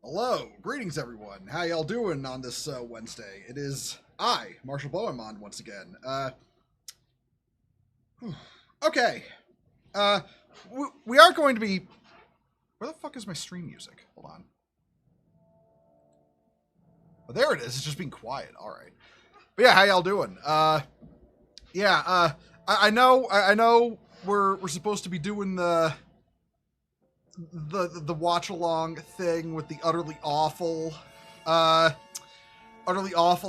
Hello, greetings everyone. How y'all doing on this Wednesday? It is I, Marshall Bowenmond, once again. Okay. We are going to be... Where the fuck is my stream music? Hold on. Oh, there it is. It's just being quiet. All right. But yeah, how y'all doing? I know we're supposed to be doing the watch along thing with the utterly awful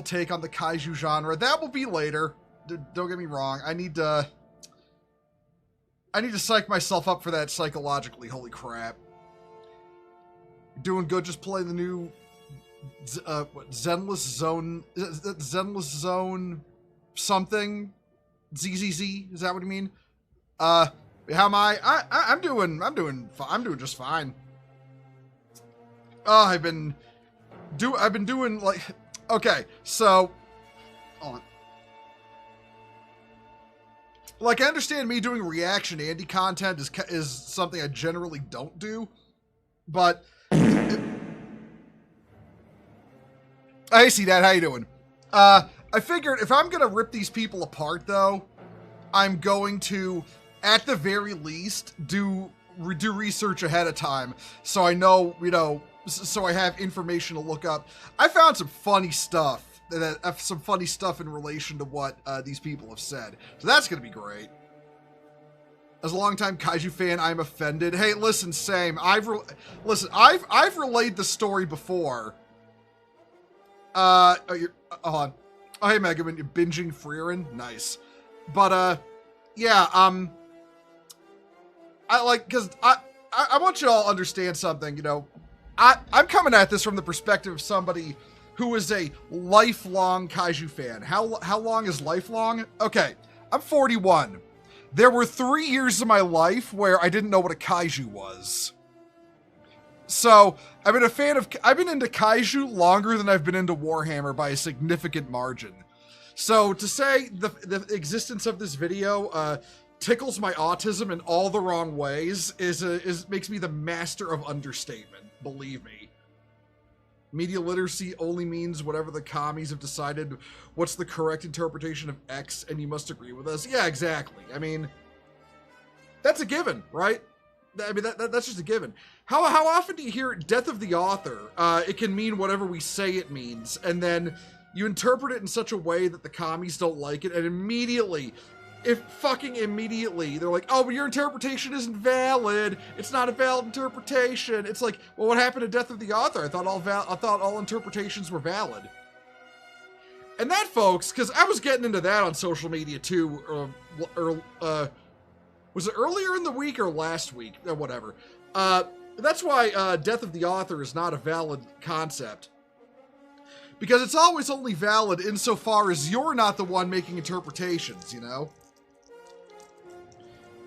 take on the kaiju genre. That will be later. Don't get me wrong. I need to psych myself up for that psychologically. Holy crap. Doing good, just playing the new Zenless Zone something. ZZZ, is that what you mean? How am I? I'm doing just fine. Oh, I've been doing like, okay, so, hold on. Like, I understand me doing reaction Andy content is something I generally don't do, but I see that. How you doing? I figured if I'm gonna rip these people apart, though, I'm going to, at the very least, do research ahead of time, so I know, so I have information to look up. I found some funny stuff in relation to what these people have said, so that's gonna be great. As a longtime Kaiju fan, I'm offended. Hey, listen, same. I've relayed the story before. Hold on. Oh, hey, Megaman, you're binging Freerin? Nice. But, yeah, I want you all to understand something, I'm coming at this from the perspective of somebody who is a lifelong Kaiju fan. How long is lifelong? Okay, I'm 41. There were 3 years of my life where I didn't know what a Kaiju was. So, I've been into Kaiju longer than I've been into Warhammer by a significant margin. So, to say the existence of this video, tickles my autism in all the wrong ways makes me the master of understatement, believe me. Media literacy only means whatever the commies have decided what's the correct interpretation of X, and you must agree with us. Yeah, exactly. I mean, that's a given, right? I mean, that's just a given. How often do you hear death of the author? It can mean whatever we say it means, and then you interpret it in such a way that the commies don't like it, and immediately, they're like, oh, but your interpretation isn't valid. It's not a valid interpretation. It's like, well, what happened to death of the author? I thought all interpretations were valid. And that, folks, because I was getting into that on social media too, was it earlier in the week or last week? Whatever. That's why death of the author is not a valid concept. Because it's always only valid insofar as you're not the one making interpretations,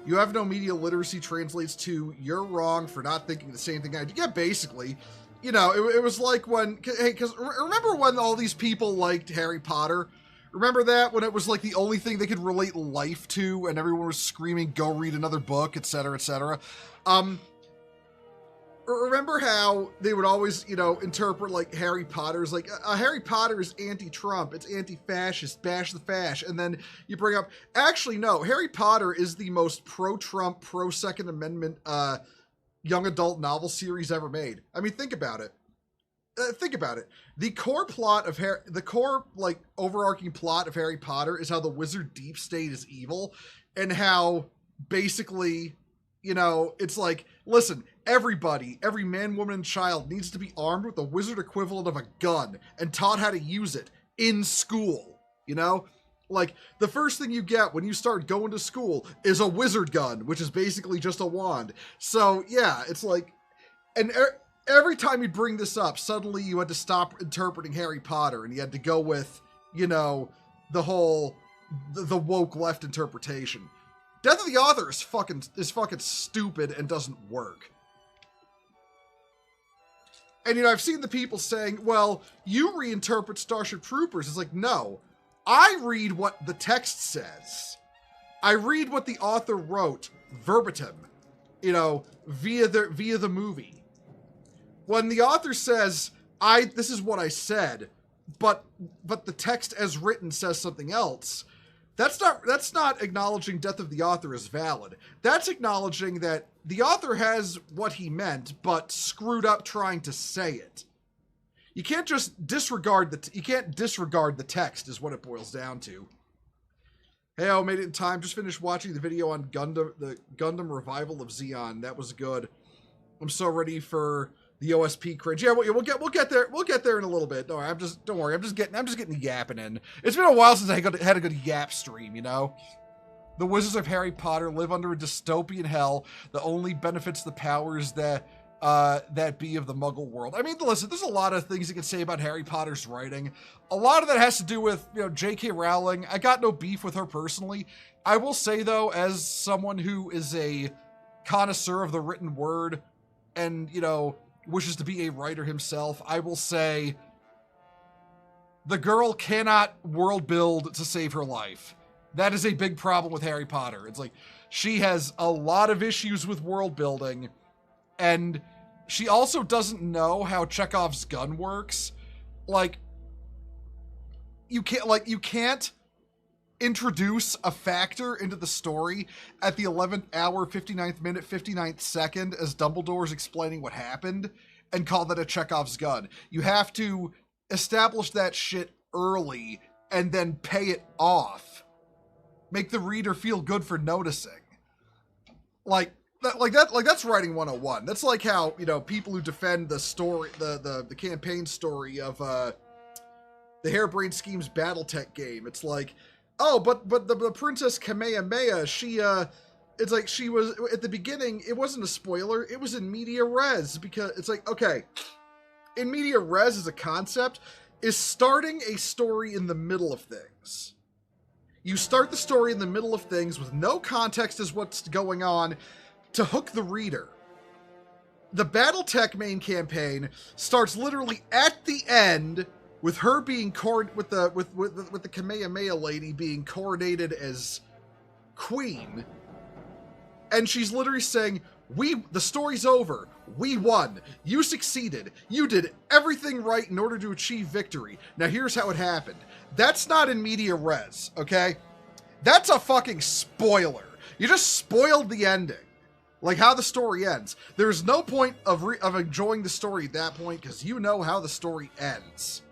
You have no media literacy translates to you're wrong for not thinking the same thing I do. Yeah, basically. It was like when, hey, because remember when all these people liked Harry Potter? Remember that? When it was like the only thing they could relate life to and everyone was screaming, go read another book, etc., etc. Remember how they would always, interpret like Harry Potter's like, Harry Potter is anti-Trump, it's anti-fascist, bash the fash. And then you bring up, actually, no, Harry Potter is the most pro-Trump, pro-Second Amendment young adult novel series ever made. I mean, think about it. The core plot of overarching plot of Harry Potter is how the wizard deep state is evil and how basically, it's like, listen, everybody, every man, woman, and child needs to be armed with the wizard equivalent of a gun and taught how to use it in school, Like, the first thing you get when you start going to school is a wizard gun, which is basically just a wand. So, yeah, it's like, and every time you bring this up, suddenly you had to stop interpreting Harry Potter and you had to go with, the whole, the woke left interpretation. Death of the Author is fucking stupid and doesn't work. And, I've seen the people saying, well, you reinterpret Starship Troopers. It's like, no, I read what the text says. I read what the author wrote verbatim, via the movie. when the author says, this is what I said, but the text as written says something else, that's not acknowledging death of the author is valid. That's acknowledging that the author has what he meant, but screwed up trying to say it. You can't just disregard the text is what it boils down to. Hey, I made it in time. Just finished watching the video on the Gundam revival of Zeon. That was good. I'm so ready for the OSP cringe. Yeah, we'll get there. We'll get there in a little bit. Don't worry. I'm just getting yapping in. It's been a while since I had a good yap stream. You know, the Wizards of Harry Potter live under a dystopian hell that only benefits the powers that be of the Muggle world. I mean, listen, there's a lot of things you can say about Harry Potter's writing. A lot of that has to do with, J.K. Rowling. I got no beef with her personally. I will say, though, as someone who is a connoisseur of the written word and, wishes to be a writer himself, I will say the girl cannot world build to save her life. That is a big problem with Harry Potter. It's like, she has a lot of issues with world building, and she also doesn't know how Chekhov's gun works. You can't introduce a factor into the story at the 11th hour, 59th minute, 59th second as Dumbledore's explaining what happened and call that a Chekhov's gun. You have to establish that shit early and then pay it off. Make the reader feel good for noticing. That's writing 101. That's like how, people who defend the story, the campaign story of the Harebrained Schemes Battletech game. It's like, oh, but the Princess Kamehameha, it's like she was, at the beginning, it wasn't a spoiler, it was in media res, because it's like, okay, in media res as a concept is starting a story in the middle of things. You start the story in the middle of things with no context as what's going on, to hook the reader. The Battletech main campaign starts literally at the end with her being with the Kamehameha lady being coronated as queen, and she's literally saying, the story's over. We won. You succeeded. You did everything right in order to achieve victory. Now here's how it happened. That's not in media res, okay? That's a fucking spoiler. You just spoiled the ending. Like how the story ends. There's no point of enjoying the story at that point because you know how the story ends.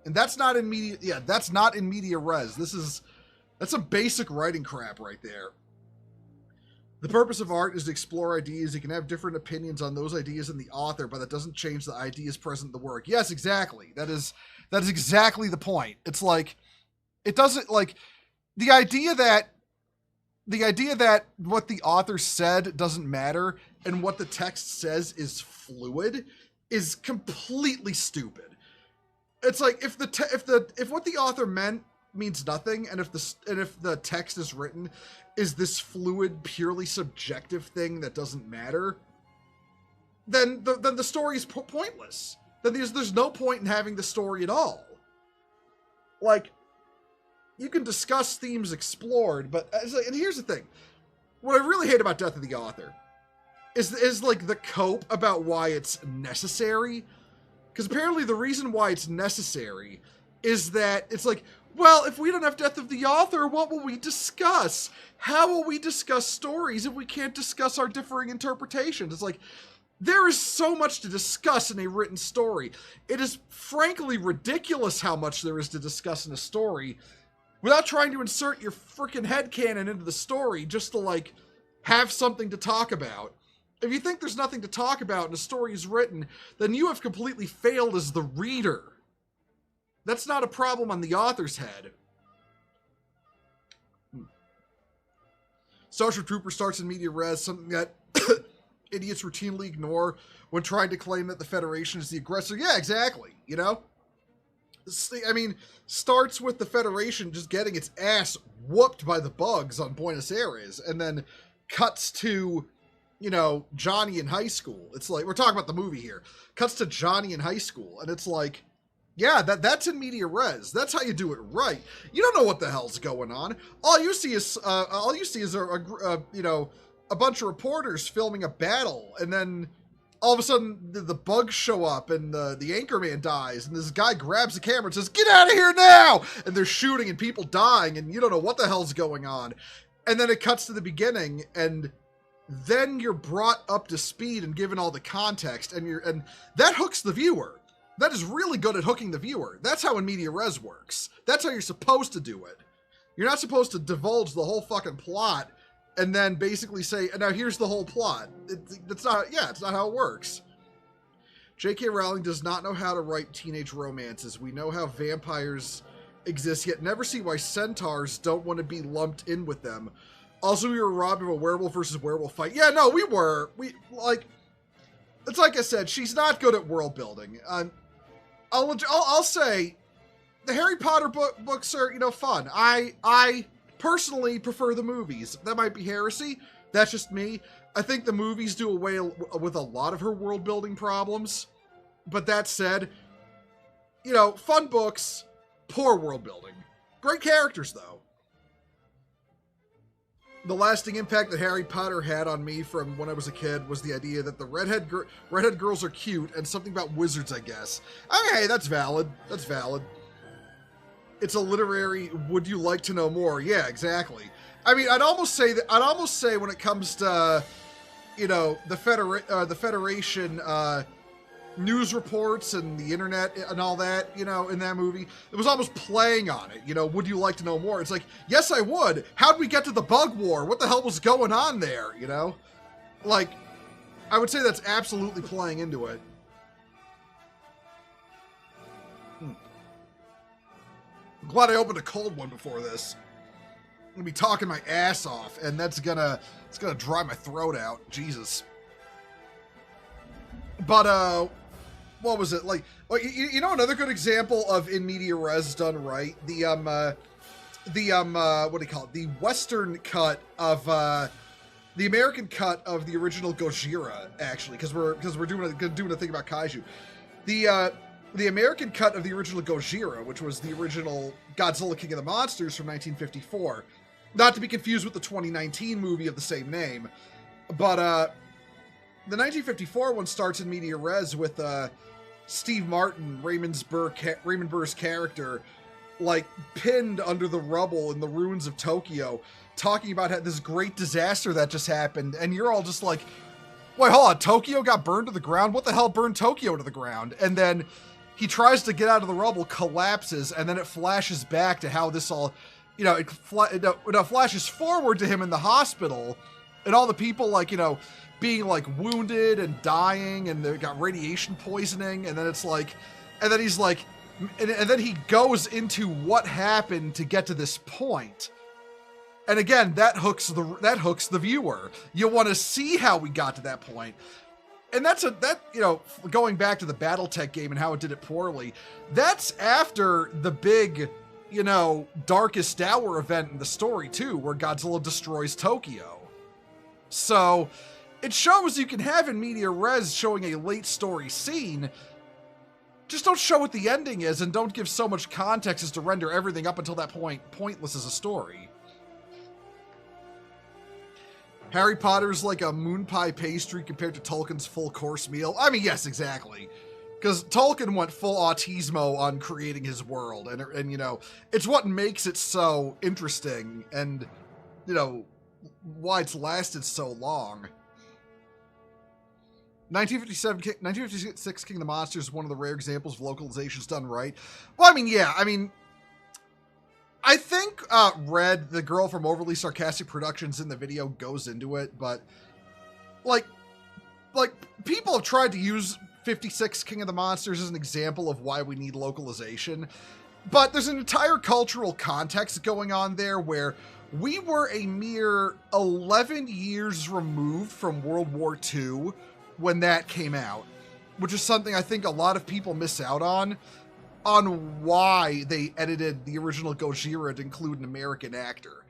And that's not in media. Yeah, that's not in media res. That's some basic writing crap right there. The purpose of art is to explore ideas. You can have different opinions on those ideas in the author, but that doesn't change the ideas present in the work. Yes, exactly. That is exactly the point. It's like, it doesn't, like, the idea that what the author said doesn't matter and what the text says is fluid is completely stupid. It's like if what the author meant means nothing, and if the text is written is this fluid, purely subjective thing that doesn't matter, then the story is pointless. Then there's no point in having the story at all. Like, you can discuss themes explored, but and here's the thing: what I really hate about Death of the Author is like the cope about why it's necessary. Because apparently the reason why it's necessary is that it's like, well, if we don't have Death of the Author, what will we discuss? How will we discuss stories if we can't discuss our differing interpretations? It's like, there is so much to discuss in a written story. It is frankly ridiculous how much there is to discuss in a story without trying to insert your freaking headcanon into the story just to, like, have something to talk about. If you think there's nothing to talk about and a story is written, then you have completely failed as the reader. That's not a problem on the author's head. Starship Trooper starts in media res, something that idiots routinely ignore when trying to claim that the Federation is the aggressor. Yeah, exactly, you know? I mean, starts with the Federation just getting its ass whooped by the bugs on Buenos Aires, and then cuts to, you know, Johnny in high school. It's like, we're talking about the movie here. Cuts to Johnny in high school, and it's like, yeah, that's in media res. That's how you do it right. You don't know what the hell's going on. All you see is you know, a bunch of reporters filming a battle, and then all of a sudden the bugs show up and the anchorman dies and this guy grabs the camera and says, "Get out of here now!" And they're shooting and people dying and you don't know what the hell's going on. And then it cuts to the beginning and then you're brought up to speed and given all the context and that hooks the viewer. That is really good at hooking the viewer. That's how in media res works. That's how you're supposed to do it. You're not supposed to divulge the whole fucking plot and then basically say, "Now here's the whole plot." It's not how it works. J.K. Rowling does not know how to write teenage romances. We know how vampires exist, yet never see why centaurs don't want to be lumped in with them. Also, we were robbed of a werewolf versus werewolf fight. Yeah, no, we were. It's like I said, she's not good at world building. I'll say, the Harry Potter books are, fun. I personally prefer the movies. That might be heresy. That's just me. I think the movies do away with a lot of her world building problems. But that said, fun books, poor world building. Great characters, though. The lasting impact that Harry Potter had on me from when I was a kid was the idea that the redhead girls are cute and something about wizards, I guess. Okay, that's valid. That's valid. It's a literary, would you like to know more? Yeah, exactly. I mean, I'd almost say when it comes to, the Federation news reports and the internet and all that, in that movie, it was almost playing on it. Would you like to know more? It's like, yes, I would. How'd we get to the bug war? What the hell was going on there? Like, I would say that's absolutely playing into it. I'm glad I opened a cold one before this. I'm gonna be talking my ass off, and it's gonna dry my throat out. Jesus. But what was it like? Another good example of in media res done right. What do you call it? The Western cut of the American cut of the original Gojira, actually, because we're doing a thing about Kaiju. The American cut of the original Gojira, which was the original Godzilla King of the Monsters from 1954, not to be confused with the 2019 movie of the same name, but the 1954 one starts in media res with Steve Martin, Raymond Burr's character, like pinned under the rubble in the ruins of Tokyo, talking about this great disaster that just happened, and you're all just like, wait, hold on, Tokyo got burned to the ground? What the hell burned Tokyo to the ground? And then he tries to get out of the rubble, collapses, and then it flashes back to how this all, it flashes forward to him in the hospital, and all the people, being, wounded and dying, and they got radiation poisoning, and then it's like, and then he's like, and then he goes into what happened to get to this point. And again, that hooks the viewer. You want to see how we got to that point. And going back to the BattleTech game and how it did it poorly, that's after the big, darkest hour event in the story too, where Godzilla destroys Tokyo. So it shows you can have in media res showing a late story scene. Just don't show what the ending is and don't give so much context as to render everything up until that point pointless as a story. Harry Potter's like a moon pie pastry compared to Tolkien's full course meal. I mean, yes, exactly. Because Tolkien went full autismo on creating his world. And it's what makes it so interesting and, why it's lasted so long. 1956 King of the Monsters is one of the rare examples of localizations done right. Well, I think Red, the girl from Overly Sarcastic Productions in the video, goes into it, but like people have tried to use 56 King of the Monsters as an example of why we need localization, but there's an entire cultural context going on there where we were a mere 11 years removed from World War II when that came out, which is something I think a lot of people miss out on why they edited the original Gojira to include an American actor.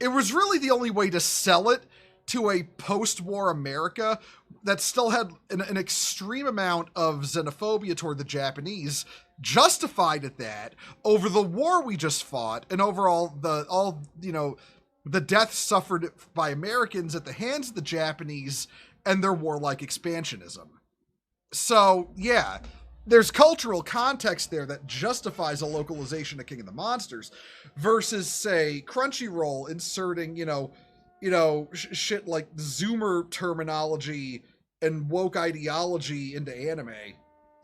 It was really the only way to sell it to a post-war America that still had an extreme amount of xenophobia toward the Japanese, justified at that, over the war we just fought, and overall the deaths suffered by Americans at the hands of the Japanese, and their warlike expansionism. So, yeah, there's cultural context there that justifies a localization of King of the Monsters versus, say, Crunchyroll inserting, shit like Zoomer terminology and woke ideology into anime.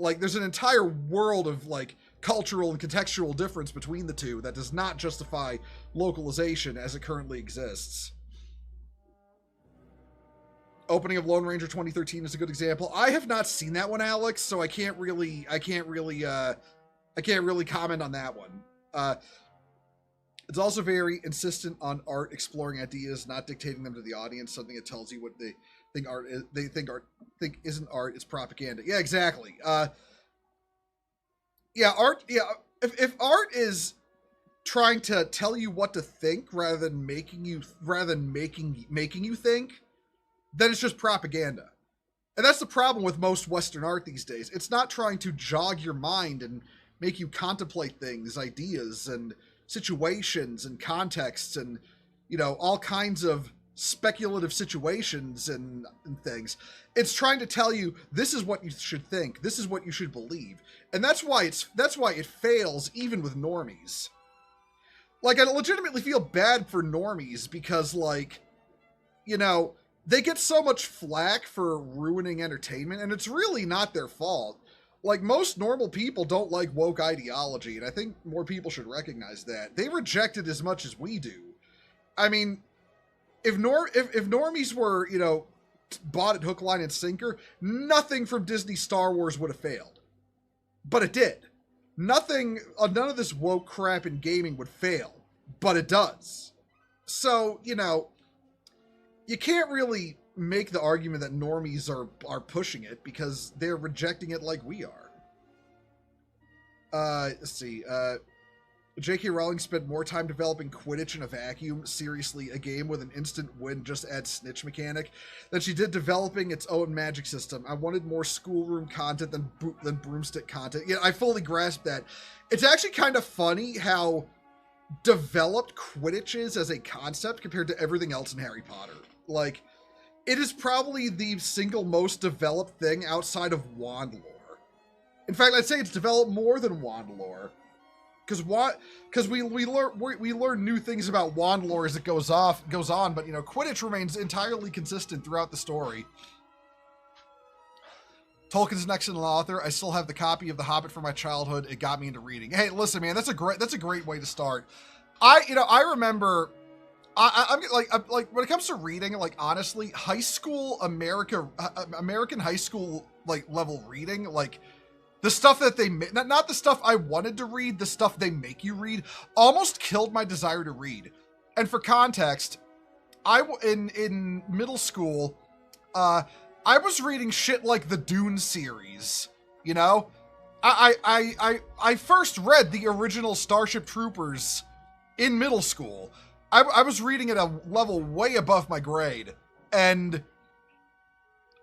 Like, there's an entire world of, like, cultural and contextual difference between the two that does not justify localization as it currently exists. Opening of Lone Ranger 2013 is a good example. I have not seen that one, Alex, so I can't really comment on that one. It's also very insistent on art exploring ideas, not dictating them to the audience, something that tells you what they think art is, think isn't art, it's propaganda. Yeah, exactly. Art, if art is trying to tell you what to think rather than making you think, then it's just propaganda. And that's the problem with most Western art these days. It's not trying to jog your mind and make you contemplate things, ideas, and situations, and contexts, and, all kinds of speculative situations and things. It's trying to tell you, this is what you should think, this is what you should believe. And that's why it fails even with normies. Like, I legitimately feel bad for normies because, like, they get so much flack for ruining entertainment, and it's really not their fault. Like, most normal people don't like woke ideology, and I think more people should recognize that. They reject it as much as we do. I mean, if normies were, bought at hook, line, and sinker, nothing from Disney Star Wars would have failed. But it did. None of this woke crap in gaming would fail, but it does. So, you can't really make the argument that normies are pushing it because they're rejecting it like we are. Let's see. J.K. Rowling spent more time developing Quidditch in a vacuum, seriously, a game with an instant win just adds snitch mechanic, than she did developing its own magic system. I wanted more schoolroom content than broomstick content. Yeah, I fully grasp that. It's actually kind of funny how developed Quidditch is as a concept compared to everything else in Harry Potter. Like, it is probably the single most developed thing outside of wand lore. In fact, I'd say it's developed more than wand lore. Because we learn new things about wand lore as it goes on, but Quidditch remains entirely consistent throughout the story. Tolkien's an excellent author. I still have the copy of The Hobbit from my childhood. It got me into reading. Hey, listen, man, that's a great way to start. I remember. I'm like when it comes to reading, like, honestly, high school American high school like level reading, like the stuff that they not the stuff I wanted to read, the stuff they make you read, almost killed my desire to read. And for context, in middle school, I was reading shit like the Dune series. I first read the original Starship Troopers in middle school. I was reading at a level way above my grade, and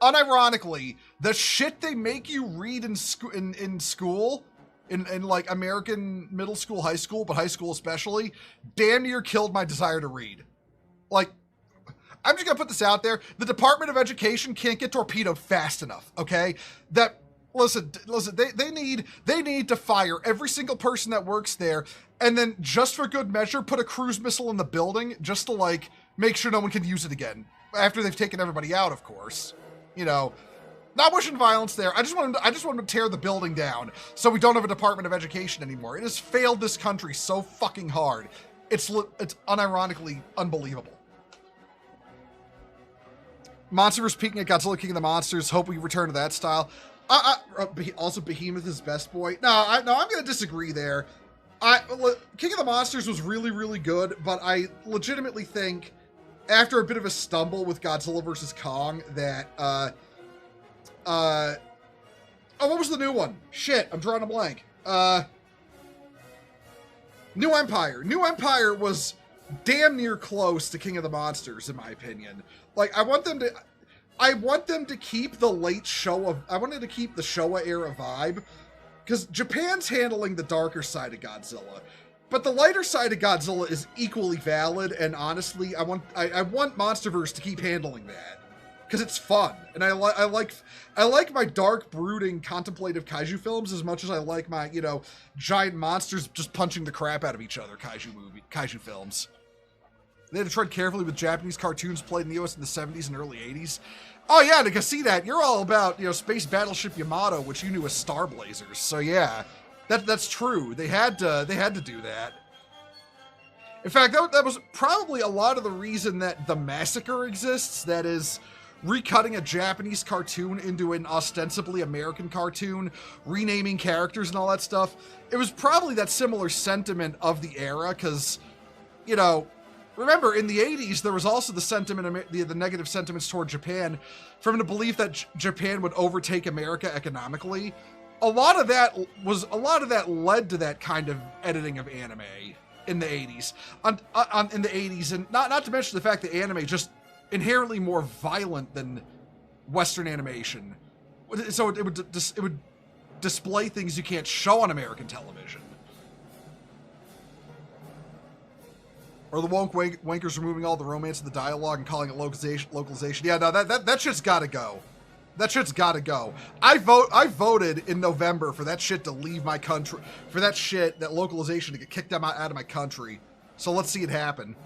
unironically, the shit they make you read in school, in like American middle school, high school, but high school especially, damn near killed my desire to read. Like, I'm just gonna put this out there: the Department of Education can't get torpedoed fast enough. Okay, listen. They need to fire every single person that works there. And then, just for good measure, put a cruise missile in the building just to, like, make sure no one can use it again. After they've taken everybody out, of course. Not wishing violence there. I just want them to tear the building down so we don't have a Department of Education anymore. It has failed this country so fucking hard. It's unironically unbelievable. Monsterverse peaking at Godzilla King of the Monsters. Hope we return to that style. Also, Behemoth is best boy. No, I'm going to disagree there. King of the Monsters was really, really good, but I legitimately think after a bit of a stumble with Godzilla vs. Kong that, what was the new one? Shit, I'm drawing a blank. New Empire. New Empire was damn near close to King of the Monsters, in my opinion. Like, I want them to keep the late Showa, I wanted to keep the Showa era vibe, because Japan's handling the darker side of Godzilla, but the lighter side of Godzilla is equally valid, and honestly, I want Monsterverse to keep handling that. because it's fun, and I like my dark, brooding, contemplative kaiju films as much as I like my, you know, giant monsters just punching the crap out of each other kaiju films. They had to tread carefully with Japanese cartoons played in the US in the 70s and early 80s. Oh yeah, to see that, you're all about, you know, Space Battleship Yamato, which you knew as Star Blazers. So yeah, that's true. They had to do that. In fact, that was probably a lot of the reason that The Massacre exists. That is, recutting a Japanese cartoon into an ostensibly American cartoon, renaming characters and all that stuff. It was probably that similar sentiment of the era, because, you know, remember, in the 80s, there was also the sentiment, the negative sentiments toward Japan from the belief that Japan would overtake America economically. A lot of that led to that kind of editing of anime in the 80s. In the 80s, and not to mention the fact that anime just inherently more violent than Western animation. So it would display things you can't show on American television. Or the woke wankers removing all the romance of the dialogue and calling it localization. Yeah, no, that shit's gotta go. That shit's gotta go. I voted in November for that shit to leave my country, for that localization to get kicked out of my country. So let's see it happen.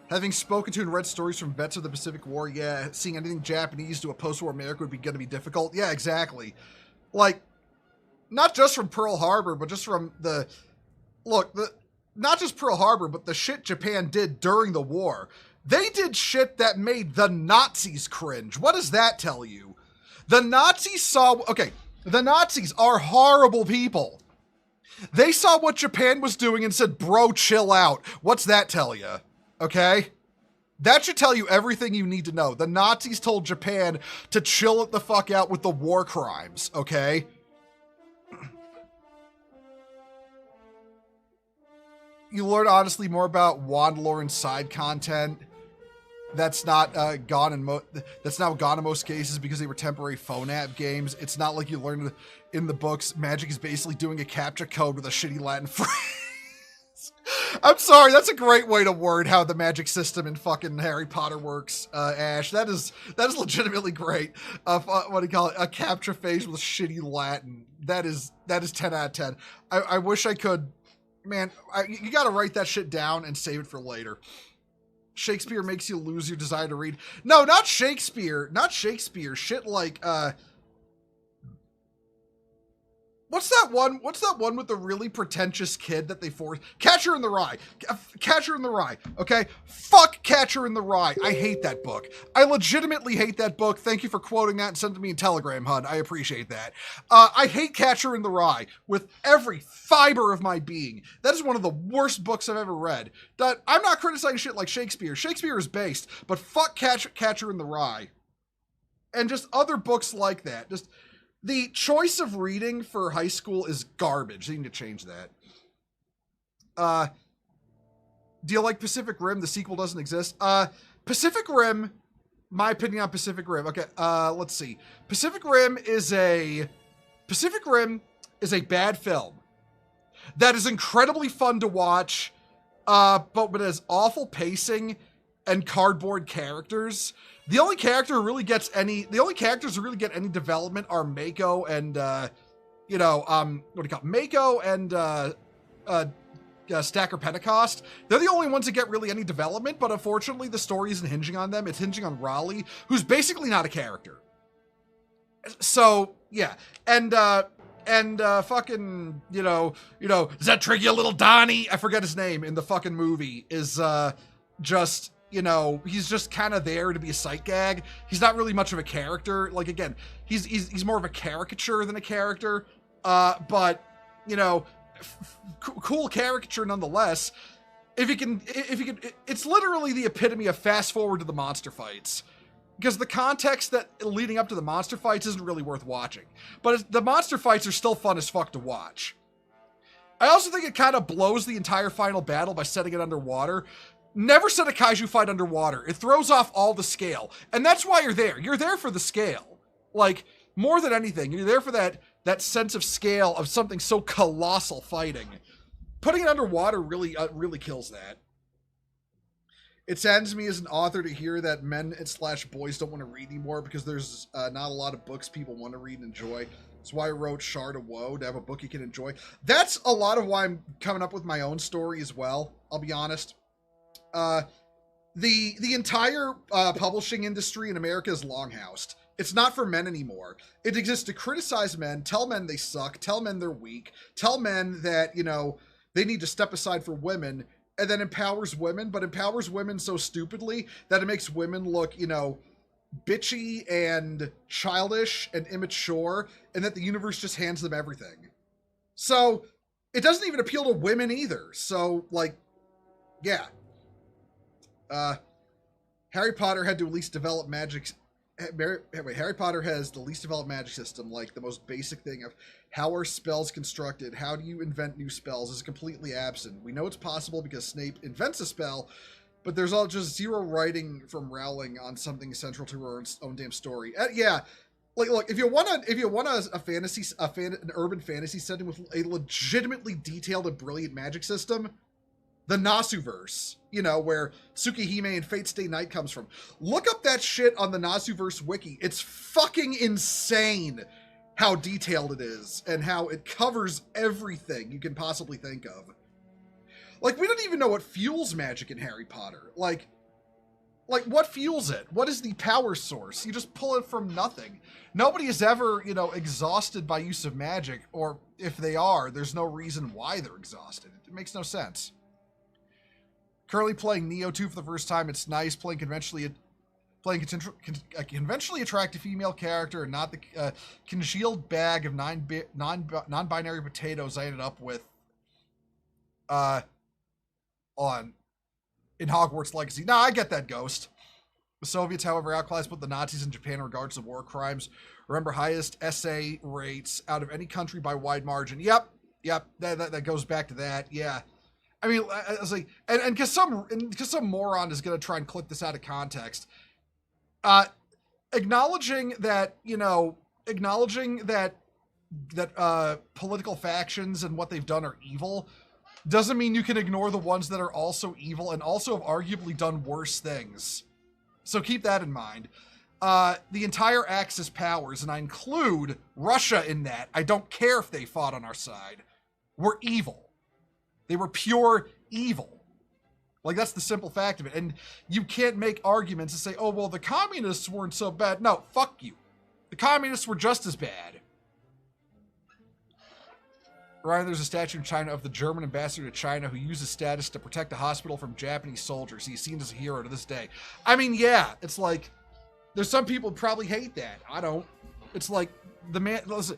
Having spoken to and read stories from vets of the Pacific War, yeah, seeing anything Japanese to a post-war America would be gonna be difficult. Yeah, exactly. Like, not just from Pearl Harbor, but just from not just Pearl Harbor, but the shit Japan did during the war. They did shit that made the Nazis cringe. What does that tell you? The Nazis are horrible people. They saw what Japan was doing and said, bro, chill out. What's that tell you? Okay? That should tell you everything you need to know. The Nazis told Japan to chill it the fuck out with the war crimes, okay? You learn honestly more about wand lore and side content. That's not gone in most cases because they were temporary phone app games. It's not like you learned in the books. Magic is basically doing a captcha code with a shitty Latin phrase. I'm sorry, that's a great way to word how the magic system in fucking Harry Potter works, Ash. That is legitimately great. What do you call it? A captcha phase with shitty Latin. That is 10 out of 10. I wish I could. Man, you gotta write that shit down and save it for later. Shakespeare makes you lose your desire to read. No, not Shakespeare. Not Shakespeare. Shit like, what's that one with the really pretentious kid that they forced? Catcher in the Rye. Catcher in the Rye. Okay? Fuck Catcher in the Rye. I hate that book. I legitimately hate that book. Thank you for quoting that and sending me in Telegram, hun. I appreciate that. I hate Catcher in the Rye with every fiber of my being. That is one of the worst books I've ever read. I'm not criticizing shit like Shakespeare. Shakespeare is based, but fuck Catcher in the Rye. And just other books like that. Just... The choice of reading for high school is garbage. They need to change that. Do you like Pacific Rim? The sequel doesn't exist. Pacific Rim, my opinion on Pacific Rim. Okay, let's see. Pacific Rim is a bad film that is incredibly fun to watch, but it has awful pacing and cardboard characters. The only characters who really get any development are Mako and Mako and Stacker Pentecost. They're the only ones that get really any development, but unfortunately the story isn't hinging on them. It's hinging on Raleigh, who's basically not a character. So yeah, and fucking, is that tricky little Donnie? I forget his name in the fucking movie, is just, he's just kind of there to be a sight gag. He's not really much of a character. Like, again, he's more of a caricature than a character. But, cool caricature nonetheless. If you can, it's literally the epitome of fast forward to the monster fights. Because the context that leading up to the monster fights isn't really worth watching. But the monster fights are still fun as fuck to watch. I also think it kind of blows the entire final battle by setting it underwater. Never set a kaiju fight underwater. It throws off all the scale. And that's why you're there. You're there for the scale. Like, more than anything, you're there for that sense of scale of something so colossal fighting. Putting it underwater really kills that. It saddens me as an author to hear that men / boys don't want to read anymore because there's not a lot of books people want to read and enjoy. That's why I wrote Shard of Woe, to have a book you can enjoy. That's a lot of why I'm coming up with my own story as well, I'll be honest. The entire publishing industry in America is longhoused. It's not for men anymore. It exists to criticize men, tell men they suck, tell men they're weak, tell men that, you know, they need to step aside for women, and then empowers women, but empowers women so stupidly that it makes women look, you know, bitchy and childish and immature, and that the universe just hands them everything. So it doesn't even appeal to women either. So, like, yeah. Harry Potter had to at least develop magic. Harry Potter has the least developed magic system, like the most basic thing of how are spells constructed, how do you invent new spells is completely absent. We know it's possible because Snape invents a spell, but there's all just zero writing from Rowling on something central to her own damn story. Yeah, like look, if you want an urban fantasy setting with a legitimately detailed and brilliant magic system, the Nasuverse, you know, where Tsukihime and Fate Stay Night comes from. Look up that shit on the Nasuverse wiki. It's fucking insane how detailed it is and how it covers everything you can possibly think of. Like, we don't even know what fuels magic in Harry Potter. Like what fuels it? What is the power source? You just pull it from nothing. Nobody is ever, you know, exhausted by use of magic, or if they are, there's no reason why they're exhausted. It makes no sense. Currently playing Neo 2 for the first time. It's nice playing conventionally attractive female character and not the congealed bag of non-binary potatoes I ended up with in Hogwarts Legacy. Nah, I get that, Ghost. The Soviets, however, outclassed both the Nazis and Japan in regards to war crimes. Remember, highest SA rates out of any country by wide margin. Yep, that goes back to that. Yeah. I mean, I was like, and because some moron is going to try and clip this out of context, acknowledging that political factions and what they've done are evil doesn't mean you can ignore the ones that are also evil and also have arguably done worse things. So keep that in mind. The entire Axis powers, and I include Russia in that, I don't care if they fought on our side, were evil. They were pure evil. Like, that's the simple fact of it. And you can't make arguments and say, oh, well, the communists weren't so bad. No, fuck you. The communists were just as bad. Ryan, there's a statue in China of the German ambassador to China who used his status to protect a hospital from Japanese soldiers. He's seen as a hero to this day. I mean, yeah, it's like, there's some people who probably hate that. I don't. It's like, the man, listen,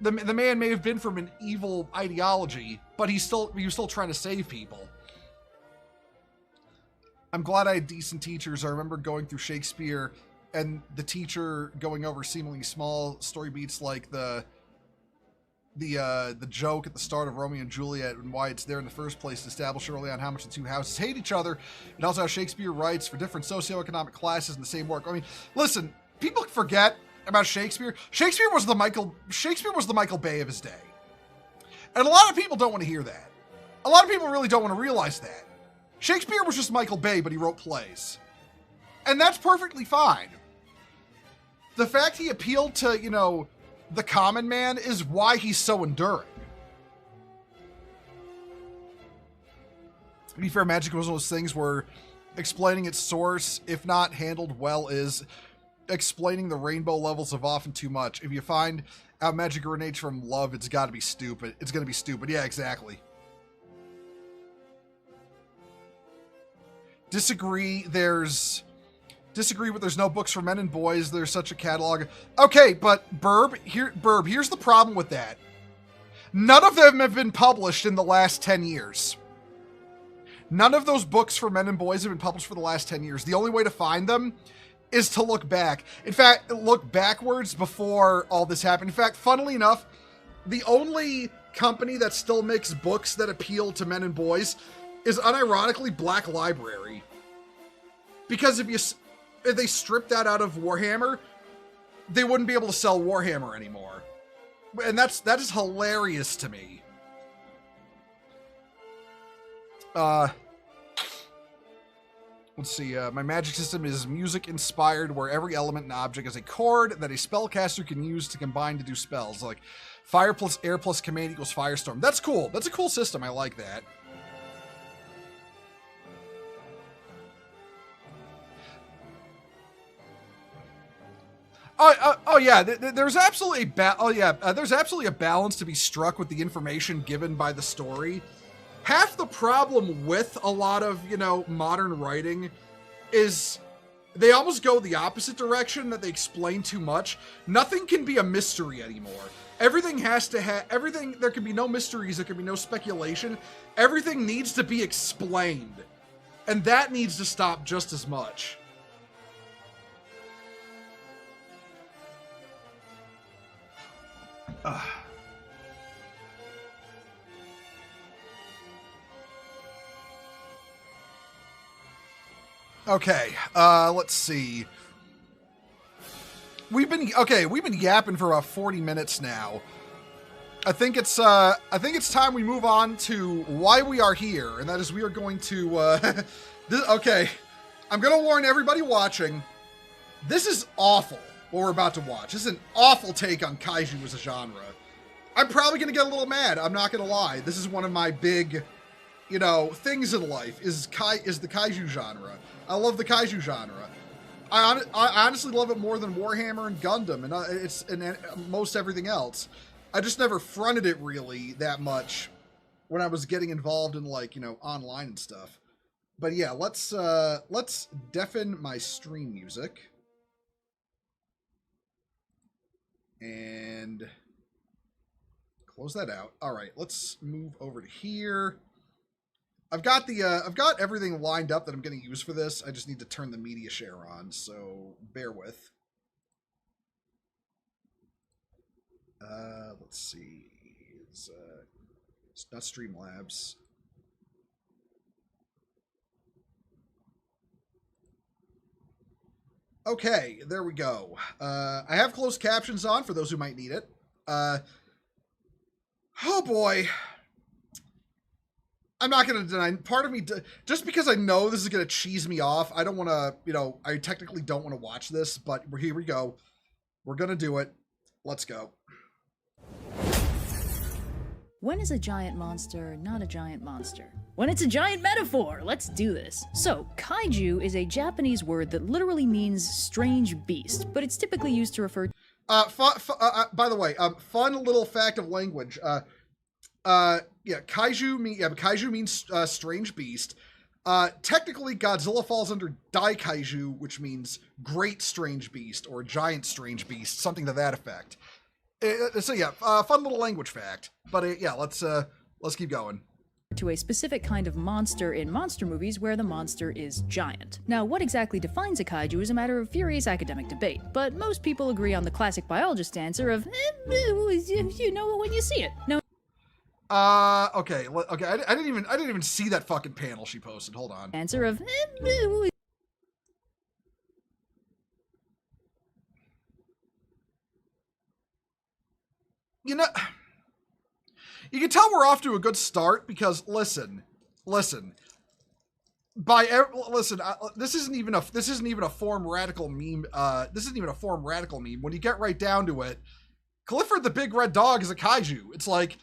the man may have been from an evil ideology, but he was still trying to save people. I'm glad I had decent teachers. I remember going through Shakespeare and the teacher going over seemingly small story beats like the joke at the start of Romeo and Juliet and why it's there in the first place to establish early on how much the two houses hate each other, and also how Shakespeare writes for different socioeconomic classes in the same work. I mean, listen, people forget about Shakespeare. Shakespeare was the Michael Bay of his day. And a lot of people don't want to hear that. A lot of people really don't want to realize that. Shakespeare was just Michael Bay, but he wrote plays. And that's perfectly fine. The fact he appealed to, you know, the common man is why he's so enduring. To be fair, magic was one of those things where explaining its source, if not handled well, is explaining the rainbow levels of often too much. If you find out magic originates from love, it's got to be stupid. It's going to be stupid. Yeah, exactly. Disagree with there's no books for men and boys. There's such a catalog. Okay, but Burb, here's the problem with that. None of them have been published in the last 10 years. None of those books for men and boys have been published for the last 10 years. The only way to find them is to look back. In fact, look backwards before all this happened. In fact, funnily enough, the only company that still makes books that appeal to men and boys is unironically Black Library. Because if they stripped that out of Warhammer, they wouldn't be able to sell Warhammer anymore. And that is hilarious to me. Let's see, my magic system is music-inspired, where every element and object is a chord that a spellcaster can use to combine to do spells. Like, fire plus air plus command equals firestorm. That's cool. That's a cool system. I like that. Oh yeah, there's absolutely there's absolutely a balance to be struck with the information given by the story. Half the problem with a lot of, you know, modern writing is they almost go the opposite direction, that they explain too much. Nothing can be a mystery anymore. Everything has to have everything. There can be no mysteries. There can be no speculation. Everything needs to be explained, and that needs to stop just as much. Okay, let's see. We've been yapping for about 40 minutes now. I think it's time we move on to why we are here, and that is we are going to okay. I'm gonna warn everybody watching. This is awful, what we're about to watch. This is an awful take on Kaiju as a genre. I'm probably gonna get a little mad, I'm not gonna lie. This is one of my big, you know, things in life is the Kaiju genre. I love the Kaiju genre. I honestly love it more than Warhammer and Gundam and most everything else. I just never fronted it really that much when I was getting involved in, like, you know, online and stuff. But yeah, let's deafen my stream music. And close that out. All right, let's move over to here. I've got everything lined up that I'm going to use for this. I just need to turn the media share on, so bear with. Let's see. It's not Streamlabs. Okay, there we go. I have closed captions on for those who might need it. Oh boy. I'm not going to deny, part of me, just because I know this is going to cheese me off, I don't want to, you know, I technically don't want to watch this, but here we go. We're going to do it. Let's go. When is a giant monster not a giant monster? When it's a giant metaphor! Let's do this. So, kaiju is a Japanese word that literally means strange beast, but it's typically used to refer to... By the way, fun little fact of language. Kaiju means strange beast. Technically, Godzilla falls under Daikaiju, which means great strange beast or giant strange beast, something to that effect. So yeah, fun little language fact. But yeah, let's keep going. To a specific kind of monster in monster movies where the monster is giant. Now, what exactly defines a kaiju is a matter of furious academic debate, but most people agree on the classic biologist answer of, you know it when you see it. No. Okay. I didn't even see that fucking panel she posted. Hold on. Answer of, you know, you can tell we're off to a good start because listen. This isn't even a form radical meme. This isn't even a form radical meme. When you get right down to it, Clifford the Big Red Dog is a kaiju. It's like,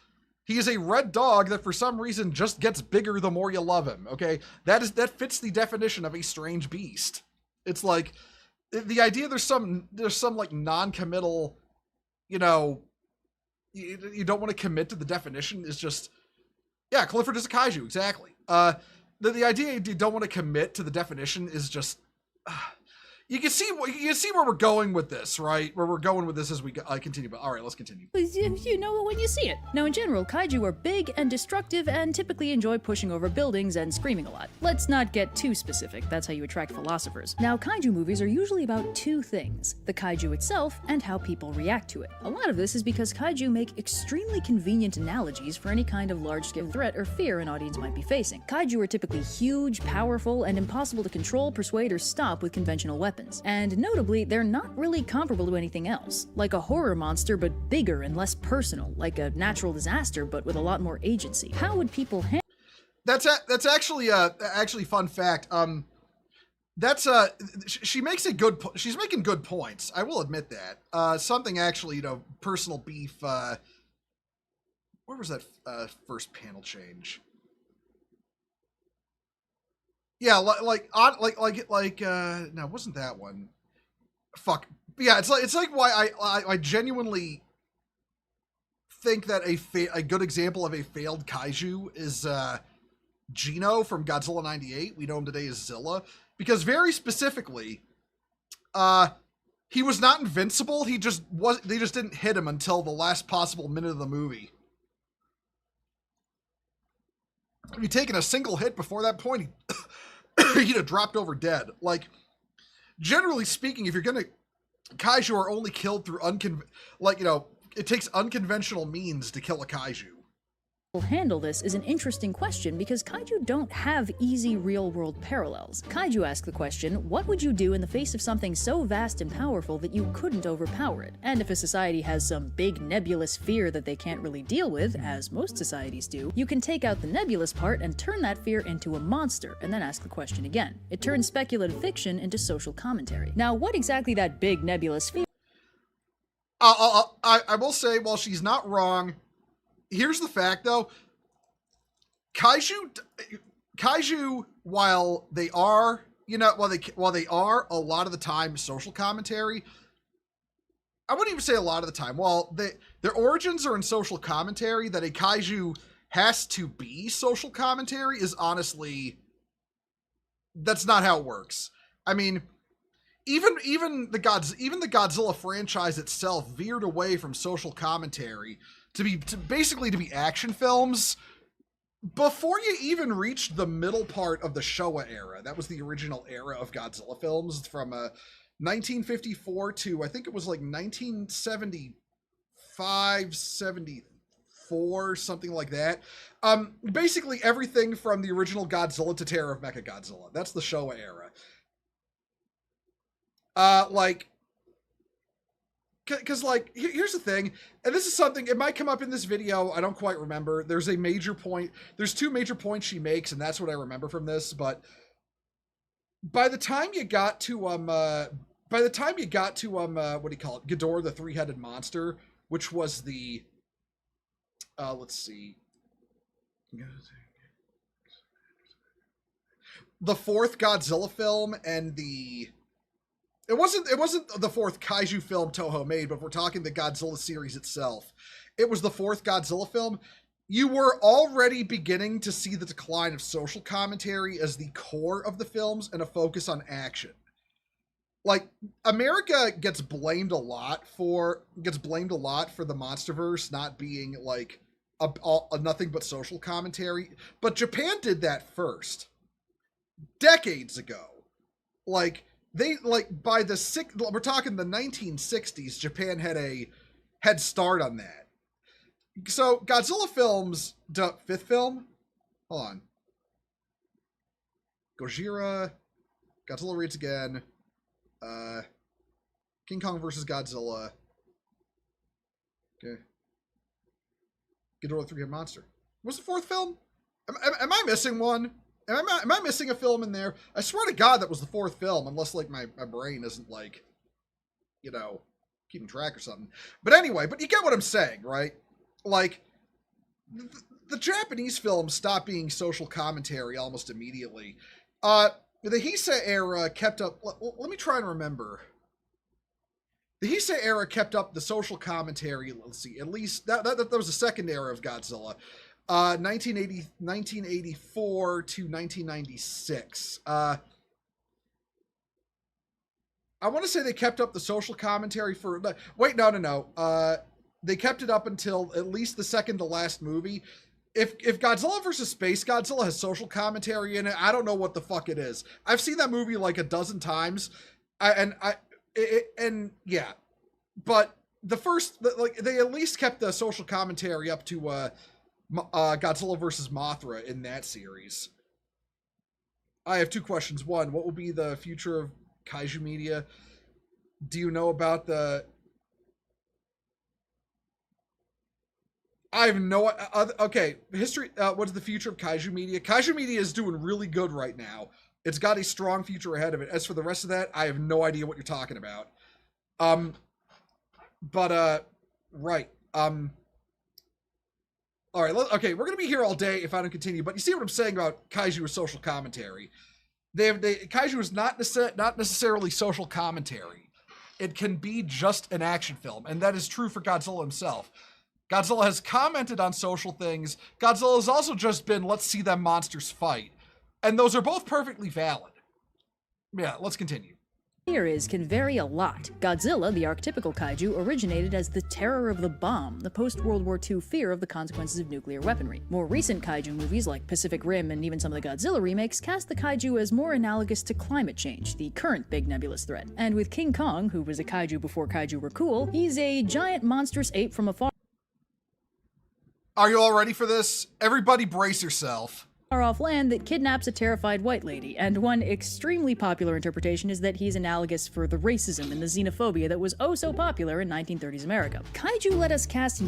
he is a red dog that for some reason just gets bigger the more you love him, okay? That fits the definition of a strange beast. It's like, the idea there's some like non-committal, you know, you don't want to commit to the definition is just, yeah, Clifford is a kaiju, exactly. The idea you don't want to commit to the definition is just, you can see where we're going with this, right? Where we're going with this as we continue. But all right, let's continue. You know it when you see it. Now, in general, kaiju are big and destructive and typically enjoy pushing over buildings and screaming a lot. Let's not get too specific. That's how you attract philosophers. Now, kaiju movies are usually about two things: the kaiju itself and how people react to it. A lot of this is because kaiju make extremely convenient analogies for any kind of large-scale threat or fear an audience might be facing. Kaiju are typically huge, powerful, and impossible to control, persuade, or stop with conventional weapons. And notably, they're not really comparable to anything else. Like a horror monster, but bigger and less personal. Like a natural disaster, but with a lot more agency. How would people handle... That's actually fun fact. That's she makes a good she's making good points. I will admit that. Something actually, personal beef. Where was that first panel change? Yeah, no, it wasn't that one. Fuck. Yeah, it's like why I genuinely think that a good example of a failed kaiju is Gino from Godzilla 98. We know him today as Zilla. Because very specifically, he was not invincible. They just didn't hit him until the last possible minute of the movie. If he'd taken a single hit before that point, he'd have dropped over dead. Like, generally speaking, if you're gonna, kaiju are only killed through it takes unconventional means to kill a kaiju. Handle this is an interesting question because kaiju don't have easy real-world parallels. Kaiju ask the question, what would you do in the face of something so vast and powerful that you couldn't overpower it? And if a society has some big nebulous fear that they can't really deal with, as most societies do, you can take out the nebulous part and turn that fear into a monster, and then ask the question again. It turns speculative fiction into social commentary. Now, what exactly that big nebulous fear... I will say, while she's not wrong, here's the fact, though. Kaiju, while they are, while they are a lot of the time social commentary, I wouldn't even say a lot of the time. While their origins are in social commentary, that a kaiju has to be social commentary is honestly, that's not how it works. I mean, even the Godzilla franchise itself veered away from social commentary to be action films before you even reached the middle part of the Showa era. That was the original era of Godzilla films from 1954 to, I think it was like 1975, 74, something like that. Basically everything from the original Godzilla to Terror of Mechagodzilla. That's the Showa era. Because, here's the thing, and this is something, it might come up in this video, I don't quite remember. There's two major points she makes, and that's what I remember from this, but by the time you got to, what do you call it, Ghidorah the Three-Headed Monster, which was the, let's see, the fourth Godzilla film, and It wasn't the fourth kaiju film Toho made, but if we're talking the Godzilla series itself, it was the fourth Godzilla film. You were already beginning to see the decline of social commentary as the core of the films and a focus on action. Like, America gets blamed a lot for the Monsterverse not being like a nothing but social commentary, but Japan did that first decades ago. Like, we're talking the 1960s, Japan had a head start on that. So Godzilla films, fifth film? Hold on. Gojira, Godzilla Rates Again, King Kong vs. Godzilla. Okay. Ghidorah the Three-Headed Monster. What's the fourth film? Am I missing one? Am I missing a film in there? I swear to God that was the fourth film, unless, like, my brain isn't, like, keeping track or something. But anyway, you get what I'm saying, right? Like, the Japanese films stopped being social commentary almost immediately. The Heisei era kept up... Let me try and remember. The Heisei era kept up the social commentary, let's see, at least... That was the second era of Godzilla. 1984 to 1996. I want to say they kept up the social commentary for... Wait, no. They kept it up until at least the second to last movie. If Godzilla vs. Space Godzilla has social commentary in it, I don't know what the fuck it is. I've seen that movie like a dozen times. Yeah. But the first... they at least kept the social commentary up to... Godzilla vs. Mothra in that series. I have two questions. One, what will be the future of kaiju media? Do you know about the... I have no... okay, history... what is the future of kaiju media? Kaiju media is doing really good right now. It's got a strong future ahead of it. As for the rest of that, I have no idea what you're talking about. Right. All right, okay, we're going to be here all day if I don't continue, but you see what I'm saying about Kaiju as social commentary. Kaiju is not necessarily social commentary. It can be just an action film, and that is true for Godzilla himself. Godzilla has commented on social things. Godzilla has also just been, let's see them monsters fight. And those are both perfectly valid. Yeah, let's continue. Fear can vary a lot. Godzilla, the archetypical kaiju, originated as the terror of the bomb, the post-World War II fear of the consequences of nuclear weaponry. More recent kaiju movies like Pacific Rim and even some of the Godzilla remakes cast the kaiju as more analogous to climate change, the current big nebulous threat. And with King Kong, who was a kaiju before kaiju were cool, he's a giant monstrous ape from a Are you all ready for this? Everybody brace yourself. far-off land that kidnaps a terrified white lady, and one extremely popular interpretation is that he's analogous for the racism and the xenophobia that was oh so popular in 1930s America. Kaiju let us cast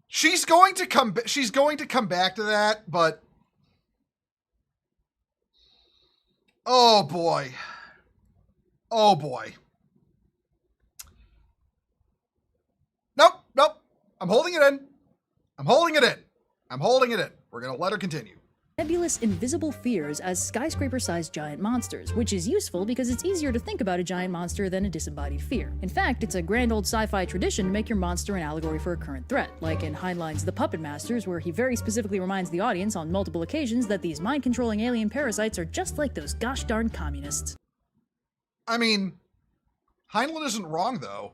She's going to come back to that, but oh boy. Oh boy. Nope. I'm holding it in. We're going to let her continue. Nebulous invisible fears as skyscraper-sized giant monsters, which is useful because it's easier to think about a giant monster than a disembodied fear. In fact, it's a grand old sci-fi tradition to make your monster an allegory for a current threat, like in Heinlein's The Puppet Masters, where he very specifically reminds the audience on multiple occasions that these mind-controlling alien parasites are just like those gosh darn communists. I mean, Heinlein isn't wrong, though.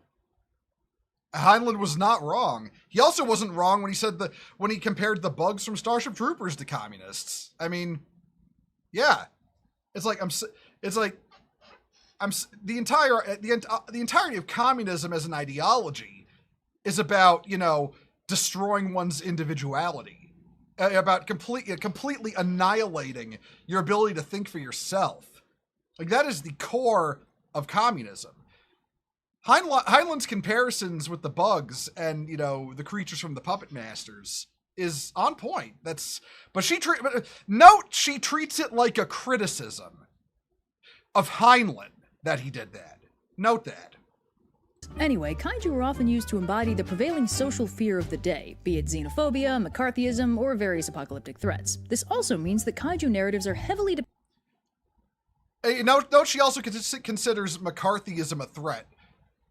Heinlein was not wrong. He also wasn't wrong when he said when he compared the bugs from Starship Troopers to communists. I mean, yeah, the entirety of communism as an ideology is about, destroying one's individuality, about completely annihilating your ability to think for yourself. Like, that is the core of communism. Heinlein's comparisons with the bugs and, the creatures from the Puppet Masters is on point. Note she treats it like a criticism of Heinlein that he did that. Note that. Anyway, kaiju are often used to embody the prevailing social fear of the day, be it xenophobia, McCarthyism, or various apocalyptic threats. This also means that kaiju narratives are heavily Note she also considers McCarthyism a threat.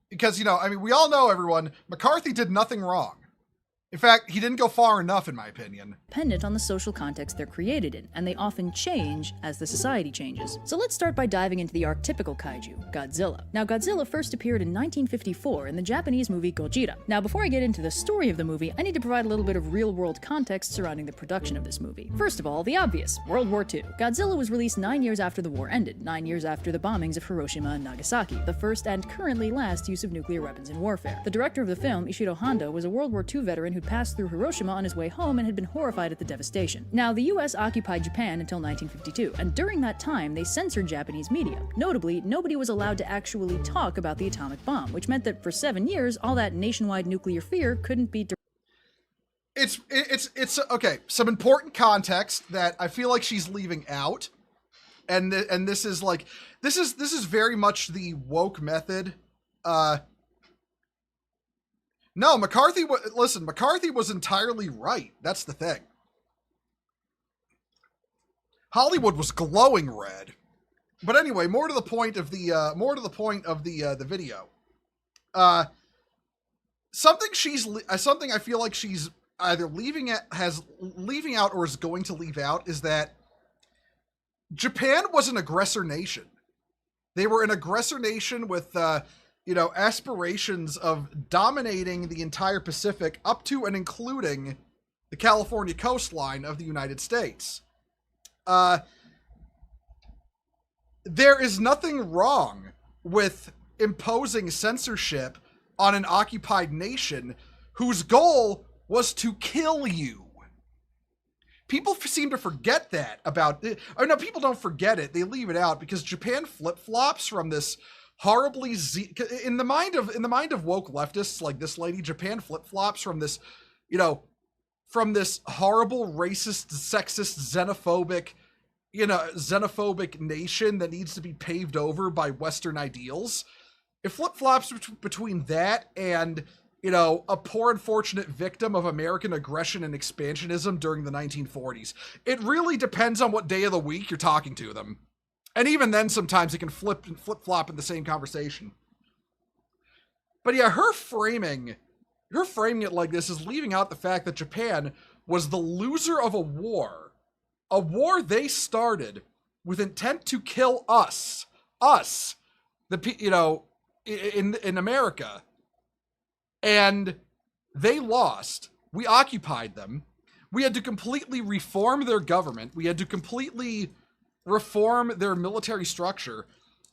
Because, we all know, everyone, McCarthy did nothing wrong. In fact, he didn't go far enough, in my opinion. Dependent on the social context they're created in, and they often change as the society changes. So let's start by diving into the archetypical kaiju, Godzilla. Now, Godzilla first appeared in 1954 in the Japanese movie Gojira. Now, before I get into the story of the movie, I need to provide a little bit of real-world context surrounding the production of this movie. First of all, the obvious, World War II. Godzilla was released 9 years after the war ended, 9 years after the bombings of Hiroshima and Nagasaki, the first and currently last use of nuclear weapons in warfare. The director of the film, Ishiro Honda, was a World War II veteran who passed through Hiroshima on his way home and had been horrified at the devastation. Now, the US occupied Japan until 1952, and during that time, they censored Japanese media. Notably, nobody was allowed to actually talk about the atomic bomb, which meant that for 7 years, all that nationwide nuclear fear couldn't be It's okay, some important context that I feel like she's leaving out, and this is very much the woke method. No, McCarthy was entirely right. That's the thing. Hollywood was glowing red. But anyway, more to the point of the video. Something I feel like she's either leaving out or is going to leave out is that Japan was an aggressor nation. They were an aggressor nation with aspirations of dominating the entire Pacific up to and including the California coastline of the United States. There is nothing wrong with imposing censorship on an occupied nation whose goal was to kill you. People seem to forget that about it. Or no, people don't forget it. They leave it out because Japan flip-flops from this horribly in the mind of woke leftists like this lady. Japan flip-flops from this, from this horrible, racist, sexist, xenophobic, xenophobic nation that needs to be paved over by Western ideals. It flip-flops between that and, a poor unfortunate victim of American aggression and expansionism during the 1940s. It really depends on what day of the week you're talking to them. And even then, sometimes it can flip-flop in the same conversation. But yeah, her framing it like this is leaving out the fact that Japan was the loser of a war they started with intent to kill us, in America, and they lost. We occupied them. We had to completely reform their government. We had to completely reform their military structure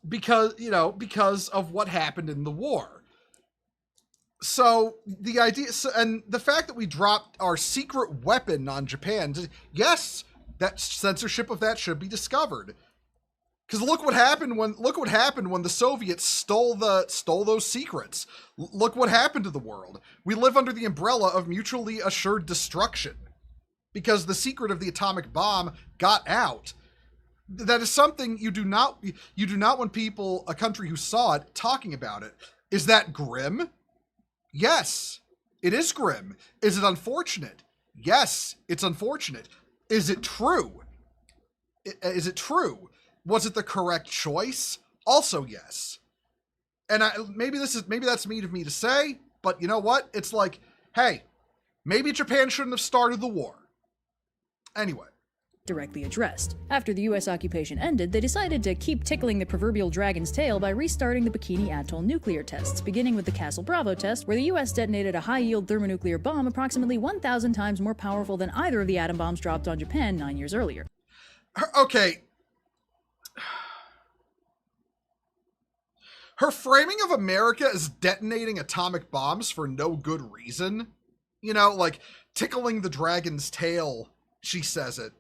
because of what happened in the war. So the idea, and the fact that we dropped our secret weapon on Japan, yes, that censorship of that should be discovered. Because look what happened when the Soviets stole those secrets. Look what happened to the world. We live under the umbrella of mutually assured destruction because the secret of the atomic bomb got out. That is something you do not want people, a country who saw it, talking about it. Is that grim? Yes, it is grim. Is it unfortunate? Yes, it's unfortunate. Is it true? Is it true? Was it the correct choice? Also, yes. And maybe that's mean of me to say, but you know what? It's like, hey, maybe Japan shouldn't have started the war. Anyway. Directly addressed. After the US occupation ended, they decided to keep tickling the proverbial dragon's tail by restarting the Bikini Atoll nuclear tests, beginning with the Castle Bravo test, where the US detonated a high-yield thermonuclear bomb approximately 1,000 times more powerful than either of the atom bombs dropped on Japan 9 years earlier. Okay. Her framing of America as detonating atomic bombs for no good reason, like tickling the dragon's tail, she says it.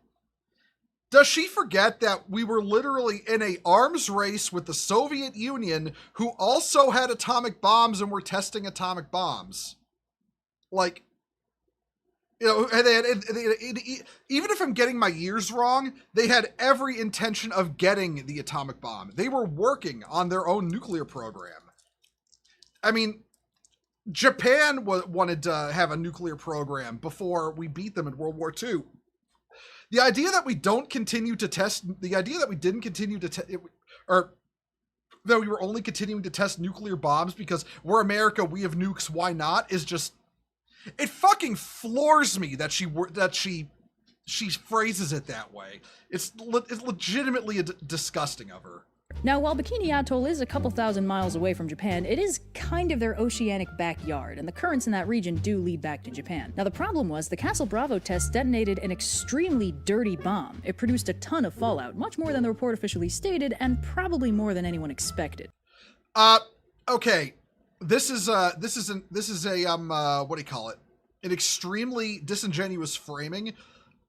Does she forget that we were literally in a arms race with the Soviet Union, who also had atomic bombs and were testing atomic bombs? Like, even if I'm getting my years wrong, they had every intention of getting the atomic bomb. They were working on their own nuclear program. I mean, Japan wanted to have a nuclear program before we beat them in World War II. The idea that we didn't continue to test, or that we were only continuing to test nuclear bombs because we're America, we have nukes, why not, is just, it fucking floors me that she phrases it that way. It's legitimately disgusting of her. Now, while Bikini Atoll is a couple thousand miles away from Japan, it is kind of their oceanic backyard, and the currents in that region do lead back to Japan. Now, the problem was the Castle Bravo test detonated an extremely dirty bomb. It produced a ton of fallout, much more than the report officially stated, and probably more than anyone expected. Okay. This is a what do you call it? An extremely disingenuous framing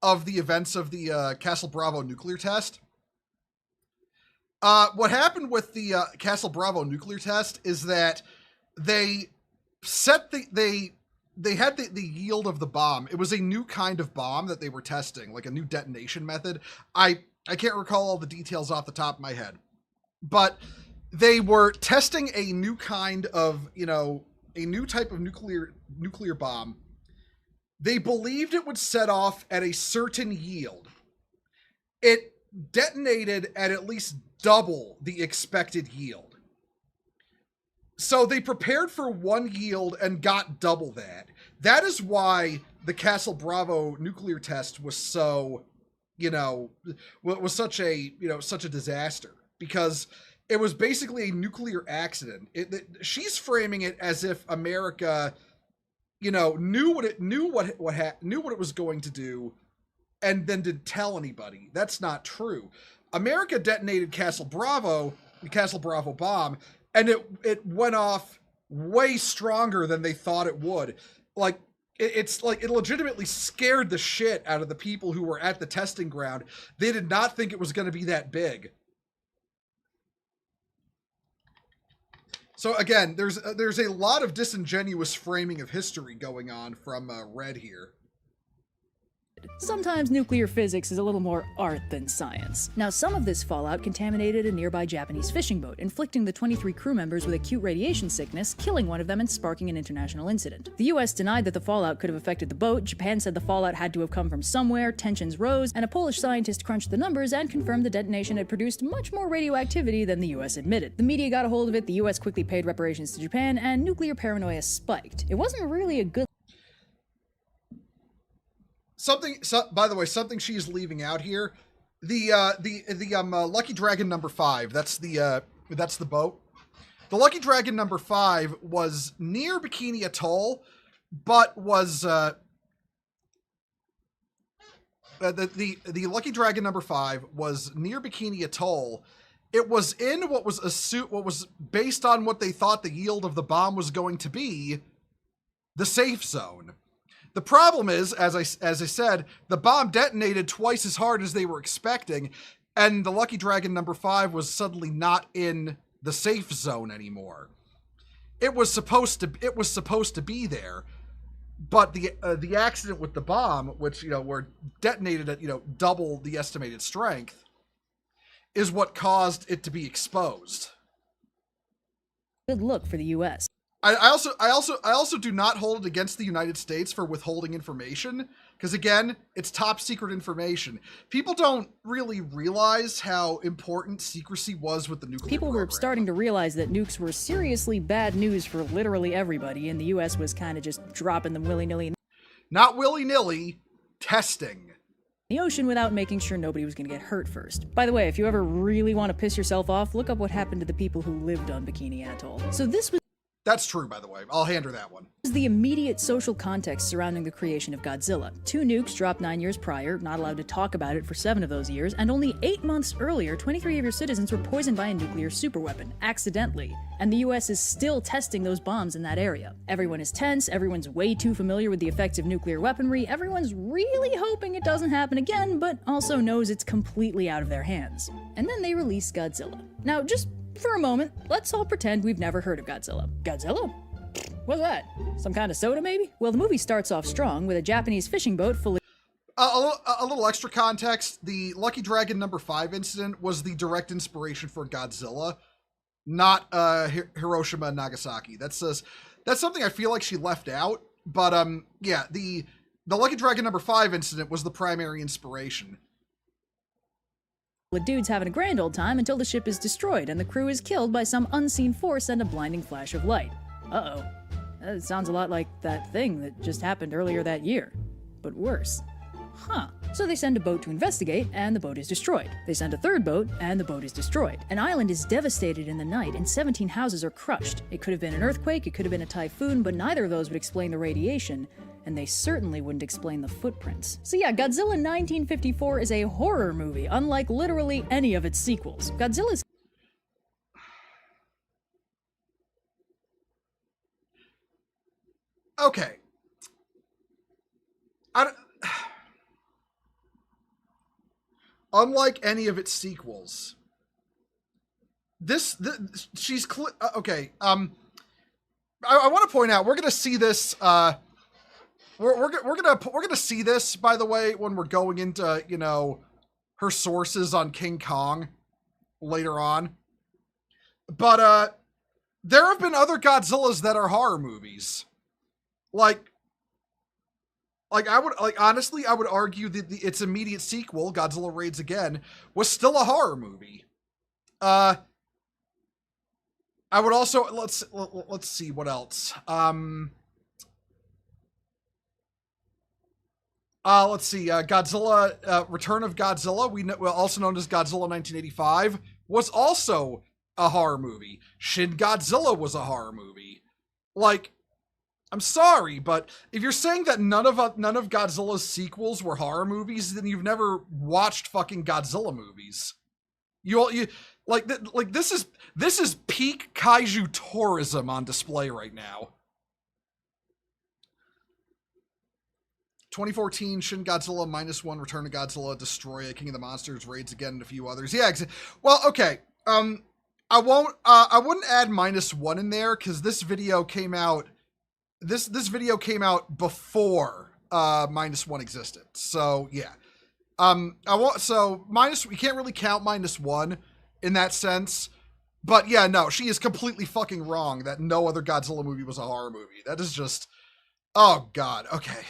of the events of the Castle Bravo nuclear test. What happened with the Castle Bravo nuclear test is that they set they had the yield of the bomb. It was a new kind of bomb that they were testing, like a new detonation method. I can't recall all the details off the top of my head, but they were testing a new kind of, a new type of nuclear bomb. They believed it would set off at a certain yield. It detonated at least double the expected yield. So they prepared for one yield and got double that. That is why the Castle Bravo nuclear test was so, was such a disaster, because it was basically a nuclear accident. She's framing it as if America, knew what it was going to do, and then didn't tell anybody. That's not true. America detonated Castle Bravo, the Castle Bravo bomb, and it went off way stronger than they thought it would. Like, it's like it legitimately scared the shit out of the people who were at the testing ground. They did not think it was going to be that big. So again, there's a lot of disingenuous framing of history going on from Red here. Sometimes nuclear physics is a little more art than science. Now, some of this fallout contaminated a nearby Japanese fishing boat, inflicting the 23 crew members with acute radiation sickness, killing one of them and sparking an international incident. The US denied that the fallout could have affected the boat, Japan said the fallout had to have come from somewhere, tensions rose, and a Polish scientist crunched the numbers and confirmed the detonation had produced much more radioactivity than the US admitted. The media got a hold of it, the US quickly paid reparations to Japan, and nuclear paranoia spiked. It wasn't really a good by the way, something she's leaving out here. The Lucky Dragon number 5. That's the boat. The Lucky Dragon number 5 was near Bikini Atoll, but was the Lucky Dragon number 5 was near Bikini Atoll. It was in what was based on what they thought the yield of the bomb was going to be, the safe zone. The problem is, as I said, the bomb detonated twice as hard as they were expecting, and the Lucky Dragon number 5 was suddenly not in the safe zone anymore. It was supposed to be there, but the accident with the bomb, which were detonated at double the estimated strength, is what caused it to be exposed. Good look for the US. I also do not hold it against the United States for withholding information, because again, it's top secret information. People don't really realize how important secrecy was with the nuclear People program. were starting to realize that nukes were seriously bad news for literally everybody, and the US was kind of just dropping them willy-nilly. Not willy-nilly, testing. The ocean without making sure nobody was going to get hurt first. By the way, if you ever really want to piss yourself off, look up what happened to the people who lived on Bikini Atoll. So this was That's true, by the way. I'll hand her that one. the immediate social context surrounding the creation of Godzilla. 2 nukes dropped 9 years prior, not allowed to talk about it for 7 of those years, and only 8 months earlier, 23 of your citizens were poisoned by a nuclear superweapon, accidentally. And the US is still testing those bombs in that area. Everyone is tense, everyone's way too familiar with the effects of nuclear weaponry, everyone's really hoping it doesn't happen again, but also knows it's completely out of their hands. And then they release Godzilla. Now, just for a moment, let's all pretend we've never heard of Godzilla. Godzilla? What's that? Some kind of soda, maybe? Well, the movie starts off strong with a Japanese fishing boat full of A little extra context. The Lucky Dragon number 5 incident was the direct inspiration for Godzilla, not Hiroshima and Nagasaki. That's something I feel like she left out. But yeah, the Lucky Dragon number 5 incident was the primary inspiration. dudes having a grand old time until the ship is destroyed and the crew is killed by some unseen force and a blinding flash of light. Uh-oh. That sounds a lot like that thing that just happened earlier that year, but worse. Huh. So they send a boat to investigate, and the boat is destroyed. They send a third boat, and the boat is destroyed. An island is devastated in the night, and 17 houses are crushed. It could have been an earthquake, it could have been a typhoon, but neither of those would explain the radiation, and they certainly wouldn't explain the footprints. So yeah, Godzilla 1954 is a horror movie, unlike literally any of its sequels. Godzilla's Okay. Unlike any of its sequels, okay. I want to point out we're gonna see this. We're gonna see this, by the way, when we're going into her sources on King Kong later on. But there have been other Godzillas that are horror movies. Honestly, I would argue that its immediate sequel, Godzilla Raids Again, was still a horror movie. I would also, let's see what else. Let's see, Godzilla, Return of Godzilla, also known as Godzilla 1985, was also a horror movie. Shin Godzilla was a horror movie. I'm sorry, but if you're saying that none of Godzilla's sequels were horror movies, then you've never watched fucking Godzilla movies. This is peak kaiju tourism on display right now. 2014, Shin Godzilla -1, Return of Godzilla, Destroy, King of the Monsters, Raids Again, and a few others. Yeah, well, okay. I wouldn't add -1 in there because this video came out. This video came out before -1 existed. So yeah. We can't really count -1 in that sense. But yeah, no, she is completely fucking wrong that no other Godzilla movie was a horror movie. That is just, oh god, okay.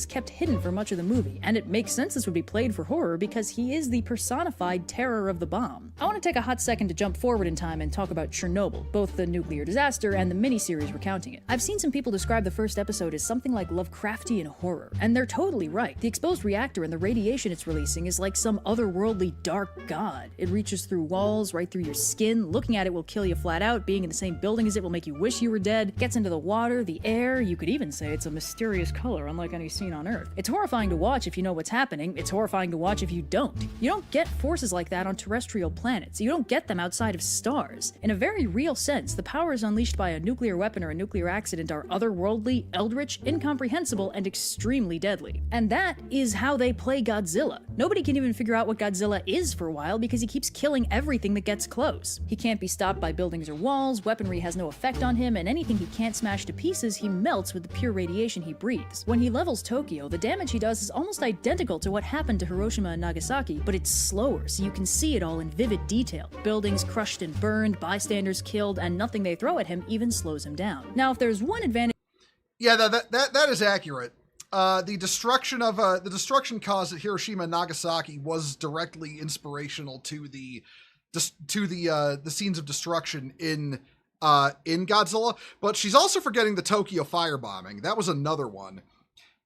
Kept hidden for much of the movie, and it makes sense this would be played for horror because he is the personified terror of the bomb. I want to take a hot second to jump forward in time and talk about Chernobyl, both the nuclear disaster and the miniseries recounting it. I've seen some people describe the first episode as something like Lovecraftian horror, and they're totally right. The exposed reactor and the radiation it's releasing is like some otherworldly dark god. It reaches through walls, right through your skin. Looking at it will kill you flat out. Being in the same building as it will make you wish you were dead. Gets into the water, the air. You could even say it's a mysterious color, unlike any seen on Earth. It's horrifying to watch if you know what's happening. It's horrifying to watch if you don't. You don't get forces like that on terrestrial planets. You don't get them outside of stars. In a very real sense, the powers unleashed by a nuclear weapon or a nuclear accident are otherworldly, eldritch, incomprehensible, and extremely deadly. And that is how they play Godzilla. Nobody can even figure out what Godzilla is for a while because he keeps killing everything that gets close. He can't be stopped by buildings or walls, weaponry has no effect on him, and anything he can't smash to pieces, he melts with the pure radiation he breathes. When he levels Tokyo, the damage he does is almost identical to what happened to Hiroshima and Nagasaki, but it's slower, so you can see it all in vivid detail. Buildings crushed and burned, bystanders killed, and nothing they throw at him even slows him down. Now, if there's one advantage... Yeah, that is accurate. The destruction caused at Hiroshima and Nagasaki was directly inspirational to the scenes of destruction in Godzilla, but she's also forgetting the Tokyo firebombing. That was another one.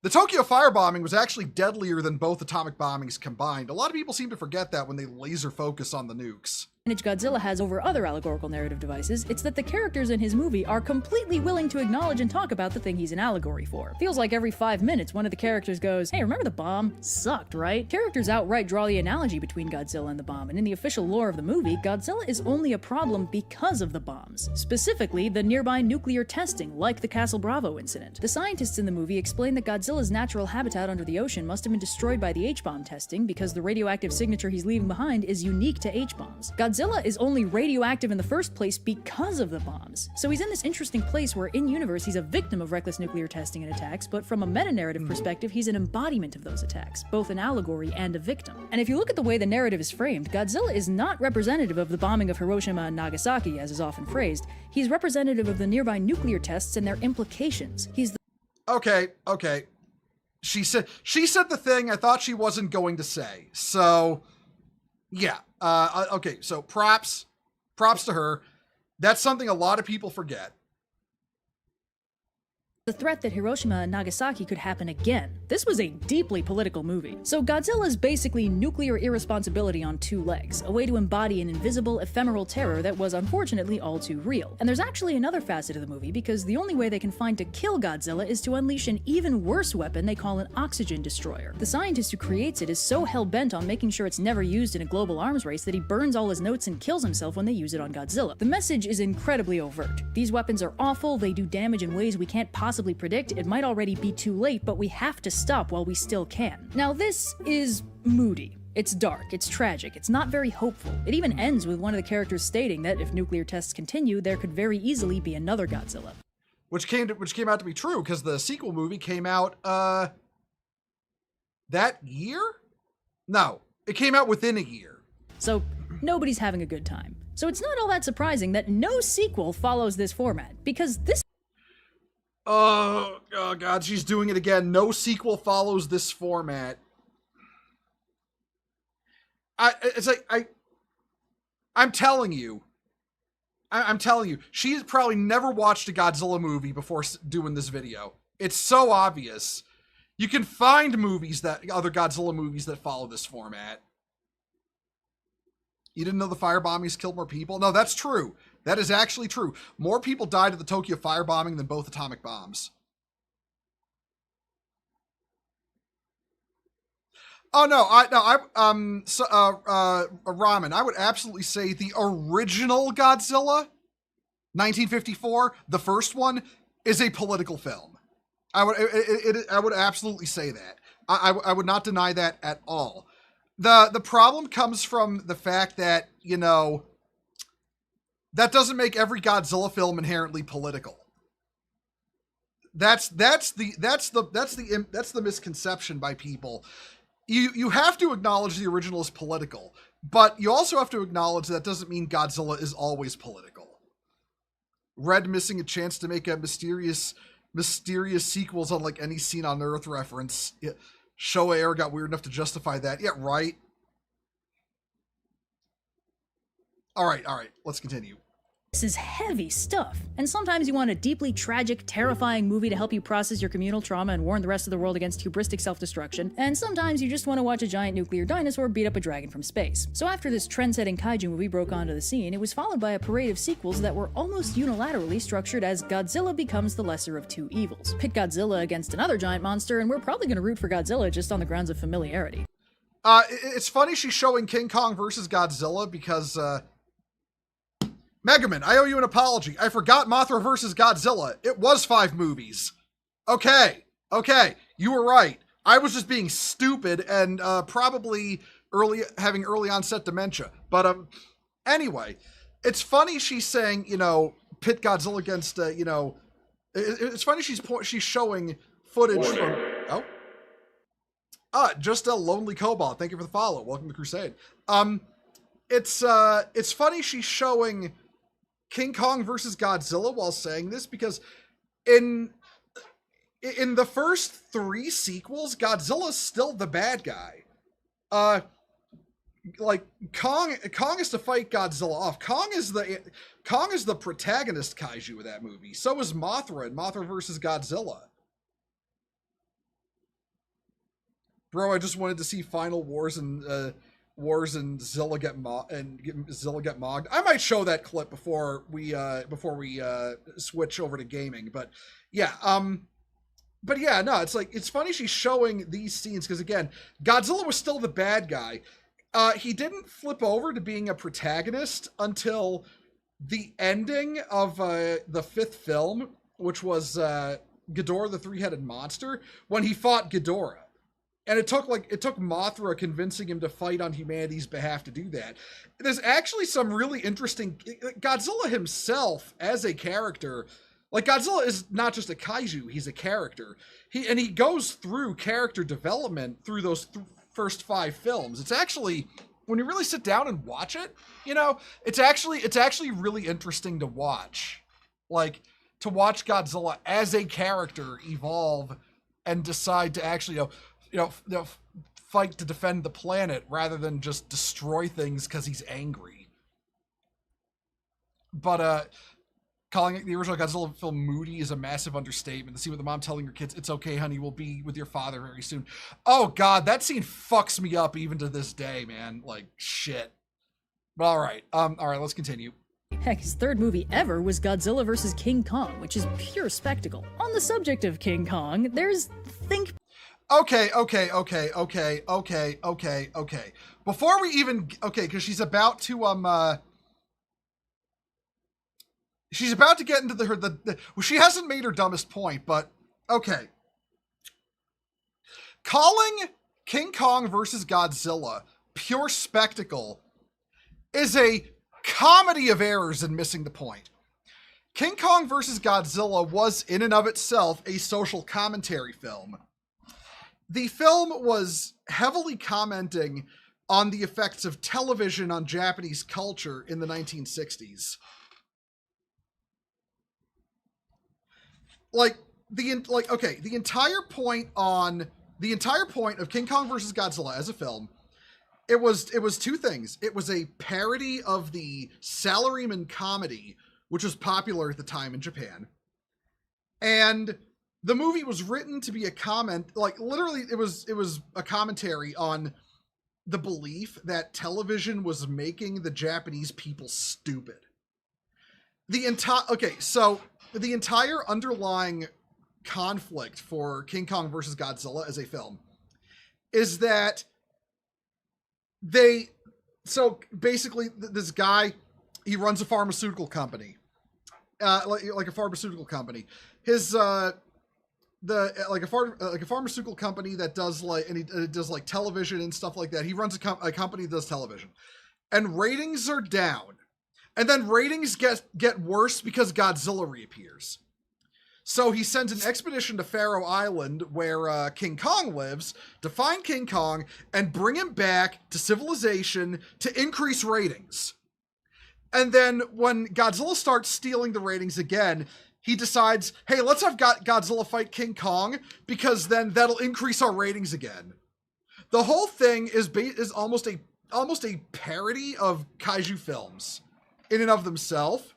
The Tokyo firebombing was actually deadlier than both atomic bombings combined. A lot of people seem to forget that when they laser focus on the nukes. Godzilla has over other allegorical narrative devices, it's that the characters in his movie are completely willing to acknowledge and talk about the thing he's an allegory for. Feels like every 5 minutes one of the characters goes, "Hey, remember the bomb? Sucked, right?" Characters outright draw the analogy between Godzilla and the bomb, and in the official lore of the movie, Godzilla is only a problem because of the bombs. Specifically, the nearby nuclear testing, like the Castle Bravo incident. The scientists in the movie explain that Godzilla's natural habitat under the ocean must have been destroyed by the H-bomb testing because the radioactive signature he's leaving behind is unique to H-bombs. Godzilla is only radioactive in the first place because of the bombs. So he's in this interesting place where in-universe he's a victim of reckless nuclear testing and attacks, but from a meta-narrative perspective, he's an embodiment of those attacks, both an allegory and a victim. And if you look at the way the narrative is framed, Godzilla is not representative of the bombing of Hiroshima and Nagasaki, as is often phrased. He's representative of the nearby nuclear tests and their implications. He's the... Okay. She said the thing I thought she wasn't going to say. So, yeah. Okay, so props to her. That's something a lot of people forget. The threat that Hiroshima and Nagasaki could happen again. This was a deeply political movie. So Godzilla is basically nuclear irresponsibility on 2 legs, a way to embody an invisible, ephemeral terror that was unfortunately all too real. And there's actually another facet of the movie, because the only way they can find to kill Godzilla is to unleash an even worse weapon they call an oxygen destroyer. The scientist who creates it is so hell-bent on making sure it's never used in a global arms race that he burns all his notes and kills himself when they use it on Godzilla. The message is incredibly overt. These weapons are awful, they do damage in ways we can't possibly predict, it might already be too late, but we have to stop while we still can. Now this is moody. It's dark, it's tragic, it's not very hopeful. It even ends with one of the characters stating that if nuclear tests continue, there could very easily be another Godzilla. Which came out to be true, because the sequel movie came out, that year? No, it came out within a year. So nobody's having a good time. So it's not all that surprising that no sequel follows this format, because this... Oh God, she's doing it again. No sequel follows this format. I'm telling you, she's probably never watched a Godzilla movie before doing this video. It's so obvious. You can find other Godzilla movies that follow this format. You didn't know the firebombings killed more people? No, that's true. That is actually true. More people died at the Tokyo firebombing than both atomic bombs. Oh no, Ramen, I would absolutely say the original Godzilla, 1954, the first one, is a political film. I would absolutely say that. I would not deny that at all. The problem comes from the fact that, you know, that doesn't make every Godzilla film inherently political. That's the misconception by people. You have to acknowledge the original is political, but you also have to acknowledge that doesn't mean Godzilla is always political. Red missing a chance to make a mysterious sequels on like any scene on Earth reference. Showa Air got weird enough to justify that. Yeah, right. All right. Let's continue. This is heavy stuff, and sometimes you want a deeply tragic, terrifying movie to help you process your communal trauma and warn the rest of the world against hubristic self-destruction, and sometimes you just want to watch a giant nuclear dinosaur beat up a dragon from space. So after this trend-setting kaiju movie broke onto the scene, it was followed by a parade of sequels that were almost unilaterally structured as Godzilla becomes the lesser of two evils. Pit Godzilla against another giant monster, and we're probably going to root for Godzilla just on the grounds of familiarity. It's funny she's showing King Kong versus Godzilla because, Megaman, I owe you an apology. I forgot Mothra versus Godzilla. It was 5 movies. Okay. You were right. I was just being stupid and probably having early onset dementia. But anyway, it's funny she's saying, pit Godzilla against, it's funny she's showing footage from, just a lonely Cobalt. Thank you for the follow. Welcome to Crusade. It's funny she's showing King Kong versus Godzilla while saying this because in the first 3 sequels, Godzilla's still the bad guy. Like Kong is to fight Godzilla off. Kong is the protagonist kaiju of that movie. So is Mothra in Mothra versus Godzilla. Bro, I just wanted to see Final Wars and Zilla get mogged. I might show that clip before we switch over to gaming. But yeah, no, it's funny she's showing these scenes because again, Godzilla was still the bad guy. He didn't flip over to being a protagonist until the ending of the 5th film, which was Ghidorah the Three-Headed Monster, when he fought Ghidorah. And it took Mothra convincing him to fight on humanity's behalf to do that. There's actually some really interesting Godzilla himself as a character. Like Godzilla is not just a kaiju, he's a character. He goes through character development through those first 5 films. It's actually, when you really sit down and watch it, it's actually really interesting to watch. Like to watch Godzilla as a character evolve and decide to actually fight to defend the planet rather than just destroy things because he's angry. But calling it the original Godzilla film moody is a massive understatement. The scene with the mom telling her kids, "It's okay, honey, we'll be with your father very soon." Oh God, that scene fucks me up even to this day, man. Like shit. But all right, let's continue. Heck, his 3rd movie ever was Godzilla vs. King Kong, which is pure spectacle. On the subject of King Kong, there's Okay. Before we even, because she's about to get into the she hasn't made her dumbest point, but okay. Calling King Kong versus Godzilla pure spectacle is a comedy of errors and missing the point. King Kong versus Godzilla was in and of itself a social commentary film. The film was heavily commenting on the effects of television on Japanese culture in the 1960s. The entire point of King Kong versus Godzilla as a film, it was 2 things. It was a parody of the salaryman comedy, which was popular at the time in Japan. And the movie was written to be a comment, literally it was a commentary on the belief that television was making the Japanese people stupid. The entire underlying conflict for King Kong versus Godzilla as a film is that basically this guy, he runs a pharmaceutical company, like a pharmaceutical company. His a pharmaceutical company that does he does television and stuff like that. He runs a company that does television, and ratings are down, and then ratings get worse because Godzilla reappears. So he sends an expedition to Faroe Island, where King Kong lives, to find King Kong and bring him back to civilization to increase ratings. And then when Godzilla starts stealing the ratings again, he decides, hey, let's have Godzilla fight King Kong, because then that'll increase our ratings again. The whole thing is almost a parody of kaiju films in and of themselves.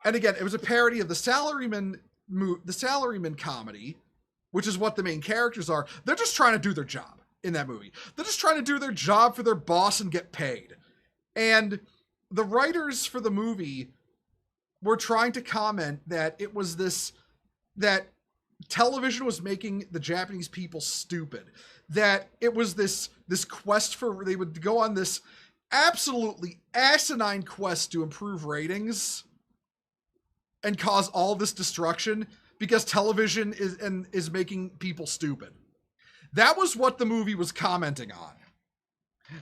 And again, it was a parody of the Salaryman comedy, which is what the main characters are. They're just trying to do their job in that movie. They're just trying to do their job for their boss and get paid. And the writers for the movie were trying to comment that it was that television was making the Japanese people stupid. That it was this quest they would go on this absolutely asinine quest to improve ratings and cause all this destruction because television is making people stupid. That was what the movie was commenting on.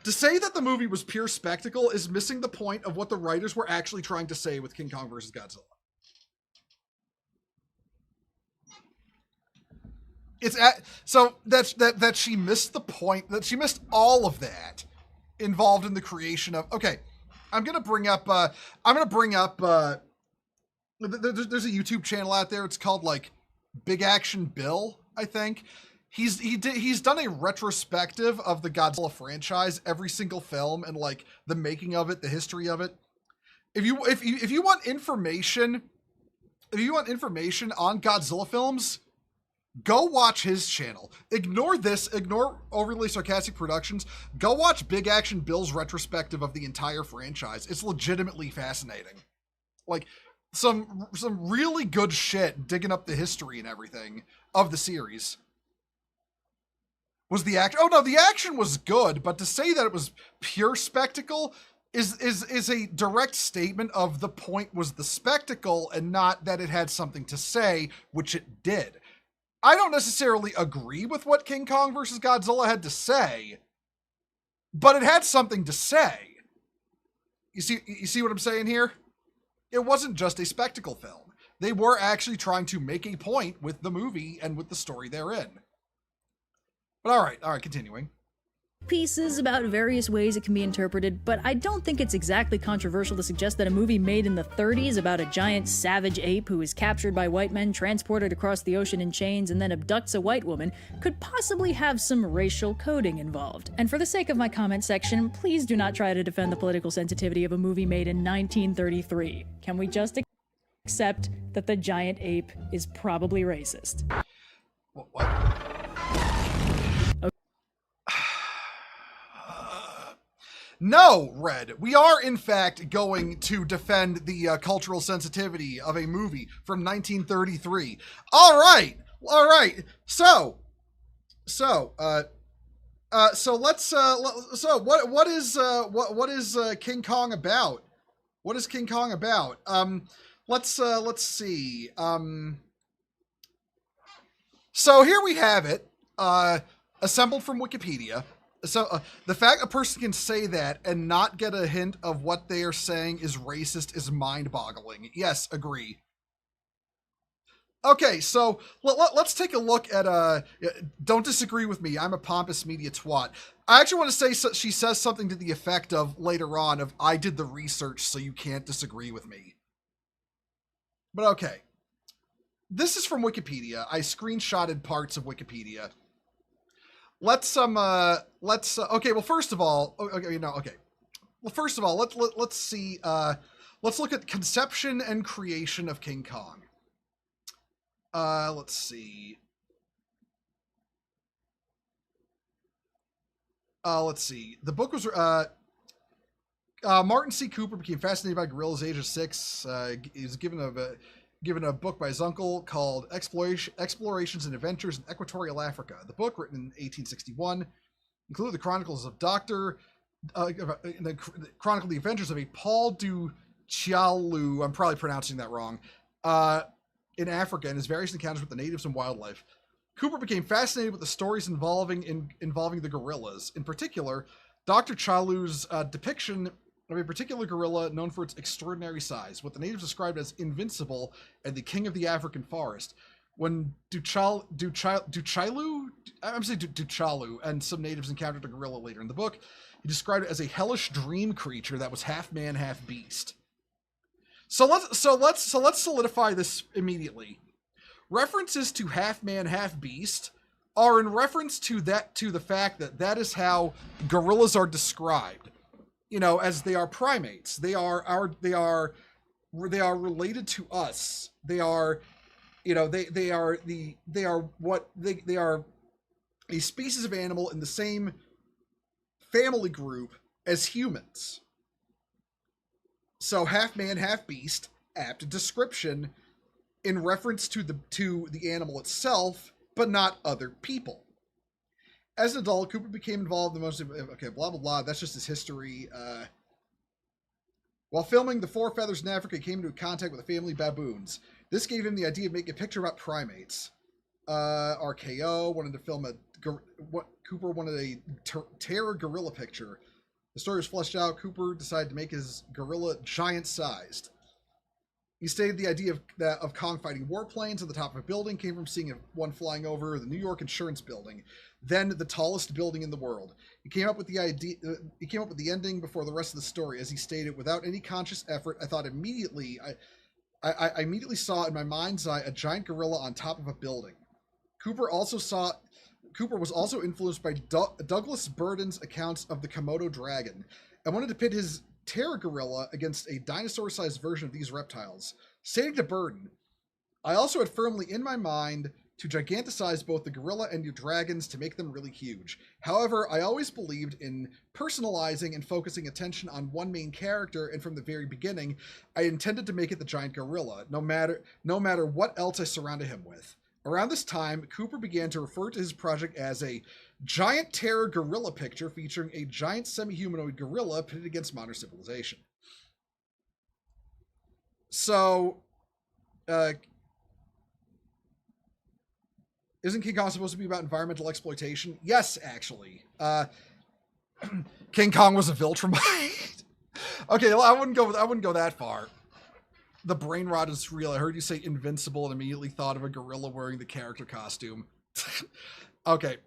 To say that the movie was pure spectacle is missing the point of what the writers were actually trying to say with King Kong vs. Godzilla. So that she missed the point, that she missed all of that involved in the creation of. Okay, I'm gonna bring up. There's a YouTube channel out there. It's called like Big Action Bill, I think. He's done a retrospective of the Godzilla franchise, every single film, and like the making of it, the history of it. If you want information, on Godzilla films, go watch his channel. Ignore Overly Sarcastic Productions. Go watch Big Action Bill's retrospective of the entire franchise. It's legitimately fascinating. Like some really good shit, digging up the history and everything of the series. Was the action? Oh no, the action was good, but to say that it was pure spectacle is a direct statement of the point was the spectacle and not that it had something to say, which it did. I don't necessarily agree with what King Kong vs. Godzilla had to say, but it had something to say. You see what I'm saying here? It wasn't just a spectacle film. They were actually trying to make a point with the movie and with the story therein. But all right, continuing. Pieces about various ways it can be interpreted, but I don't think it's exactly controversial to suggest that a movie made in the 30s about a giant savage ape who is captured by white men, transported across the ocean in chains, and then abducts a white woman could possibly have some racial coding involved. And for the sake of my comment section, please do not try to defend the political sensitivity of a movie made in 1933. Can we just accept that the giant ape is probably racist? What? No, Red. We are, in fact, going to defend the cultural sensitivity of a movie from 1933. All right. So what is King Kong about? What is King Kong about? Let's see. So here we have it, assembled from Wikipedia. So the fact a person can say that and not get a hint of what they are saying is racist is mind-boggling. Yes, agree. Okay, so let's take a look at, don't disagree with me, I'm a pompous media twat. I actually want to say she says something to the effect of, later on, of, I did the research so you can't disagree with me. But okay. This is from Wikipedia. I screenshotted parts of Wikipedia. Let's first of all, let's see, let's look at conception and creation of King Kong. Let's see. The book was, Martin C. Cooper became fascinated by gorillas at the age of 6. He was given a book by his uncle called Explorations and Adventures in Equatorial Africa. The book, written in 1861, included the chronicles of the adventures of a Paul du Chaillu, I'm probably pronouncing that wrong, in Africa and his various encounters with the natives and wildlife. Cooper became fascinated with the stories involving the gorillas. In particular, Dr. Chaillu's depiction of a particular gorilla known for its extraordinary size, what the natives described as invincible and the king of the African forest. When Duchalu, I'm saying Duchalu, and some natives encountered a gorilla later in the book, he described it as a hellish dream creature that was half man, half beast. So let's solidify this immediately. References to half man, half beast are in reference to the fact that is how gorillas are described. You know, as they are primates. They are related to us. They are, you know, they are a species of animal in the same family group as humans. So half man, half beast, apt description in reference to the animal itself, but not other people. As an adult, Cooper became involved in most of, okay, blah, blah, blah. That's just his history. While filming The Four Feathers in Africa, he came into contact with a family of baboons. This gave him the idea of making a picture about primates. RKO wanted to film Cooper wanted a terror gorilla picture. The story was fleshed out. Cooper decided to make his gorilla giant-sized. He stated the idea of Kong fighting warplanes at the top of a building came from seeing one flying over the New York Insurance Building, then the tallest building in the world. He came up with the idea. He came up with the ending before the rest of the story, as he stated, without any conscious effort. I thought immediately. I immediately saw in my mind's eye a giant gorilla on top of a building. Cooper was also influenced by Douglas Burden's accounts of the Komodo dragon and wanted to pit his terror gorilla against a dinosaur-sized version of these reptiles. Stating to Burden, I also had firmly in my mind to giganticize both the gorilla and your dragons to make them really huge. However, I always believed in personalizing and focusing attention on one main character, and from the very beginning, I intended to make it the giant gorilla, no matter what else I surrounded him with. Around this time, Cooper began to refer to his project as a giant terror gorilla picture featuring a giant semi-humanoid gorilla pitted against modern civilization. So, isn't King Kong supposed to be about environmental exploitation? Yes, actually. King Kong was a Viltrumite. Okay, well, I wouldn't go that far. The brain rot is real. I heard you say invincible and immediately thought of a gorilla wearing the character costume. Okay.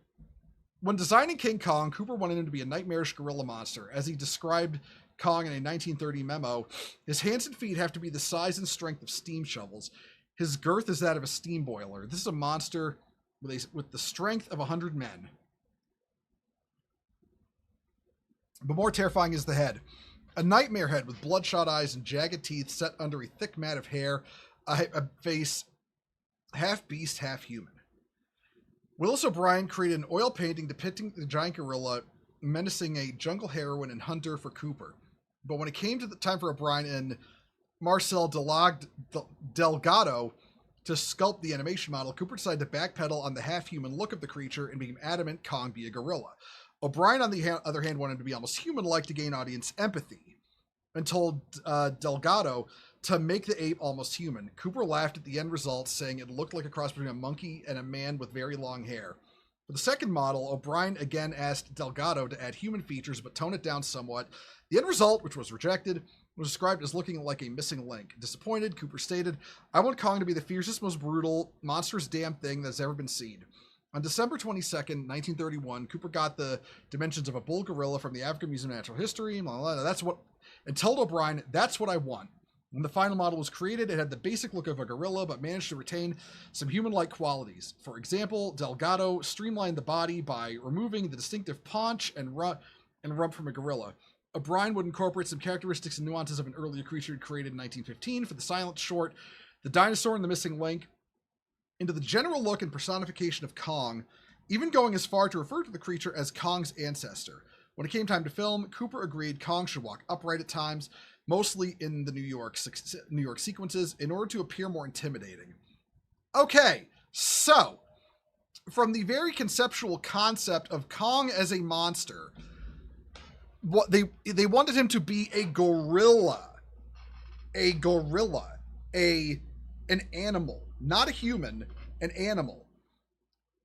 When designing King Kong, Cooper wanted him to be a nightmarish gorilla monster. As he described Kong in a 1930 memo, his hands and feet have to be the size and strength of steam shovels. His girth is that of a steam boiler. This is a monster with the strength of 100 men. But more terrifying is the head. A nightmare head with bloodshot eyes and jagged teeth set under a thick mat of hair, a face half beast, half human. Willis O'Brien created an oil painting depicting the giant gorilla menacing a jungle heroine and hunter for Cooper. But when it came to the time for O'Brien and Marcel Delgado to sculpt the animation model, Cooper decided to backpedal on the half-human look of the creature and became adamant Kong be a gorilla. O'Brien, on the other hand, wanted to be almost human-like to gain audience empathy and told Delgado to make the ape almost human. Cooper laughed at the end result, saying it looked like a cross between a monkey and a man with very long hair. For the second model, O'Brien again asked Delgado to add human features but tone it down somewhat. The end result, which was rejected, was described as looking like a missing link. Disappointed, Cooper stated, I want Kong to be the fiercest, most brutal, monstrous damn thing that's ever been seen. On December 22nd, 1931, Cooper got the dimensions of a bull gorilla from the African Museum of Natural History, and told O'Brien, that's what I want. When the final model was created, it had the basic look of a gorilla, but managed to retain some human-like qualities. For example, Delgado streamlined the body by removing the distinctive paunch and rump from a gorilla. O'Brien would incorporate some characteristics and nuances of an earlier creature created in 1915 for the silent short, The Dinosaur and the Missing Link, into the general look and personification of Kong, even going as far to refer to the creature as Kong's ancestor. When it came time to film, Cooper agreed Kong should walk upright at times, mostly in the New York sequences, in order to appear more intimidating. Okay, so, from the very conceptual concept of Kong as a monster, what they wanted him to be a gorilla, an animal, not a human, an animal.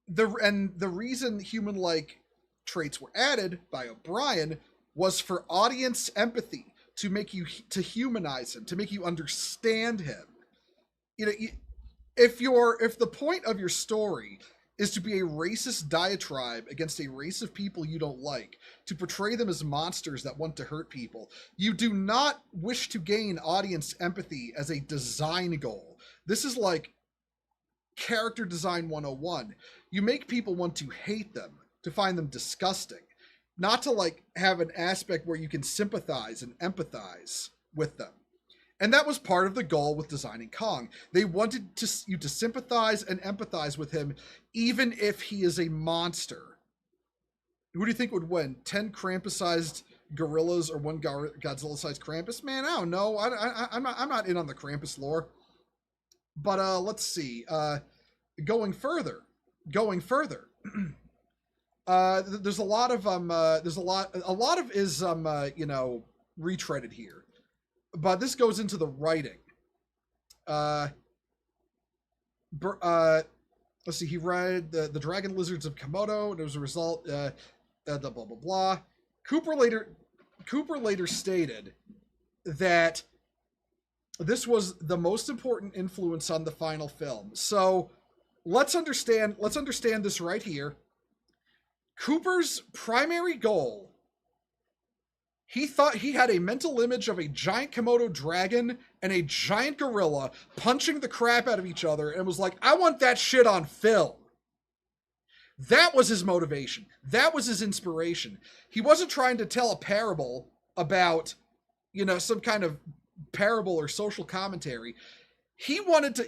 The reason human-like traits were added by O'Brien was for audience empathy, to make you to humanize him, to make you understand him. You know, if the point of your story is to be a racist diatribe against a race of people you don't like, to portray them as monsters that want to hurt people, you do not wish to gain audience empathy as a design goal. This is like character design 101. You make people want to hate them, to find them disgusting, not to like have an aspect where you can sympathize and empathize with them. And that was part of the goal with designing Kong. They wanted you to sympathize and empathize with him, even if he is a monster. Who do you think would win? 10 Krampus-sized gorillas or 1 Godzilla-sized Krampus? Man, I don't know. I'm not in on the Krampus lore. But let's see. Going further. There's a lot of is retreaded here. But this goes into the writing. Let's see. He read the Dragon Lizards of Komodo, and as a result, the blah blah blah. Cooper later stated that this was the most important influence on the final film. So let's understand this right here. Cooper's primary goal. He thought he had a mental image of a giant Komodo dragon and a giant gorilla punching the crap out of each other and was like, I want that shit on film. That was his motivation. That was his inspiration. He wasn't trying to tell a parable about, some kind of parable or social commentary. He had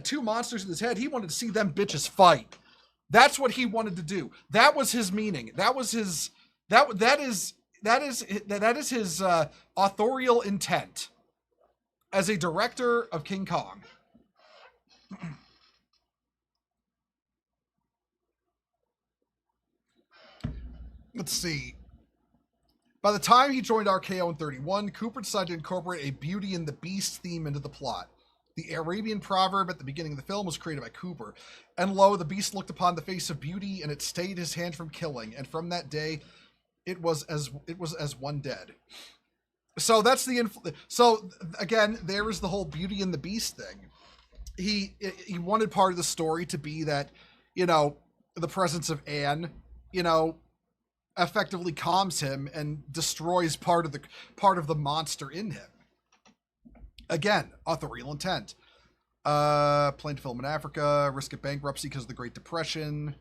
2 monsters in his head. He wanted to see them bitches fight. That's what he wanted to do. That was his meaning. That was his... That is his authorial intent as a director of King Kong. Let's see. By the time he joined RKO in 31, Cooper decided to incorporate a Beauty and the Beast theme into the plot. The Arabian proverb at the beginning of the film was created by Cooper. And lo, the beast looked upon the face of beauty, and it stayed his hand from killing. And from that day, it was as one dead. So that's the so again, there is the whole Beauty and the Beast thing. He wanted part of the story to be that, the presence of Anne, effectively calms him and destroys part of the monster in him. Again, authorial intent. Planned to film in Africa, risk of bankruptcy because of the Great Depression.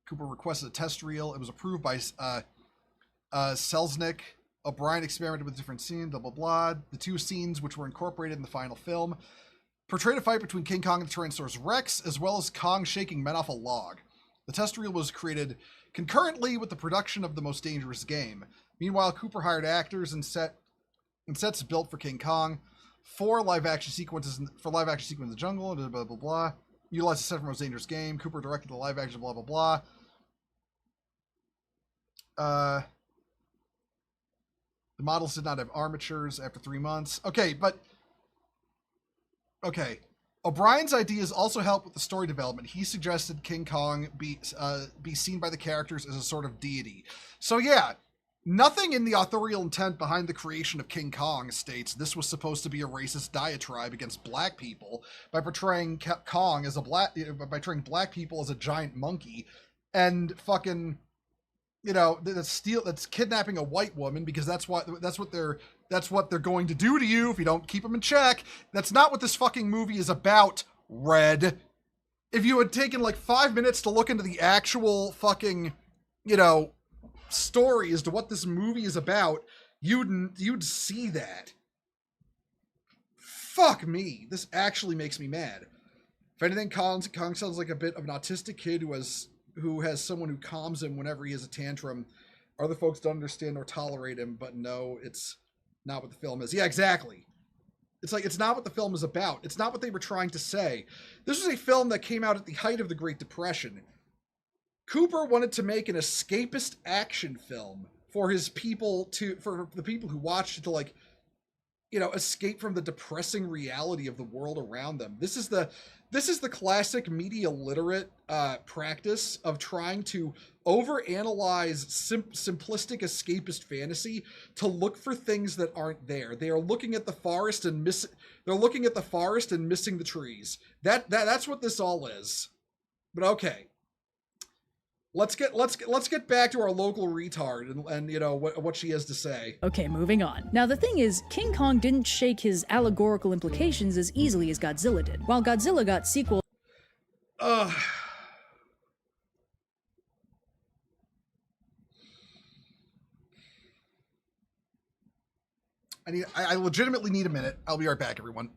Cooper requested a test reel. It was approved by Selznick. O'Brien experimented with different scenes, blah, blah, blah. The 2 scenes, which were incorporated in the final film, portrayed a fight between King Kong and the Tyrannosaurus Rex, as well as Kong shaking men off a log. The test reel was created concurrently with the production of The Most Dangerous Game. Meanwhile, Cooper hired actors and sets built for King Kong, 4 live-action sequences in the jungle, blah, blah, blah, blah. Utilized the set from Most Dangerous Game. Cooper directed the live-action, blah, blah, blah. The models did not have armatures after 3 months. Okay. O'Brien's ideas also helped with the story development. He suggested King Kong be seen by the characters as a sort of deity. So yeah, nothing in the authorial intent behind the creation of King Kong states this was supposed to be a racist diatribe against black people by portraying Kong as by portraying black people as a giant monkey and fucking, that's kidnapping a white woman because that's what they're going to do to you if you don't keep them in check. That's not what this fucking movie is about, Red. If you had taken like 5 minutes to look into the actual fucking, story as to what this movie is about, you'd see that. Fuck me. This actually makes me mad. If anything, Kong sounds like a bit of an autistic kid who has someone who calms him whenever he has a tantrum. Other folks don't understand or tolerate him, but no, it's not what the film is. Yeah, exactly. It's like, it's not what the film is about. It's not what they were trying to say. This was a film that came out at the height of the Great Depression. Cooper wanted to make an escapist action film for his people for the people who watched it to like escape from the depressing reality of the world around them. This is the classic media literate practice of trying to overanalyze simplistic escapist fantasy to look for things that aren't there. They are looking at the forest and missing the trees. That's what this all is. But okay. Let's get back to our local retard and what she has to say. Okay, moving on. Now the thing is, King Kong didn't shake his allegorical implications as easily as Godzilla did. While Godzilla got sequel. I legitimately need a minute. I'll be right back, everyone.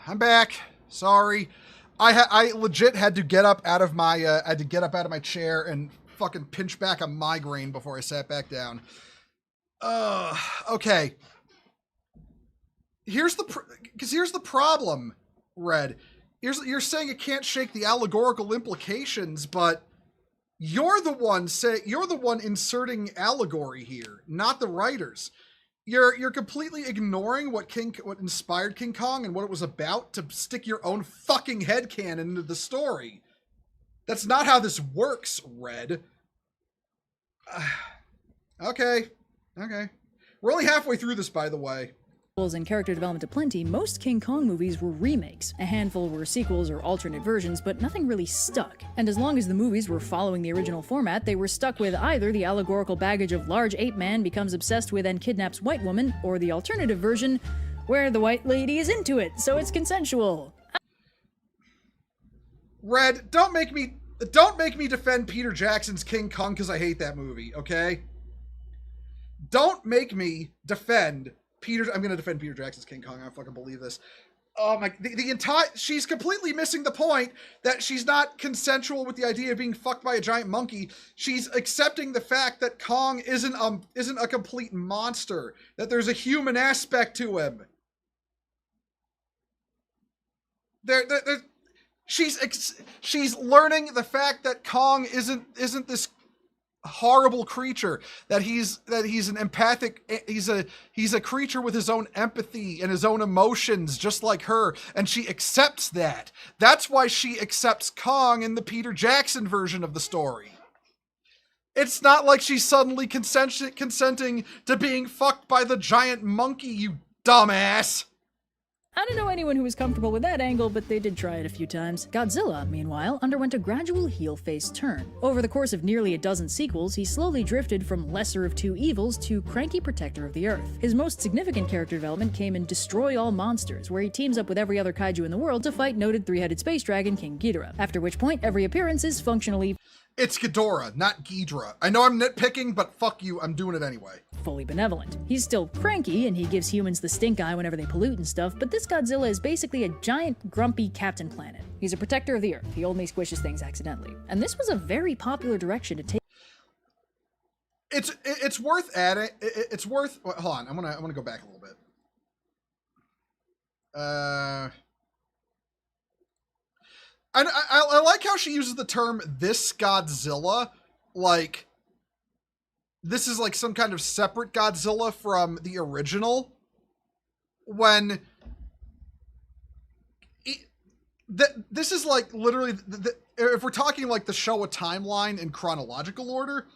I'm back. Sorry. I legit had to get up out of my chair and fucking pinch back a migraine before I sat back down. Okay. Here's the problem, Red. You're saying it can't shake the allegorical implications, but you're the one inserting allegory here, not the writers. You're completely ignoring what inspired King Kong and what it was about to stick your own fucking headcanon into the story. That's not how this works, Red. Okay. We're only halfway through this, by the way. And character development aplenty, most King Kong movies were remakes. A handful were sequels or alternate versions, but nothing really stuck. And as long as the movies were following the original format, they were stuck with either the allegorical baggage of large ape man becomes obsessed with and kidnaps white woman, or the alternative version, where the white lady is into it, so it's consensual. Red, don't make me defend Peter Jackson's King Kong because I hate that movie, okay? Don't make me defend I'm going to defend Peter Jackson's King Kong. I don't fucking believe this. Oh my, she's completely missing the point that she's not consensual with the idea of being fucked by a giant monkey. She's accepting the fact that Kong isn't a complete monster, that there's a human aspect to him. She's learning the fact that Kong isn't this horrible creature, that he's an empathic, he's a creature with his own empathy and his own emotions just like her, and she accepts that. That's why she accepts Kong in the Peter Jackson version of the story. It's not like she's suddenly consenting to being fucked by the giant monkey, you dumbass. I don't know anyone who was comfortable with that angle, but they did try it a few times. Godzilla, meanwhile, underwent a gradual heel-face turn. Over the course of nearly a dozen sequels, he slowly drifted from lesser of two evils to cranky protector of the Earth. His most significant character development came in Destroy All Monsters, where he teams up with every other kaiju in the world to fight noted three-headed space dragon King Ghidorah, after which point every appearance is functionally It's Ghidorah, not Ghidra. I know I'm nitpicking, but fuck you, I'm doing it anyway. Fully benevolent. He's still cranky, and he gives humans the stink eye whenever they pollute and stuff, but this Godzilla is basically a giant, grumpy Captain Planet. He's a protector of the Earth. He only squishes things accidentally. And this was a very popular direction to take. It's worth adding. It's worth. Hold on. I'm gonna go back a little bit. I like how she uses the term "this Godzilla," like this is like some kind of separate Godzilla from the original. When this is like literally, if we're talking like the Showa timeline in chronological order,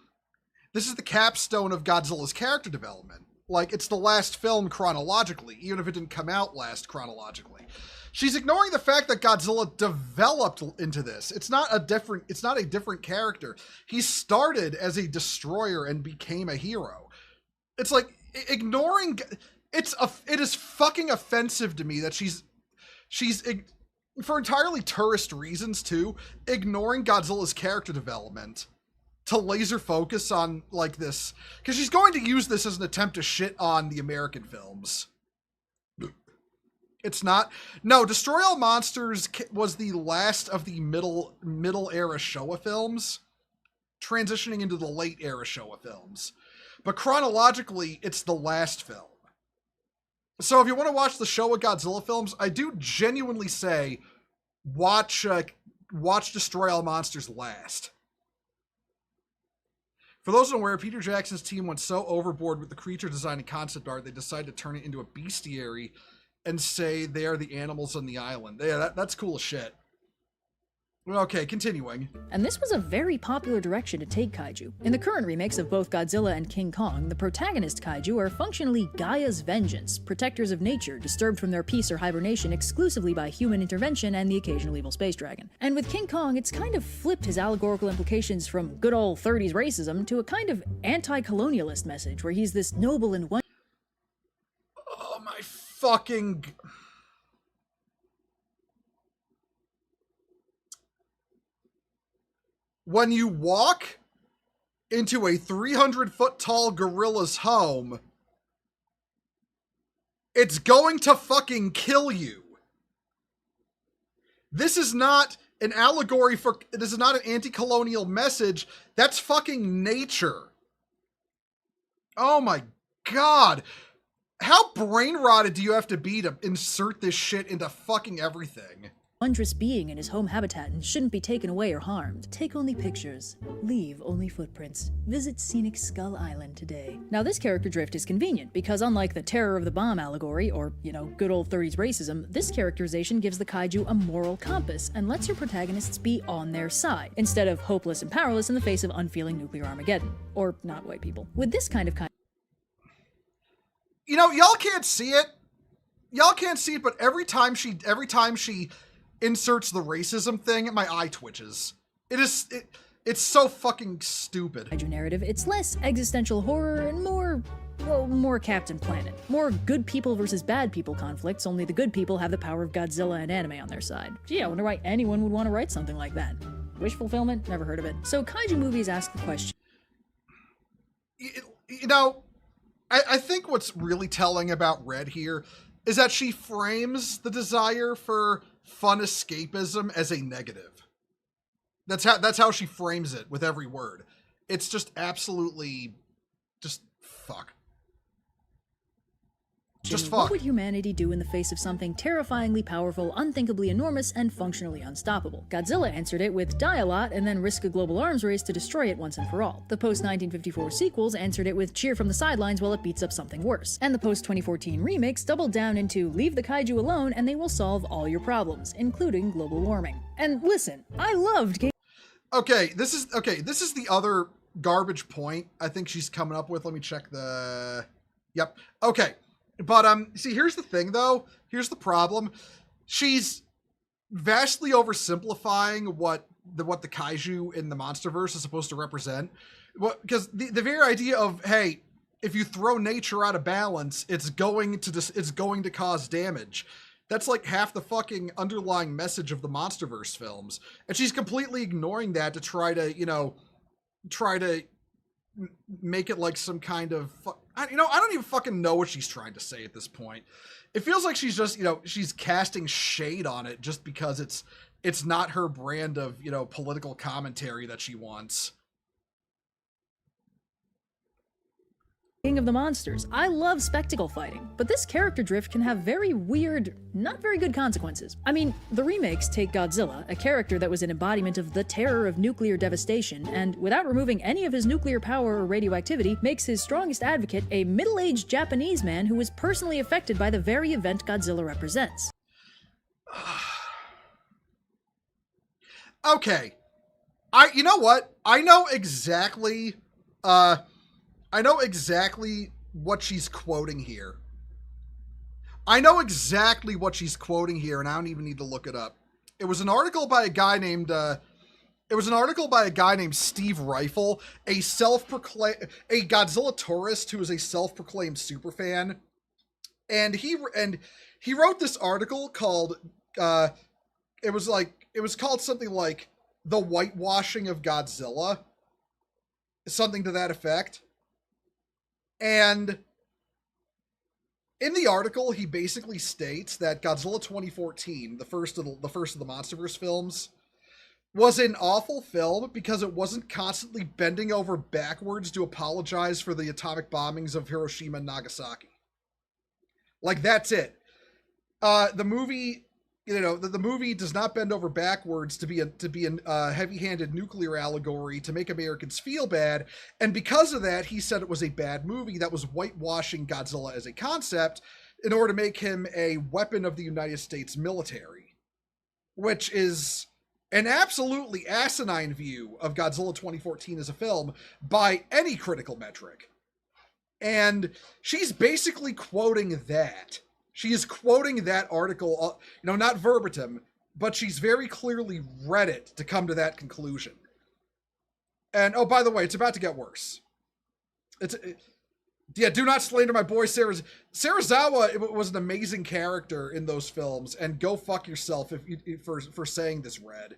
this is the capstone of Godzilla's character development. Like, it's the last film chronologically, even if it didn't come out last chronologically. She's ignoring the fact that Godzilla developed into this. It's not a different character. He started as a destroyer and became a hero. It's like ignoring. It is fucking offensive to me that she's for entirely tourist reasons too, ignoring Godzilla's character development to laser focus on like this, because she's going to use this as an attempt to shit on the American films. It's not. No, Destroy All Monsters was the last of the middle era Showa films, transitioning into the late era Showa films. But chronologically, it's the last film. So if you want to watch the Showa Godzilla films, I do genuinely say watch Destroy All Monsters last. For those unaware, Peter Jackson's team went so overboard with the creature design and concept art, they decided to turn it into a bestiary and say they are the animals on the island. Yeah, that's cool as shit. Okay, continuing. And this was a very popular direction to take kaiju. In the current remakes of both Godzilla and King Kong, the protagonist kaiju are functionally Gaia's vengeance, protectors of nature, disturbed from their peace or hibernation exclusively by human intervention and the occasional evil space dragon. And with King Kong, it's kind of flipped his allegorical implications from good old 30s racism to a kind of anti-colonialist message, where he's this noble and one. Oh my fucking... When you walk into a 300-foot tall gorilla's home, it's going to fucking kill you. This is not an allegory for... This is not an anti-colonial message. That's fucking nature. Oh my god. How brain-rotted do you have to be to insert this shit into fucking everything? Wondrous being in his home habitat and shouldn't be taken away or harmed. Take only pictures. Leave only footprints. Visit scenic Skull Island today. Now this character drift is convenient because unlike the terror of the bomb allegory or, you know, good old 30s racism, this characterization gives the kaiju a moral compass and lets your protagonists be on their side, instead of hopeless and powerless in the face of unfeeling nuclear Armageddon. Or not white people. With this kind of you know, y'all can't see it. Y'all can't see it, but every time she inserts the racism thing, my eye twitches. It's so fucking stupid. Kaiju narrative, it's less existential horror and more, well, more Captain Planet. More good people versus bad people conflicts, only the good people have the power of Godzilla and anime on their side. Gee, I wonder why anyone would want to write something like that. Wish fulfillment? Never heard of it. So kaiju movies ask the question. You know, I think what's really telling about Red here is that she frames the desire for fun escapism as a negative. That's how she frames it with every word. It's just absolutely just fuck. Just fuck. What would humanity do in the face of something terrifyingly powerful, unthinkably enormous, and functionally unstoppable? Godzilla answered it with die a lot and then risk a global arms race to destroy it once and for all. The post-1954 sequels answered it with cheer from the sidelines while it beats up something worse. And the post-2014 remakes doubled down into leave the kaiju alone and they will solve all your problems, including global warming. And listen, I loved Okay, this is the other garbage point I think she's coming up with. Let me check the... Yep. Okay. But, see, here's the thing, though. Here's the problem. She's vastly oversimplifying what the kaiju in the Monsterverse is supposed to represent. Because the very idea of, hey, if you throw nature out of balance, it's going to cause damage. That's like half the fucking underlying message of the Monsterverse films. And she's completely ignoring that to try to make it like some kind of... I don't even fucking know what she's trying to say at this point. It feels like she's just, she's casting shade on it just because it's not her brand of, political commentary that she wants. King of the Monsters. I love spectacle fighting, but this character drift can have very weird, not very good consequences. I mean, the remakes take Godzilla, a character that was an embodiment of the terror of nuclear devastation, and without removing any of his nuclear power or radioactivity, makes his strongest advocate a middle-aged Japanese man who was personally affected by the very event Godzilla represents. Okay. You know what? I know exactly what she's quoting here. And I don't even need to look it up. It was an article by a guy named Steve Rifle, a Godzilla tourist who is a self-proclaimed superfan. And he wrote this article called it was called something like The Whitewashing of Godzilla. something to that effect. And in the article, he basically states that Godzilla 2014, the first of the Monsterverse films, was an awful film because it wasn't constantly bending over backwards to apologize for the atomic bombings of Hiroshima and Nagasaki. Like, that's it. The movie, the movie does not bend over backwards to be a heavy-handed nuclear allegory to make Americans feel bad, and because of that, he said it was a bad movie that was whitewashing Godzilla as a concept in order to make him a weapon of the United States military, which is an absolutely asinine view of Godzilla 2014 as a film by any critical metric. And she's basically quoting that. She is quoting that article, not verbatim, but she's very clearly read it to come to that conclusion. And, oh, by the way, it's about to get worse. Do not slander my boy Serizawa was an amazing character in those films, and go fuck yourself for saying this, Red.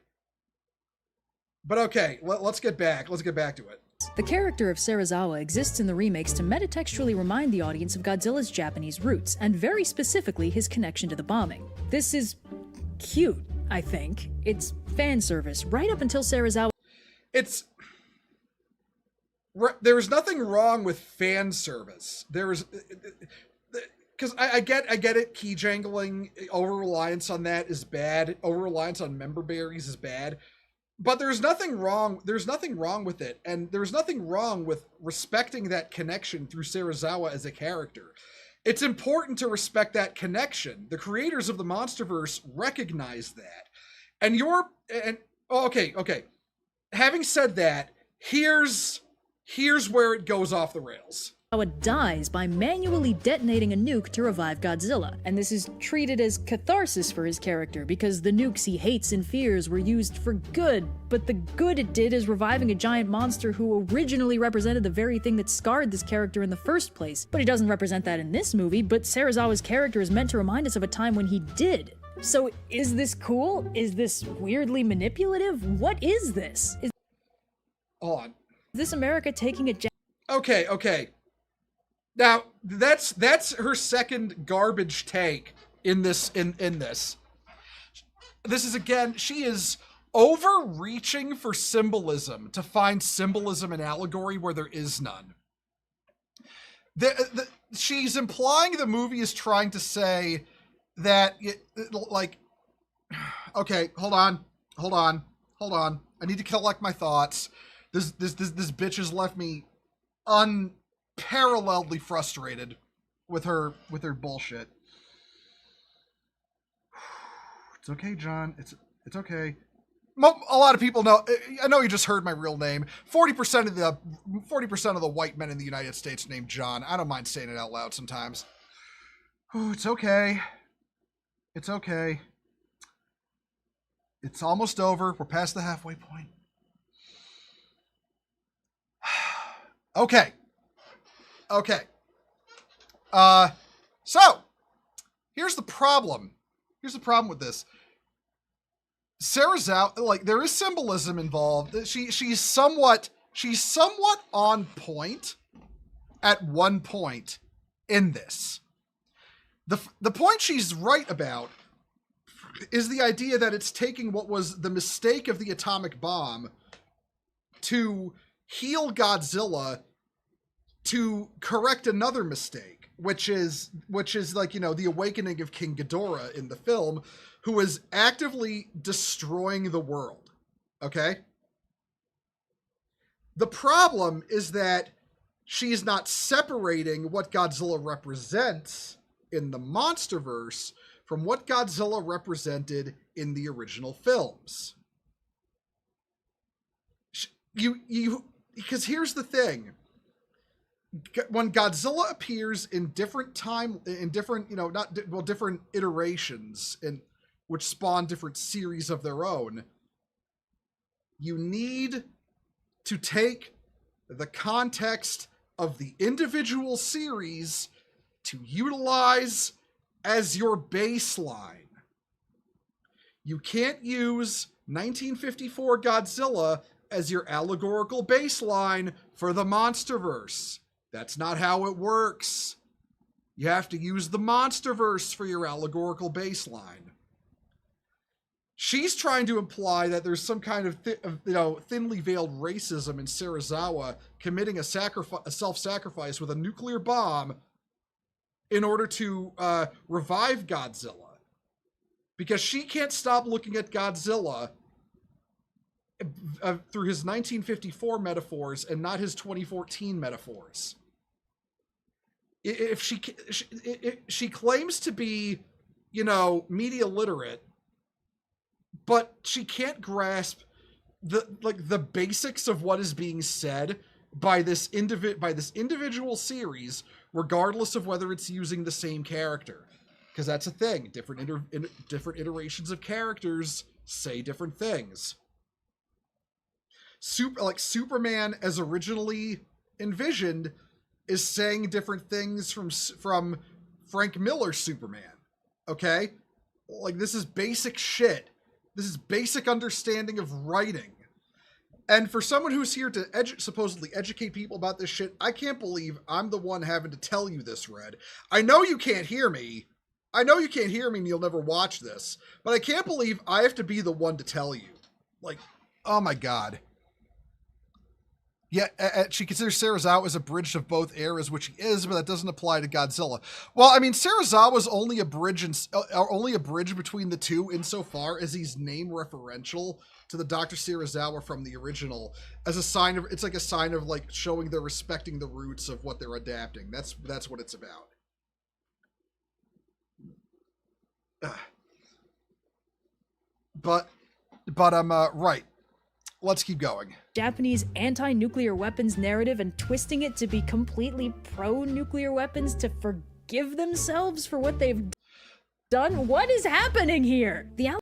But okay, let's get back to it. The character of Serizawa exists in the remakes to metatextually remind the audience of Godzilla's Japanese roots, and very specifically his connection to the bombing. This is cute, I think. It's fan service, right up until Serizawa. There's nothing wrong with fan service. Because I get it, key jangling, over-reliance on that is bad. Over-reliance on member berries is bad. But there's nothing wrong with it, and there's nothing wrong with respecting that connection through Serizawa as a character. It's important to respect that connection. The creators of the Monsterverse recognize that. Okay. Having said that, here's where it goes off the rails. Dies by manually detonating a nuke to revive Godzilla, and this is treated as catharsis for his character because the nukes he hates and fears were used for good, but the good it did is reviving a giant monster who originally represented the very thing that scarred this character in the first place. But he doesn't represent that in this movie, but Serizawa's character is meant to remind us of a time when he did. So is this cool? Is this weirdly manipulative? What is this? Hold on. Is this America taking a Okay. Now, that's her second garbage take in this. This is, again, she is overreaching for symbolism to find symbolism and allegory where there is none. She's implying the movie is trying to say that, okay, hold on. I need to collect my thoughts. This bitch has left me unparalleledly frustrated with her bullshit. It's okay, John. It's okay. A lot of people know. I know you just heard my real name. 40% of the white men in the United States named John. I don't mind saying it out loud sometimes. It's okay. It's okay. It's almost over. We're past the halfway point. Okay. So here's the problem. Here's the problem with this. Serizawa, there is symbolism involved. She's somewhat on point at one point in this. The point she's right about is the idea that it's taking what was the mistake of the atomic bomb to heal Godzilla to correct another mistake, which is the awakening of King Ghidorah in the film, who is actively destroying the world. Okay? The problem is that she's not separating what Godzilla represents in the Monsterverse from what Godzilla represented in the original films. Because here's the thing. When Godzilla appears in different different iterations which spawn different series of their own, you need to take the context of the individual series to utilize as your baseline. You can't use 1954 Godzilla allegorical baseline for the Monsterverse. That's not how it works. You have to use the Monsterverse for your allegorical baseline. She's trying to imply that there's some kind of thinly veiled racism in Serizawa committing a self-sacrifice with a nuclear bomb in order to revive Godzilla. Because she can't stop looking at Godzilla through his 1954 metaphors and not his 2014 metaphors. If she claims to be, media literate, but she can't grasp the basics of what is being said by this individual series, regardless of whether it's using the same character, because that's a thing. Different iterations of characters say different things. Superman, as originally envisioned, is saying different things from Frank Miller's Superman. Okay, this is basic shit. This is basic understanding of writing. And for someone who's here to supposedly educate people about this shit, I can't believe I'm the one having to tell you this, Red. I know you can't hear me. And you'll never watch this. But I can't believe I have to be the one to tell you. Oh my god. Yeah, she considers Serizawa as a bridge of both eras, which he is, but that doesn't apply to Godzilla. Well, I mean, Serizawa's only a bridge between the two insofar as he's name referential to the Dr. Serizawa from the original, as a sign of showing they're respecting the roots of what they're adapting. That's what it's about. But I'm right. Let's keep going. Japanese anti-nuclear weapons narrative and twisting it to be completely pro-nuclear weapons to forgive themselves for what they've done? What is happening here? The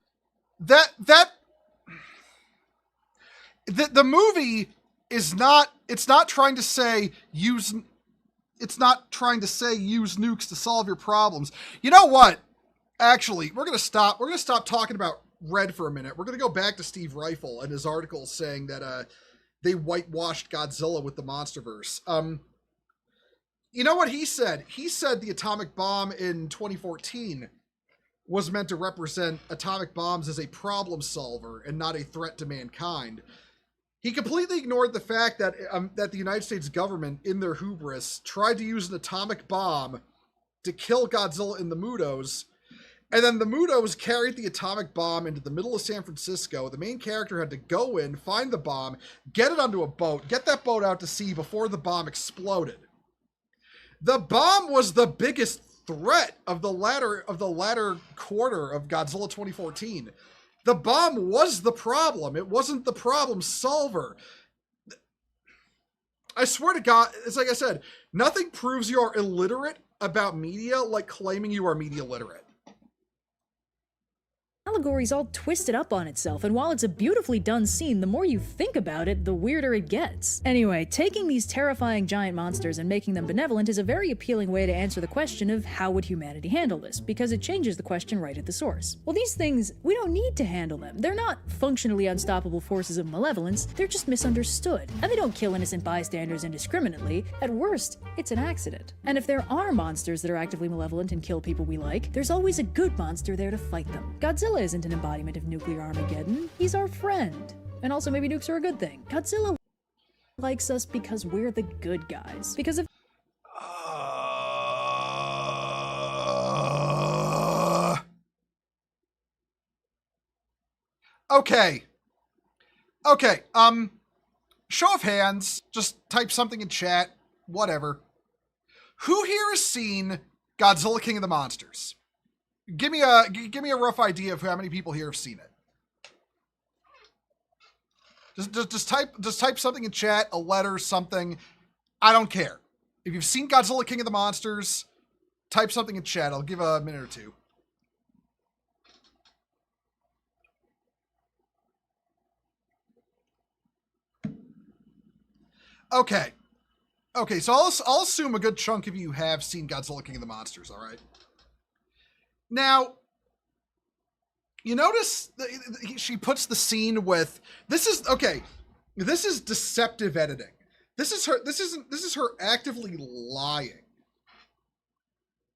movie is not, it's not trying to say use nukes to solve your problems. You know what? Actually, we're going to stop talking about Red for a minute. We're going to go back to Steve Rifle and his article saying that they whitewashed Godzilla with the Monsterverse. You know what he said? He said the atomic bomb in 2014 was meant to represent atomic bombs as a problem solver and not a threat to mankind. He completely ignored the fact that the United States government, in their hubris, tried to use an atomic bomb to kill Godzilla in the Mudos. And then the Mudos carried the atomic bomb into the middle of San Francisco. The main character had to go in, find the bomb, get it onto a boat, get that boat out to sea before the bomb exploded. The bomb was the biggest threat of the latter quarter of Godzilla 2014. The bomb was the problem. It wasn't the problem solver. I swear to God, it's like I said, nothing proves you are illiterate about media like claiming you are media literate. Allegory's all twisted up on itself, and while it's a beautifully done scene, the more you think about it, the weirder it gets. Anyway, taking these terrifying giant monsters and making them benevolent is a very appealing way to answer the question of how would humanity handle this, because it changes the question right at the source. Well, these things, we don't need to handle them. They're not functionally unstoppable forces of malevolence, they're just misunderstood. And they don't kill innocent bystanders indiscriminately. At worst, it's an accident. And if there are monsters that are actively malevolent and kill people we like, there's always a good monster there to fight them. Godzilla isn't an embodiment of nuclear Armageddon. He's our friend. And also maybe nukes are a good thing. Godzilla likes us because we're the good guys. Because of Okay. Show of hands. Just type something in chat. Whatever. Who here has seen Godzilla King of the Monsters? Give me a rough idea of how many people here have seen it. Just type something in chat, a letter, something. I don't care. If you've seen Godzilla King of the Monsters, type something in chat. I'll give a minute or two. Okay, so I'll assume a good chunk of you have seen Godzilla King of the Monsters, all right? Now, you notice she puts the scene with, this is, okay, This is deceptive editing. This is her actively lying.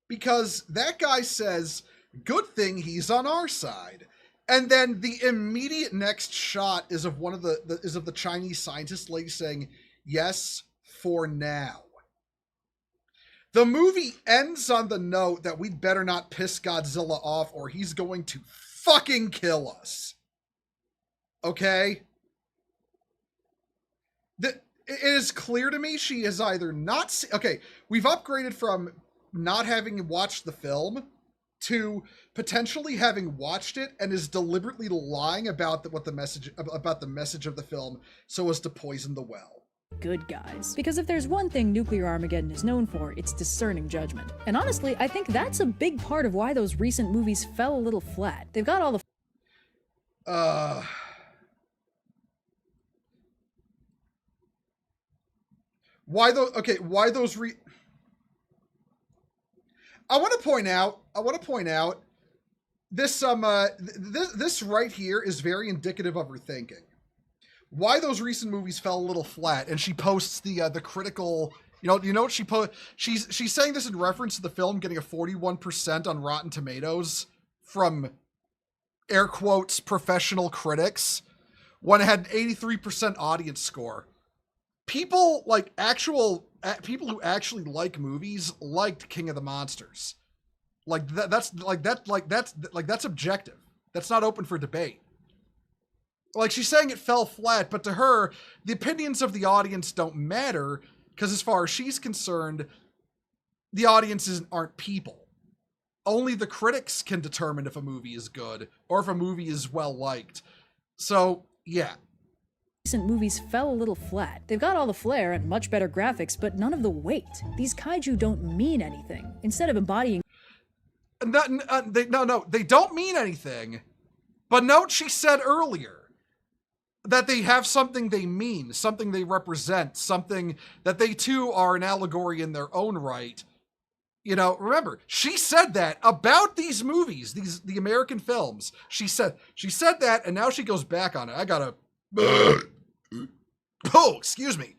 Because that guy says, good thing he's on our side. And then the immediate next shot is of the Chinese scientist lady saying, yes, for now. The movie ends on the note that we'd better not piss Godzilla off or he's going to fucking kill us. Okay? It is clear to me she is either not... Okay, we've upgraded from not having watched the film to potentially having watched it and is deliberately lying about the message of the film so as to poison the well. Good guys. Because if there's one thing Nuclear Armageddon is known for, it's discerning judgment. And honestly, I think that's a big part of why those recent movies fell a little flat. They've got all the... Why those... Okay, why those I want to point out this this right here is very indicative of her thinking. Why those recent movies fell a little flat, and she posts the critical, you know what she post. She's saying this in reference to the film getting a 41% on Rotten Tomatoes from air quotes professional critics when it had an 83% audience score. People people who actually like movies liked King of the Monsters. That's objective. That's not open for debate. Like, she's saying it fell flat, but to her, the opinions of the audience don't matter because as far as she's concerned, the audiences aren't people. Only the critics can determine if a movie is good or if a movie is well liked. So, yeah. Recent movies fell a little flat. They've got all the flair and much better graphics, but none of the weight. These kaiju don't mean anything. Instead of embodying... they don't mean anything. But note she said earlier that they have something they mean, something they represent, something that they too are an allegory in their own right. You know, remember, she said that about these movies, the American films. She said that, and now she goes back on it. I gotta... Oh, excuse me.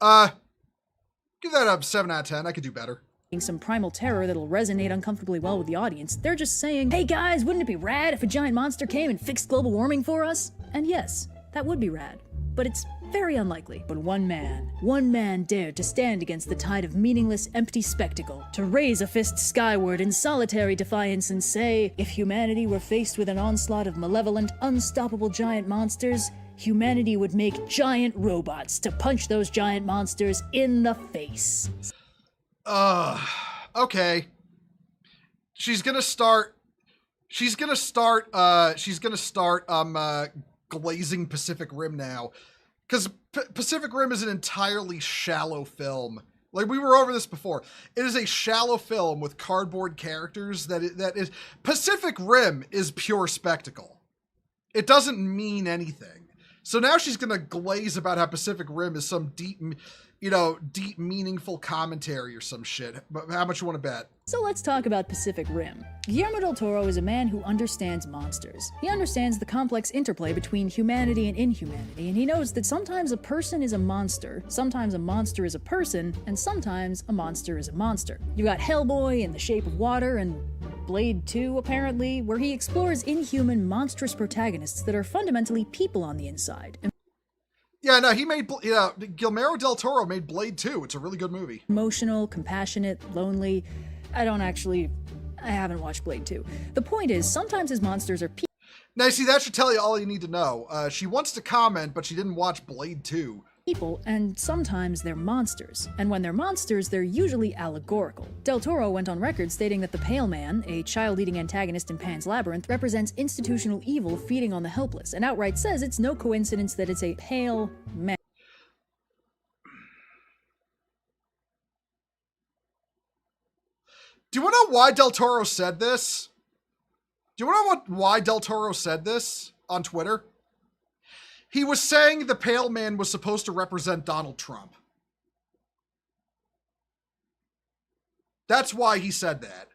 Give that a 7 out of 10. I could do better. Some primal terror that'll resonate uncomfortably well with the audience. They're just saying, hey guys, wouldn't it be rad if a giant monster came and fixed global warming for us? And yes, that would be rad. But it's very unlikely. But one man dared to stand against the tide of meaningless, empty spectacle, to raise a fist skyward in solitary defiance and say, if humanity were faced with an onslaught of malevolent, unstoppable giant monsters, humanity would make giant robots to punch those giant monsters in the face. Okay. She's gonna start glazing Pacific Rim now. Because Pacific Rim is an entirely shallow film. Like, we were over this before. It is a shallow film with cardboard characters that is... Pacific Rim is pure spectacle. It doesn't mean anything. So now she's gonna glaze about how Pacific Rim is some deep, meaningful commentary or some shit. But how much you want to bet? So let's talk about Pacific Rim. Guillermo del Toro is a man who understands monsters. He understands the complex interplay between humanity and inhumanity, and he knows that sometimes a person is a monster, sometimes a monster is a person, and sometimes a monster is a monster. You got Hellboy in The Shape of Water and Blade 2, apparently, where he explores inhuman, monstrous protagonists that are fundamentally people on the inside. Yeah, no, Guillermo del Toro made Blade 2. It's a really good movie. Emotional, compassionate, lonely. I haven't watched Blade 2. The point is, sometimes his monsters are people. Now, see, that should tell you all you need to know. She wants to comment, but she didn't watch Blade 2. And sometimes they're monsters. And when they're monsters, they're usually allegorical. Del Toro went on record stating that the Pale Man, a child-eating antagonist in Pan's Labyrinth, represents institutional evil feeding on the helpless, and outright says it's no coincidence that it's a pale man. Do you want to know why Del Toro said this? Do you want to know why Del Toro said this on Twitter? He was saying the Pale Man was supposed to represent Donald Trump. That's why he said that.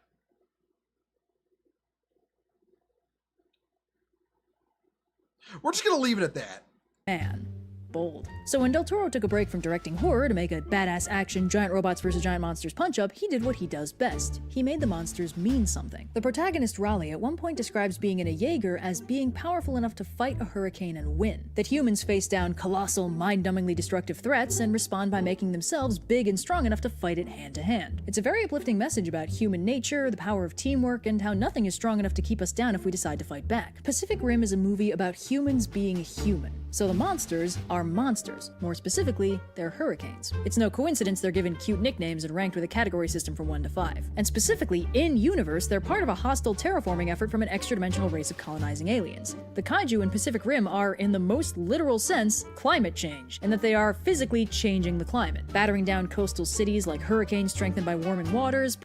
We're just going to leave it at that. Man. bold. So when Del Toro took a break from directing horror to make a badass action giant robots versus giant monsters punch-up, he did what he does best. He made the monsters mean something. The protagonist Raleigh at one point describes being in a Jaeger as being powerful enough to fight a hurricane and win. That humans face down colossal, mind-numbingly destructive threats and respond by making themselves big and strong enough to fight it hand to hand. It's a very uplifting message about human nature, the power of teamwork, and how nothing is strong enough to keep us down if we decide to fight back. Pacific Rim is a movie about humans being human. So the monsters are monsters. More specifically, they're hurricanes. It's no coincidence they're given cute nicknames and ranked with a category system from 1 to 5. And specifically, in-universe, they're part of a hostile terraforming effort from an extra-dimensional race of colonizing aliens. The Kaiju in Pacific Rim are, in the most literal sense, climate change, and that they are physically changing the climate, battering down coastal cities like hurricanes strengthened by warming waters.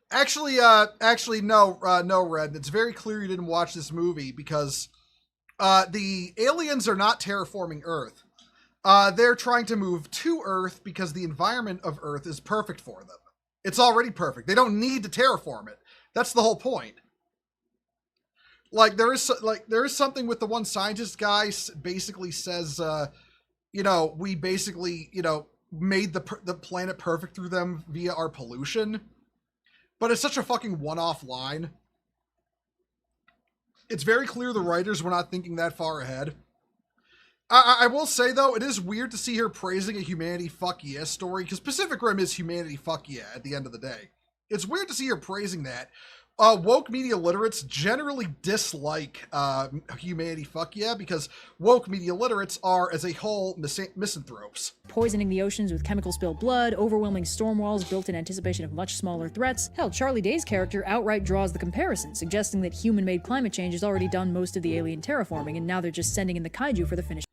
Actually, no, Red. It's very clear you didn't watch this movie because the aliens are not terraforming Earth. They're trying to move to Earth because the environment of Earth is perfect for them. It's already perfect. They don't need to terraform it. That's the whole point. Like there is something with the one scientist guy basically says, we basically, made the planet perfect through them via our pollution. But it's such a fucking one-off line. It's very clear the writers were not thinking that far ahead. I will say, though, it is weird to see her praising a humanity fuck yeah story, because Pacific Rim is humanity fuck yeah at the end of the day. It's weird to see her praising that. Woke media literates generally dislike humanity fuck yeah, because woke media literates are, as a whole, misanthropes. Poisoning the oceans with chemical-spilled blood, overwhelming storm walls built in anticipation of much smaller threats. Hell, Charlie Day's character outright draws the comparison, suggesting that human-made climate change has already done most of the alien terraforming, and now they're just sending in the kaiju for the finish.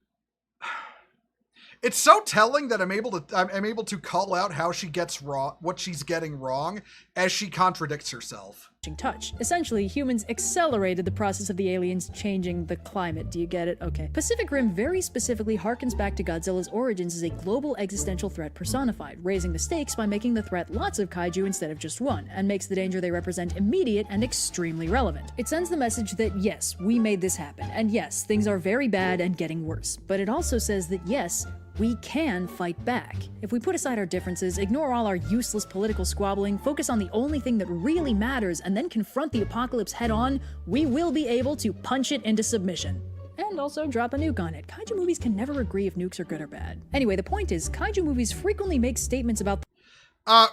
It's so telling that I'm able to call out how she gets wrong, what she's getting wrong, as she contradicts herself. Touch. Essentially, humans accelerated the process of the aliens changing the climate. Do you get it? Okay. Pacific Rim very specifically harkens back to Godzilla's origins as a global existential threat personified, raising the stakes by making the threat lots of kaiju instead of just one, and makes the danger they represent immediate and extremely relevant. It sends the message that yes, we made this happen, and yes, things are very bad and getting worse. But it also says that yes, we can fight back. If we put aside our differences, ignore all our useless political squabbling, focus on the only thing that really matters, and then confront the apocalypse head on, we will be able to punch it into submission. And also drop a nuke on it. Kaiju movies can never agree if nukes are good or bad. Anyway, the point is, kaiju movies frequently make statements about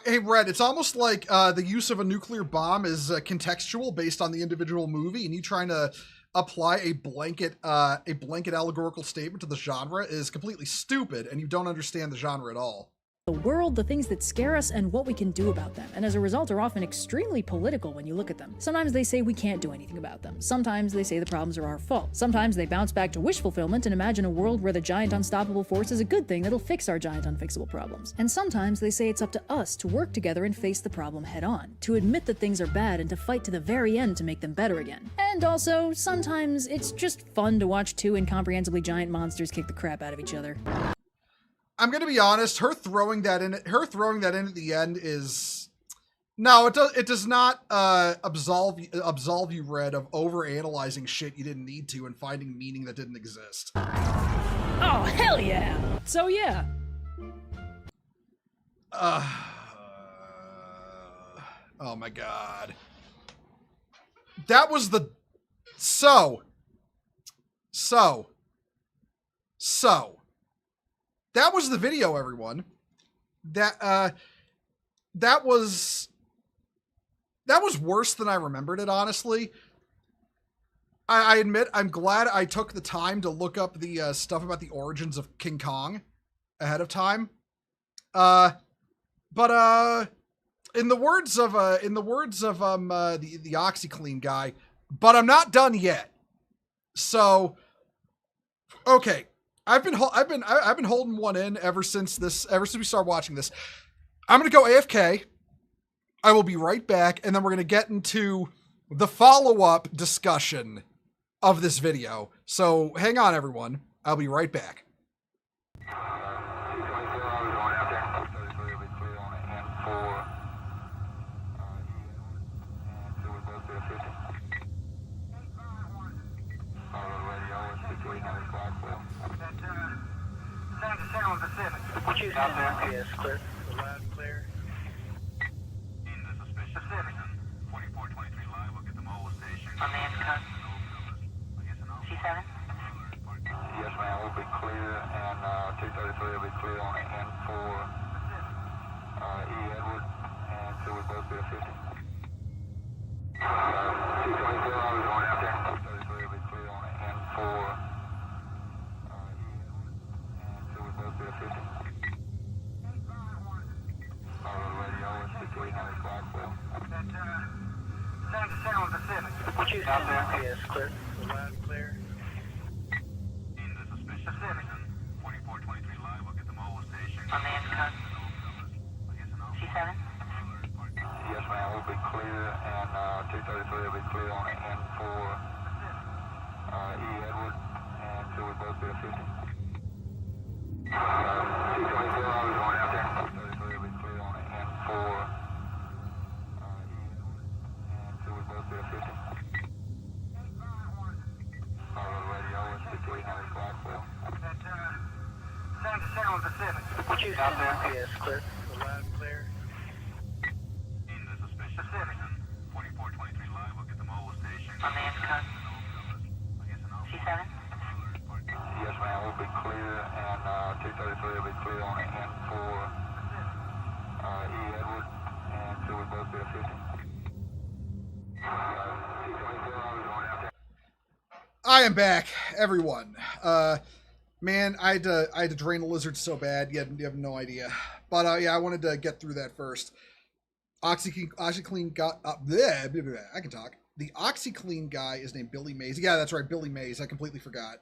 hey, Red, it's almost like the use of a nuclear bomb is contextual based on the individual movie, and you trying to apply a blanket allegorical statement to the genre is completely stupid, and you don't understand the genre at all. The world, the things that scare us, and what we can do about them, and as a result are often extremely political when you look at them. Sometimes they say we can't do anything about them. Sometimes they say the problems are our fault. Sometimes they bounce back to wish fulfillment and imagine a world where the giant unstoppable force is a good thing that'll fix our giant unfixable problems. And sometimes they say it's up to us to work together and face the problem head on, to admit that things are bad and to fight to the very end to make them better again. And also, sometimes it's just fun to watch two incomprehensibly giant monsters kick the crap out of each other. I'm gonna be honest. Her throwing that in at the end is no. It does not absolve you, Red, of overanalyzing shit you didn't need to and finding meaning that didn't exist. Oh hell yeah! So yeah. Oh my god. That was the so. That was the video, everyone. That was worse than I remembered it, honestly. I admit, I'm glad I took the time to look up the stuff about the origins of King Kong ahead of time. But in the words of the OxyClean guy, but I'm not done yet. So, okay. I've been holding one in ever since we started watching this. I'm going to go AFK. I will be right back, and then we're going to get into the follow-up discussion of this video. So hang on, everyone. I'll be right back. Out there, yes, clear. Loud and clear. In the suspicious citizen, 4423 live, look at the mobile station. On the intercom. C7? Yes, ma'am, we'll be clear, and 233 will be clear on the N4 E. Edward, and so we'll both be a 50. 224, I was going out there. 233 will be clear on the N4 E. Edward, and so we'll both be a 50. Radio is 6300 Blackwell. Same on Pacific. Out there, yes, clear. Loud and clear. In the suspicious citizen, 4423 live, look at the mobile station. On the intercom. C7? Yes, ma'am, we'll be clear, and 233 will be clear on the N4 E. Edward, and so we'll both be a 50. 224, I was going out there. 233 will be clear on the N4 E. Edward, and so we'll both be a 50. Radio is 6300 Blackwell. Same on Pacific. Out there, yes, clear. Loud and clear. In the suspicious citizen, 4423 live, look at the mobile station. On the intercom. C7? Yes, ma'am, we'll be clear, and 233 will be clear on the N4 E. Edward, and so we'll both be a 50. 224, I was going out there. I am back, everyone. Man, I had to drain a lizard so bad, you have no idea. But yeah, I wanted to get through that first. OxyClean got I can talk. The OxyClean guy is named Billy Mays. Yeah, that's right, Billy Mays. I completely forgot.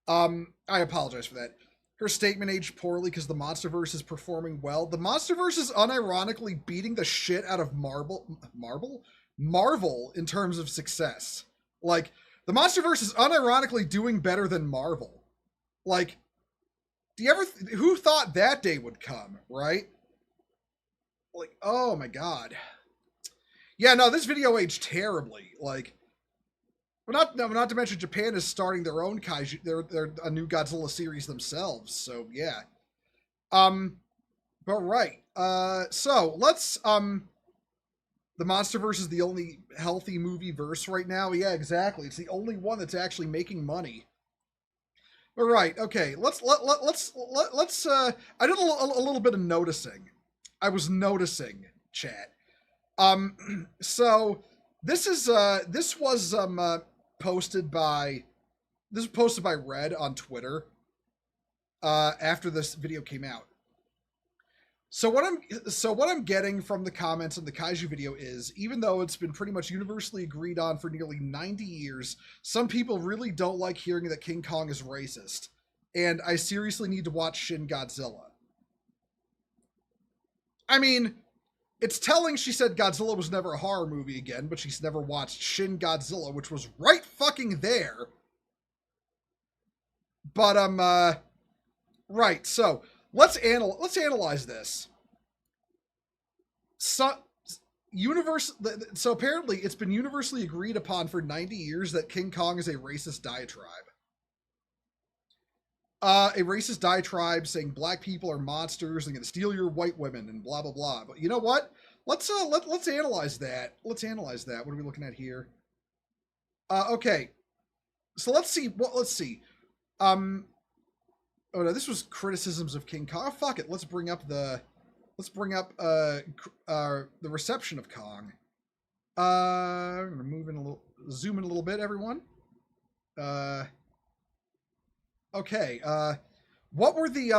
I apologize for that. Her statement aged poorly because the Monsterverse is performing well. The Monsterverse is unironically beating the shit out of Marvel in terms of success. Like, the Monsterverse is unironically doing better than Marvel. Like, who thought that day would come, right? Like, oh my god. Yeah, no, this video aged terribly. Like, not to mention Japan is starting their own Kaiju, their a new Godzilla series themselves. So yeah. But right. So let's the Monsterverse is the only healthy movie verse right now. Yeah, exactly. It's the only one that's actually making money. All right. Okay. Let's. I did a little bit of noticing. I was noticing, chat. So this was posted by Red on Twitter after this video came out. So what I'm getting from the comments on the Kaiju video is, even though it's been pretty much universally agreed on for nearly 90 years, some people really don't like hearing that King Kong is racist. And I seriously need to watch Shin Godzilla. I mean, it's telling she said Godzilla was never a horror movie again, but she's never watched Shin Godzilla, which was right fucking there. But, right, so let's analyze this. So apparently it's been universally agreed upon for 90 years that King Kong is a racist diatribe. A racist diatribe saying black people are monsters and gonna steal your white women and blah blah blah. But you know what? Let's analyze that. Let's analyze that. What are we looking at here? Okay. So let's see. Oh no, this was criticisms of King Kong. Oh, fuck it. Let's bring up the reception of Kong. I'm gonna zoom in a little bit, everyone. Okay, what were the,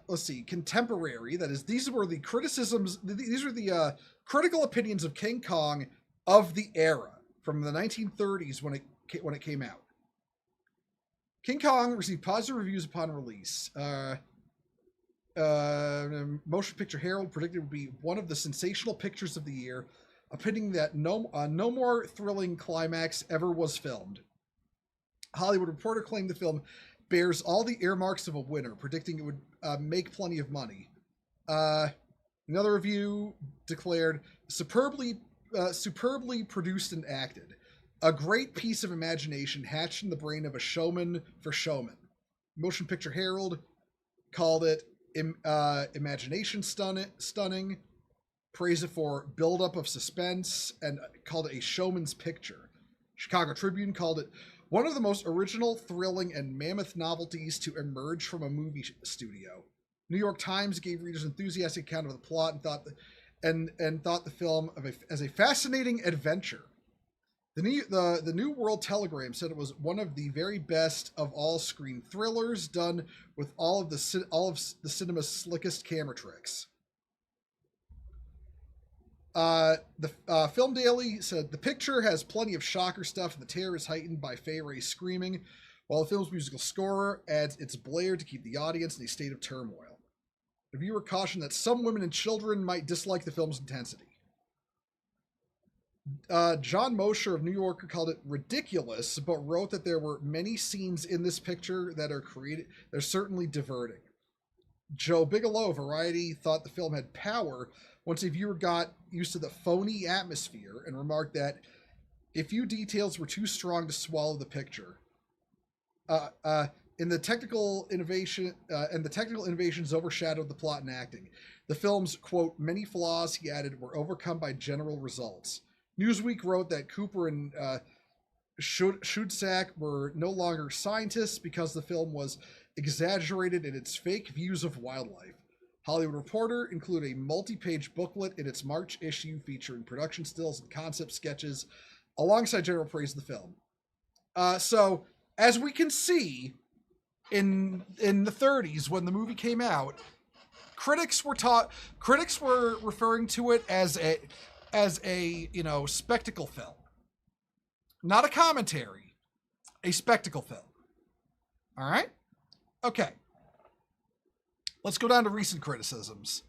let's see, contemporary, that is, these were the criticisms, these were the critical opinions of King Kong of the era, from the 1930s when it came out. King Kong received positive reviews upon release. Motion Picture Herald predicted it would be one of the sensational pictures of the year, opinion that no more thrilling climax ever was filmed. Hollywood Reporter claimed the film bears all the earmarks of a winner, predicting it would make plenty of money. Another review declared, superbly produced and acted. A great piece of imagination hatched in the brain of a showman for showmen. Motion Picture Herald called it imagination stunning, praised it for buildup of suspense, and called it a showman's picture. Chicago Tribune called it one of the most original, thrilling, and mammoth novelties to emerge from a movie studio. New York Times gave readers an enthusiastic account of the plot and thought the film as a fascinating adventure. The New World Telegram said it was one of the very best of all screen thrillers, done with all of the cinema's slickest camera tricks. The Film Daily said the picture has plenty of shocker stuff, and the terror is heightened by Fay Wray screaming, while the film's musical score adds its blare to keep the audience in a state of turmoil. The viewer cautioned that some women and children might dislike the film's intensity. John Mosher of New Yorker called it ridiculous, but wrote that there were many scenes in this picture that are they're certainly diverting. Joe Bigelow of Variety thought the film had power once a viewer got used to the phony atmosphere, and remarked that a few details were too strong to swallow the picture. In the technical innovations overshadowed the plot and acting. The film's, quote, many flaws, he added, were overcome by general results. Newsweek wrote that Cooper and Schudsack were no longer scientists because the film was exaggerated in its fake views of wildlife. Hollywood Reporter included a multi-page booklet in its March issue featuring production stills and concept sketches alongside general praise of the film. So, as we can see, in the 30s when the movie came out, critics were referring to it as a spectacle film, not a commentary, a spectacle film. All right, okay. Let's go down to recent criticisms.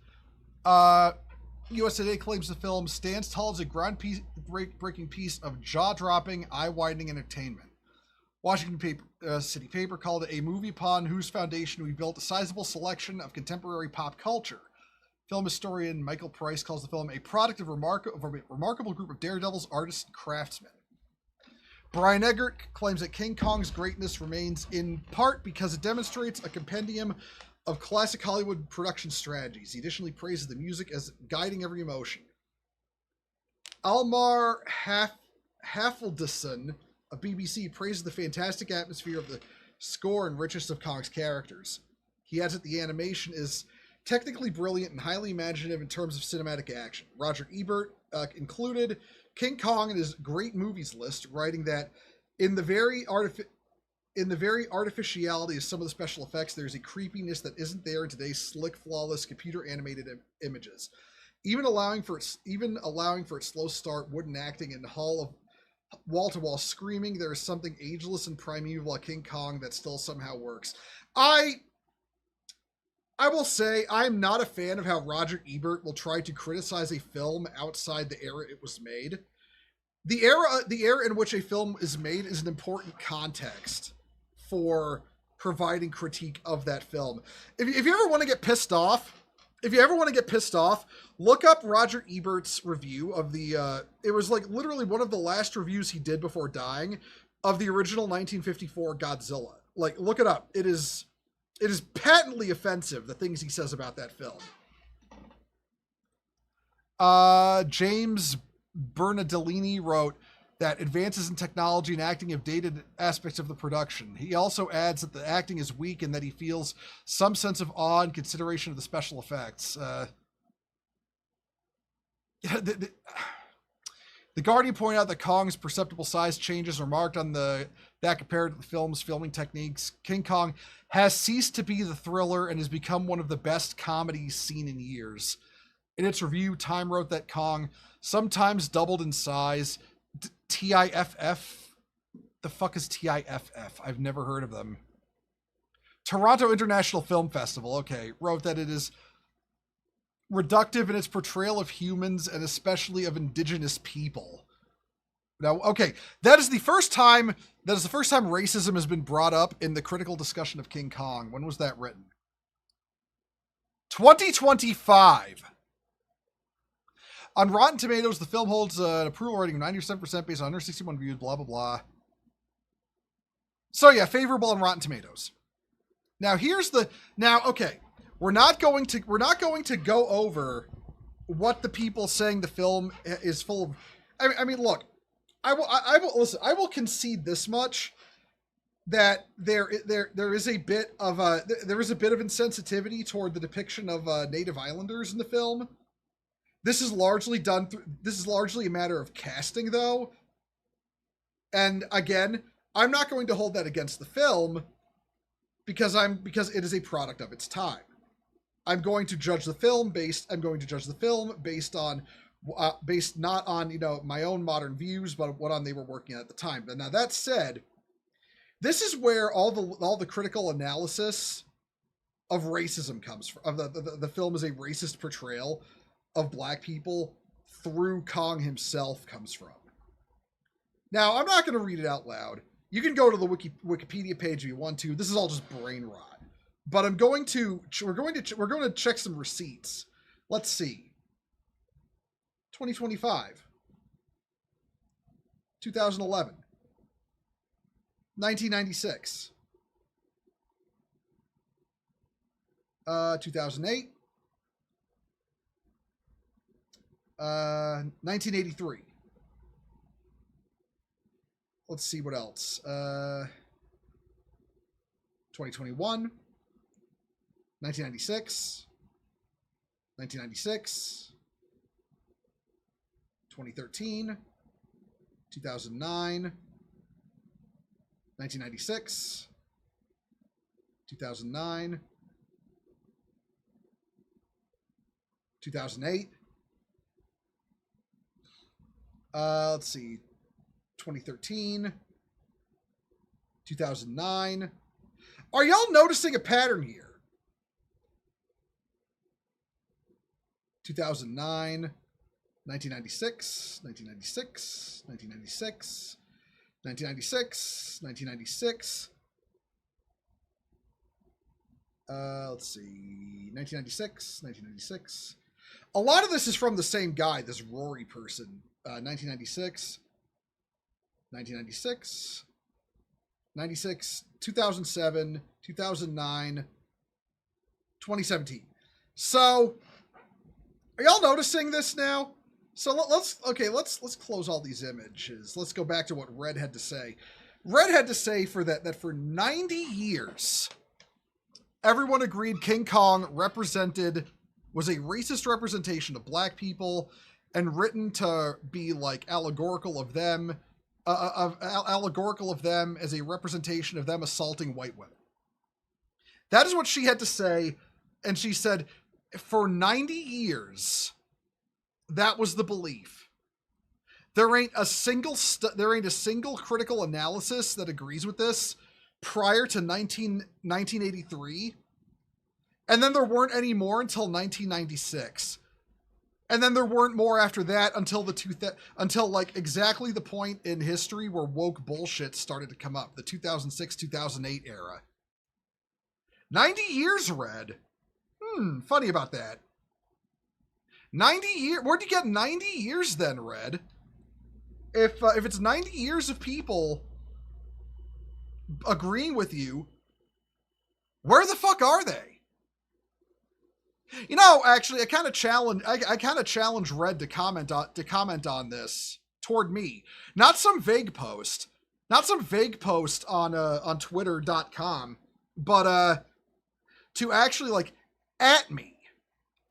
USA Today claims the film stands tall as a groundbreaking piece of jaw-dropping, eye-widening entertainment. Washington City Paper called it a movie upon whose foundation we built a sizable selection of contemporary pop culture. Film historian Michael Price calls the film a product of a remarkable group of daredevils, artists, and craftsmen. Brian Eggert claims that King Kong's greatness remains in part because it demonstrates a compendium of classic Hollywood production strategies. He additionally praises the music as guiding every emotion. Almar Haffeldison of BBC praises the fantastic atmosphere of the score and richest of Kong's characters. He adds that the animation is technically brilliant and highly imaginative in terms of cinematic action. Roger Ebert included King Kong in his great movies list, writing that in the very artificiality of some of the special effects, there's a creepiness that isn't there in today's slick, flawless, computer-animated images. Even allowing for its slow start, wooden acting, and wall-to-wall screaming, there is something ageless and primeval at King Kong that still somehow works. I will say I'm not a fan of how Roger Ebert will try to criticize a film outside the era it was made. The era in which a film is made is an important context for providing critique of that film. If you ever want to get pissed off, look up Roger Ebert's review of the, it was like literally one of the last reviews he did before dying of the original 1954 Godzilla. Like, look it up. It is patently offensive, the things he says about that film. James Bernardellini wrote that advances in technology and acting have dated aspects of the production. He also adds that the acting is weak and that he feels some sense of awe and consideration of the special effects. The Guardian pointed out that Kong's perceptible size changes are marked on that compared to the film's filming techniques. King Kong has ceased to be the thriller and has become one of the best comedies seen in years. In its review, Time wrote that Kong sometimes doubled in size. TIFF? The fuck is TIFF? I've never heard of them. Toronto International Film Festival, okay, wrote that it is reductive in its portrayal of humans and especially of indigenous people. Now, okay, that is the first time racism has been brought up in the critical discussion of King Kong. When was that written? 2025. On Rotten Tomatoes, the film holds an approval rating of 97% based on 161 views, blah, blah, blah. So yeah, favorable on Rotten Tomatoes. Now, okay. we're not going to go over what the people saying the film is full of. I mean, look, I will concede this much, that there is a bit of insensitivity toward the depiction of Native Islanders in the film. This is largely a matter of casting, though. And again, I'm not going to hold that against the film because it is a product of its time. I'm going to judge the film based on based not on my own modern views, but what they were working at the time. But now that said, this is where all the critical analysis of racism comes from. Of the film is a racist portrayal of black people through Kong himself comes from. Now, I'm not going to read it out loud. You can go to the Wikipedia page if you want to. This is all just brain rot. But we're going to check some receipts. Let's see. 2025. 2011. 1996. 2008. 1983. Let's see what else. 2021. 1996. 1996. 2013. 2009. 1996. 2009. 2008. Let's see. 2013. 2009. Are y'all noticing a pattern here? 2009. 1996. 1996. 1996. 1996. 1996. Let's see. 1996. 1996. A lot of this is from the same guy, this Rory person. 1996. 1996. 96. 2007. 2009. 2017. So, are y'all noticing this now? So let's close all these images. Let's go back to what Red had to say. Red had to say that for 90 years, everyone agreed King Kong was a racist representation of black people and written to be like allegorical of them as a representation of them assaulting white women. That is what she had to say, and she said for 90 years that was the belief. There ain't a single critical analysis that agrees with this prior to 1983. And then there weren't any more until 1996. And then there weren't more after that until like exactly the point in history where woke bullshit started to come up, the 2006-2008 era. 90 years, Red. Funny about that. 90 years. Where'd you get 90 years then, Red? If it's 90 years of people agreeing with you, where the fuck are they? Actually, I kind of challenge Red to comment on this toward me. Not some vague post on twitter.com, but to actually like at me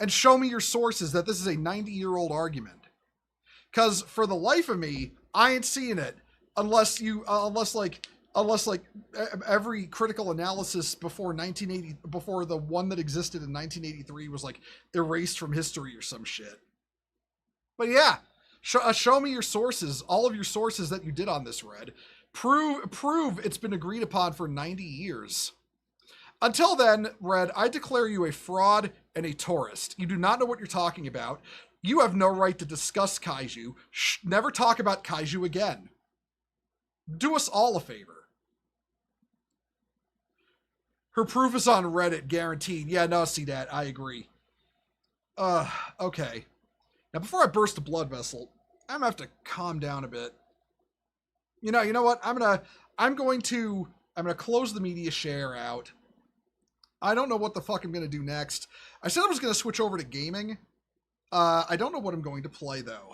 and show me your sources that this is a 90-year-old argument. Cause for the life of me, I ain't seeing it unless every critical analysis before the one that existed in 1983 was like erased from history or some shit. But yeah, show me your sources, all of your sources that you did on this, Red. Prove it's been agreed upon for 90 years. Until then, Red, I declare you a fraud and a tourist. You do not know what you're talking about. You have no right to discuss Kaiju. Never talk about Kaiju again. Do us all a favor. Her proof is on Reddit, guaranteed. Yeah, no, see that. I agree. Okay. Now, before I burst a blood vessel, I'm gonna have to calm down a bit. You know what? I'm gonna close the media share out. I don't know what the fuck I'm going to do next. I said I was going to switch over to gaming. I don't know what I'm going to play, though.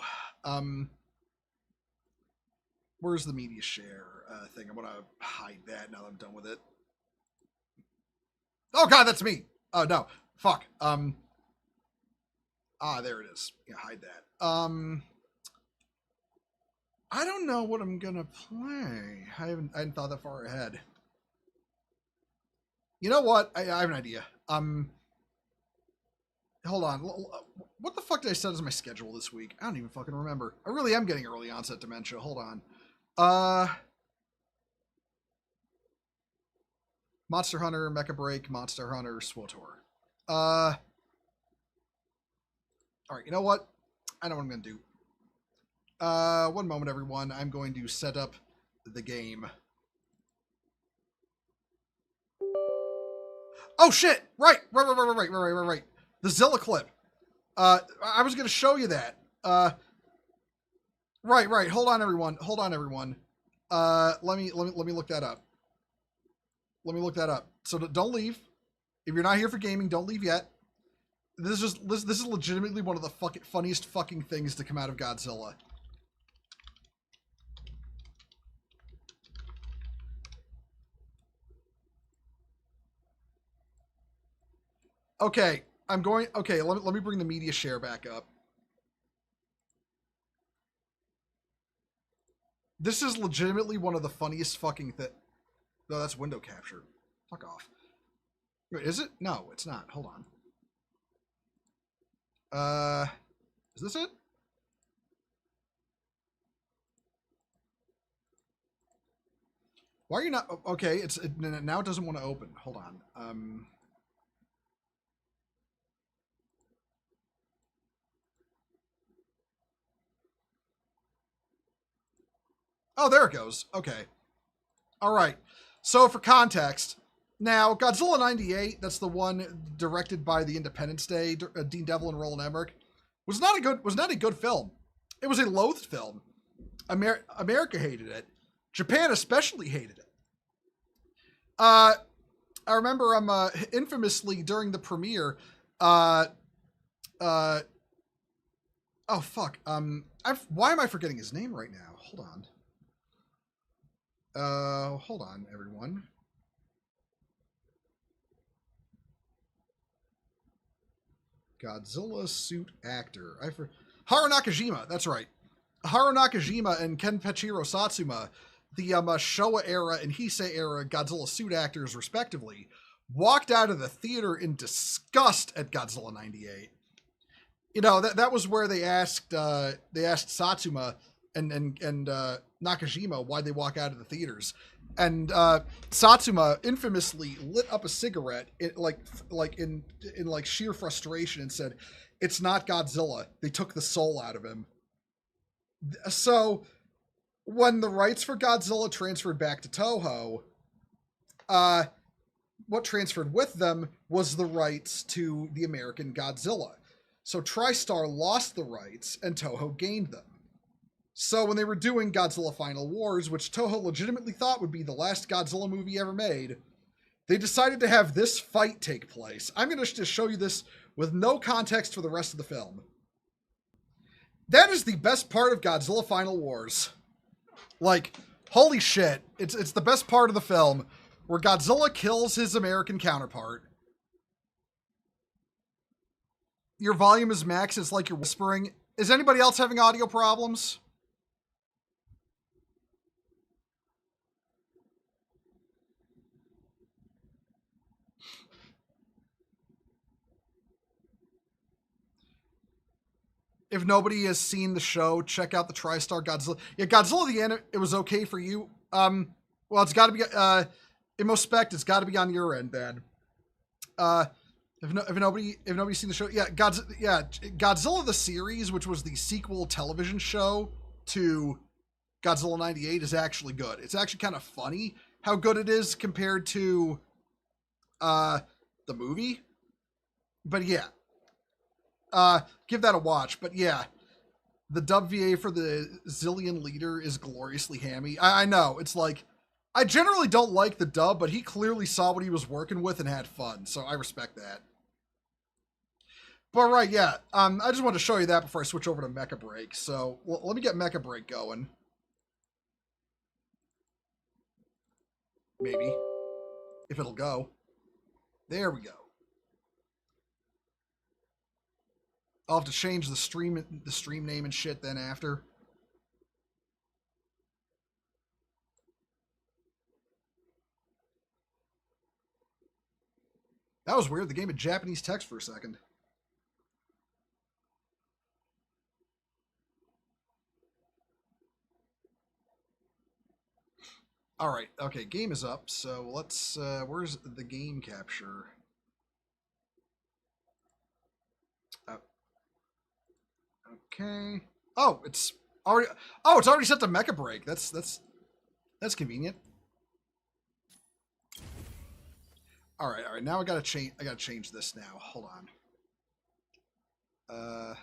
Where's the media share thing? I'm going to hide that now that I'm done with it. Oh, God, that's me. Oh, no. Fuck. There it is. Yeah, hide that. I don't know what I'm going to play. I hadn't thought that far ahead. You know what? I have an idea. Hold on. What the fuck did I set as my schedule this week? I don't even fucking remember. I really am getting early onset dementia. Hold on. Monster Hunter, Mecha Break, Monster Hunter, SWTOR. All right. You know what? I know what I'm going to do. One moment, everyone. I'm going to set up the game. Oh shit! Right. The Zilla clip. I was gonna show you that. Right. Hold on, everyone. Let me look that up. So don't leave. If you're not here for gaming, don't leave yet. This is legitimately one of the funniest fucking things to come out of Godzilla. Okay, let me bring the media share back up. This is legitimately one of the funniest fucking No, that's window capture. Fuck off. Wait, is it? No, it's not. Hold on. Is this it? Why are you not? Okay, now it doesn't want to open. Hold on. Oh, there it goes. Okay. All right. So for context, now Godzilla 98, that's the one directed by the Independence Day, Dean Devlin and Roland Emmerich, was not a good film. It was a loathed film. America hated it. Japan especially hated it. I remember infamously during the premiere, oh fuck. Why am I forgetting his name right now? Hold on, everyone. Godzilla suit actor. Haru Nakajima, that's right. Haru Nakajima and Kenpachiro Satsuma, the Showa era and Heisei era Godzilla suit actors, respectively, walked out of the theater in disgust at Godzilla 98. You know, that was where they asked Satsuma and Nakajima why'd they walk out of the theaters, and Satsuma infamously lit up a cigarette in sheer frustration and said, "It's not Godzilla. They took the soul out of him." So when the rights for Godzilla transferred back to Toho, what transferred with them was the rights to the American Godzilla. So TriStar lost the rights and Toho gained them. So when they were doing Godzilla Final Wars, which Toho legitimately thought would be the last Godzilla movie ever made, they decided to have this fight take place. I'm going to just show you this with no context for the rest of the film. That is the best part of Godzilla Final Wars. Like, holy shit. It's the best part of the film, where Godzilla kills his American counterpart. Your volume is max. It's like you're whispering. Is anybody else having audio problems? If nobody has seen the show, check out the TriStar Godzilla. Yeah, Godzilla the end, it was okay for you. Well, it's got to be, in most spect, it's got to be on your end then. If nobody's seen the show, Godzilla the series, which was the sequel television show to Godzilla 98, is actually good. It's actually kind of funny how good it is compared to the movie. But yeah. Give that a watch. But yeah, the dub VA for the Zillion leader is gloriously hammy. I know, it's like, I generally don't like the dub, but he clearly saw what he was working with and had fun, so I respect that. But right, yeah, I just wanted to show you that before I switch over to Mecha Break. So let me get Mecha Break going. Maybe. If it'll go. There we go. I'll have to change the stream name and shit then after. That was weird. The game had Japanese text for a second. All right. Okay, game is up. So let's. Where's the game capture? Okay. Oh, it's already. Oh, it's already set to Mecha Break. That's convenient. All right. Now I gotta change. I gotta change this now. Hold on.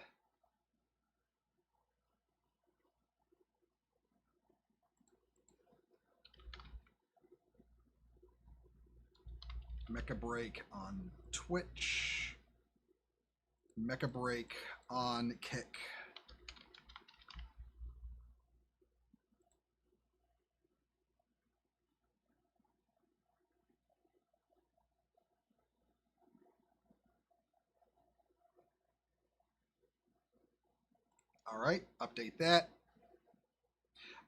Mecha Break on Twitch. Mecha Break on Kick. All right, update that.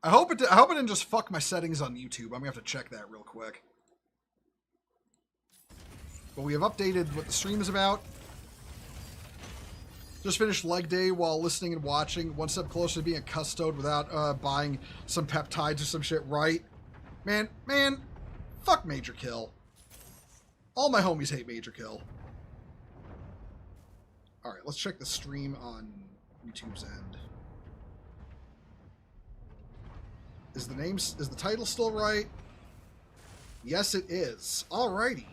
I hope it didn't just fuck my settings on YouTube. I'm gonna have to check that real quick. But we have updated what the stream is about. Just finished leg day while listening and watching. One step closer to being a custode without buying some peptides or some shit. Right, man, fuck Major Kill. All my homies hate Major Kill. All right, let's check the stream on YouTube's end. Is the title still right? Yes, it is. Alrighty.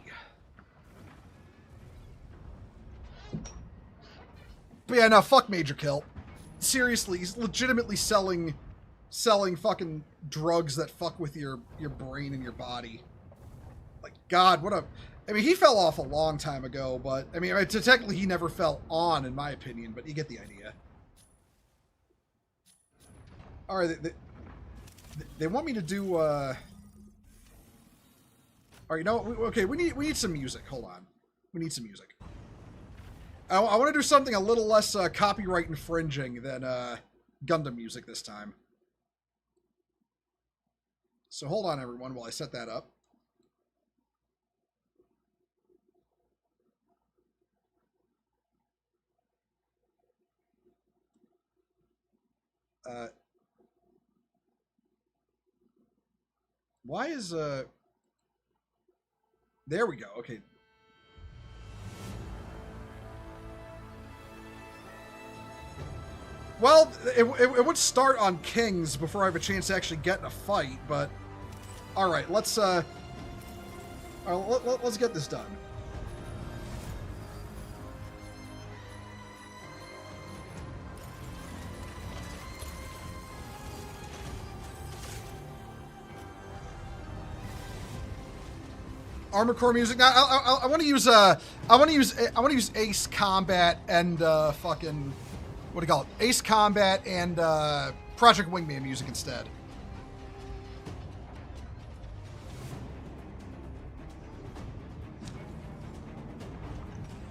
But yeah, no, fuck Major Kill. Seriously, he's legitimately selling fucking drugs that fuck with your brain and your body. Like, God, what a... I mean, he fell off a long time ago, but... I mean, technically he never fell on, in my opinion, but you get the idea. Alright, they want me to do, Alright, you know what? Okay, we need some music. Hold on. We need some music. I want to do something a little less copyright infringing than Gundam music this time. So hold on, everyone, while I set that up. Why is there we go. Okay. Well, it would start on Kings before I have a chance to actually get in a fight, but all right, let's get this done. Armor Core music. Now, I want to use Ace Combat and fucking what do you call it? Ace Combat and Project Wingman music instead.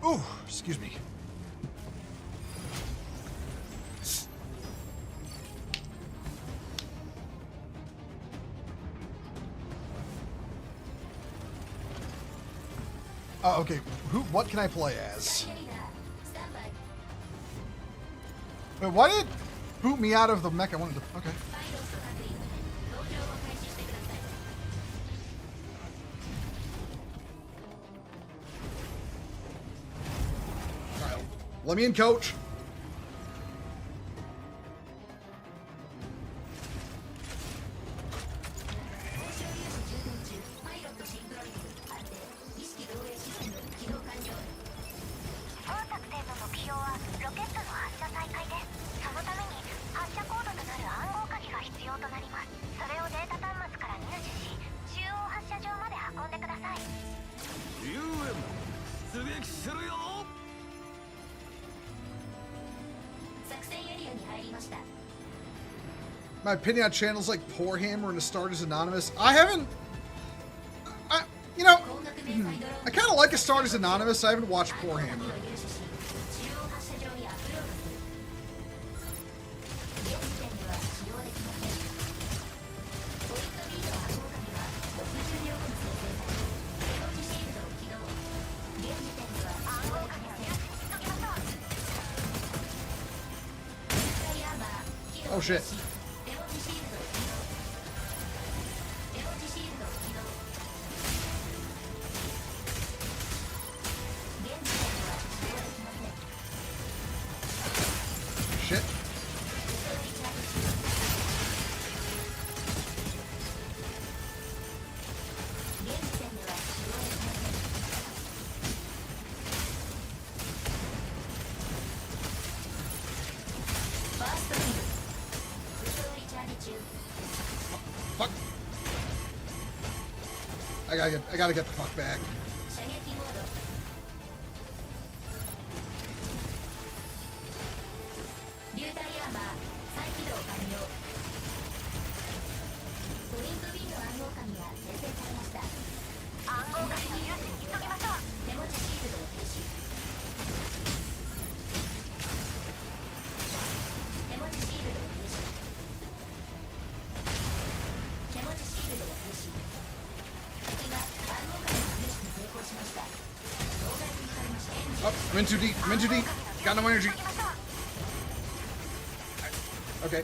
Ooh, excuse me. Oh, okay. What can I play as? Wait, why did it boot me out of the mech I wanted to... Okay. Alright, let me in, coach. My opinion on channels like Poor Hammer and A Starters Anonymous. I haven't. You know, I kind of like A Starters Anonymous. I haven't watched Poor Hammer. Oh shit. Shit. Fuck. I gotta get the fuck back. Oh, I'm in too deep. I'm in too deep. Got no energy. Okay.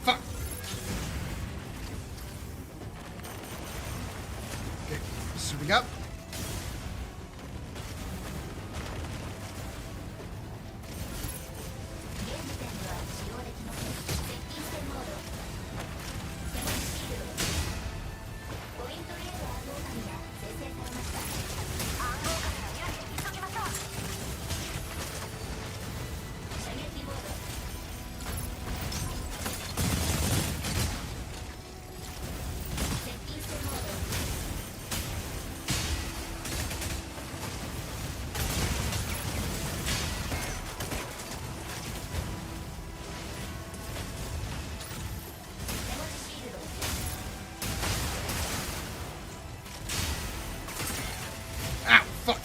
Fuck. Okay, suiting up. Ow, fuck.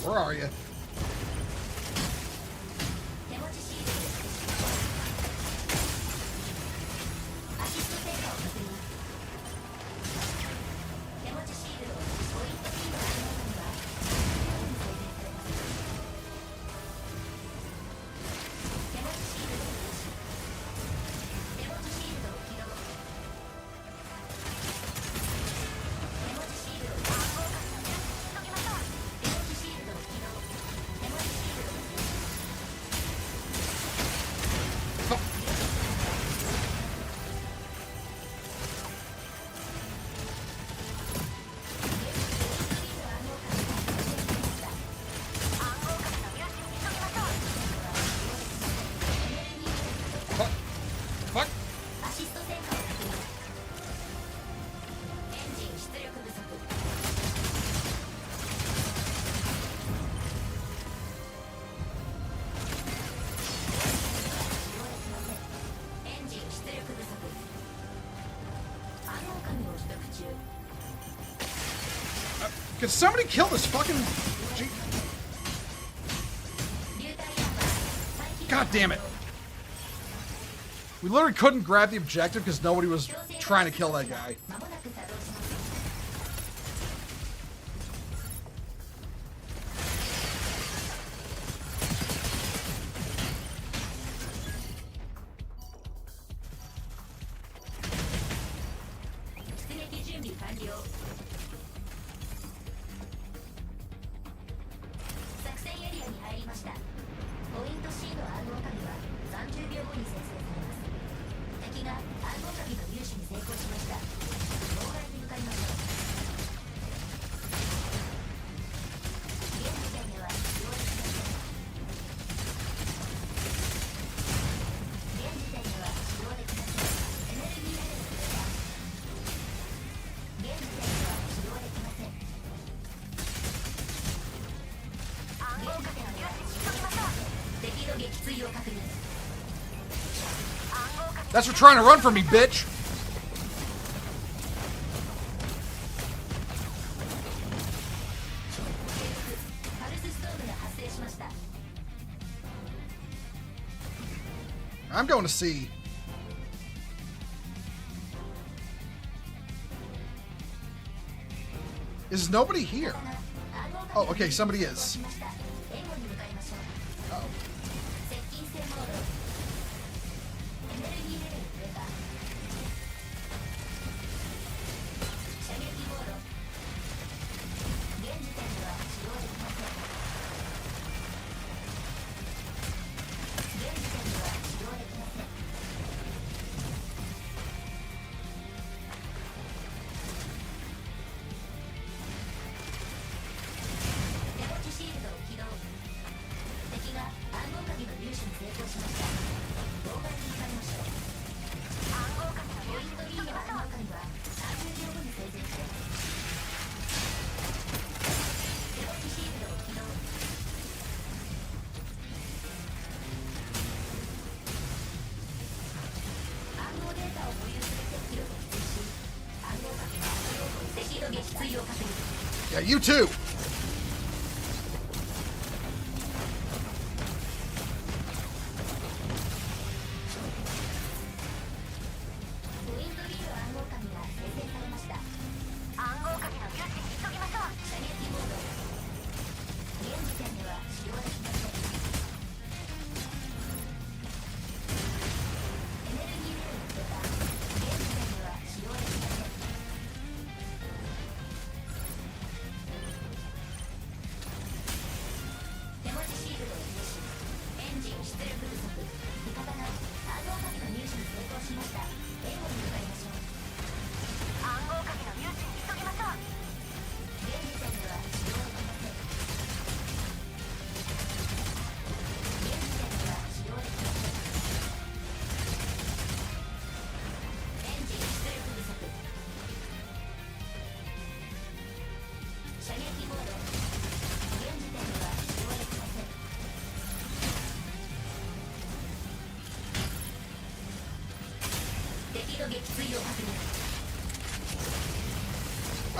Where are you? Could somebody kill this fucking... God damn it. We literally couldn't grab the objective because nobody was trying to kill that guy. That's for trying to run from me, bitch! I'm going to C. Is nobody here? Oh, okay, somebody is. Uh-oh. Yeah, you too.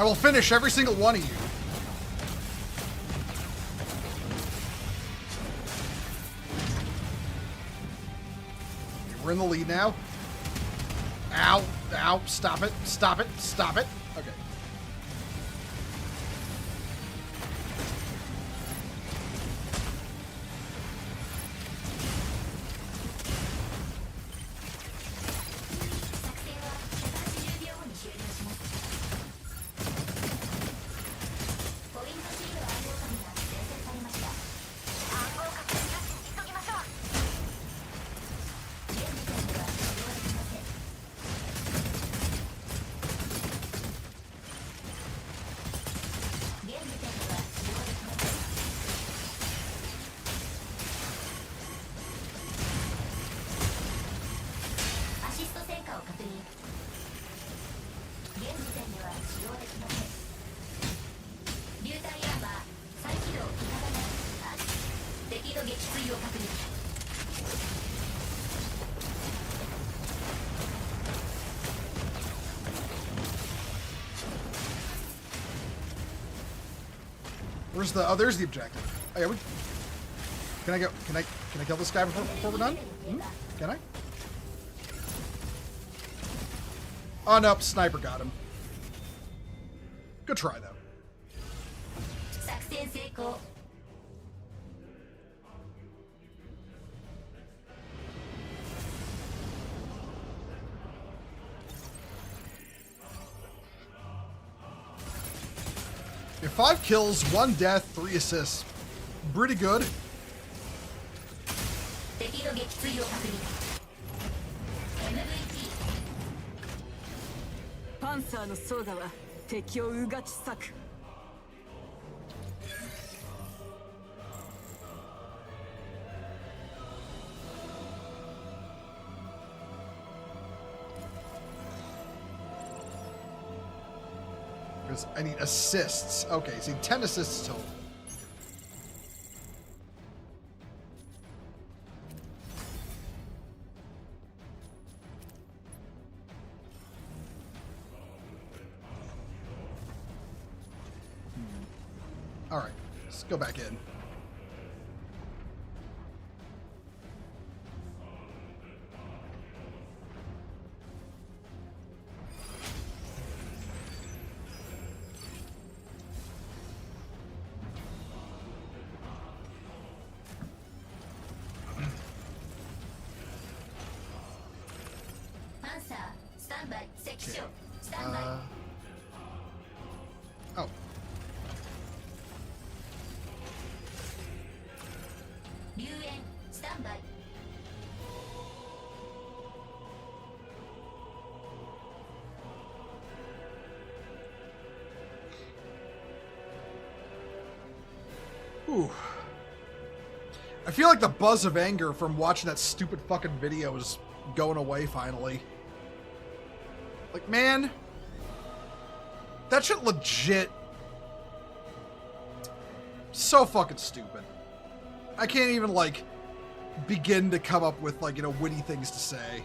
I will finish every single one of you. We're in the lead now. Ow, ow, stop it, stop it, stop it. Okay. Where's the... Oh, there's the objective. Oh, yeah, we... Can I go... Can I kill this guy before we're done? Can I? Oh, nope. Sniper got him. Good try, though. Yeah, 5 kills, 1 death, 3 assists. Pretty good. パンサーのソーダは敵をうがち裂く。Because I need assists. Okay, see, 10 assists total. All right, let's go back in. Oh. Ooh. I feel like the buzz of anger from watching that stupid fucking video is going away finally. Like, man, that shit legit so fucking stupid. I can't even, like, begin to come up with, like, you know, witty things to say.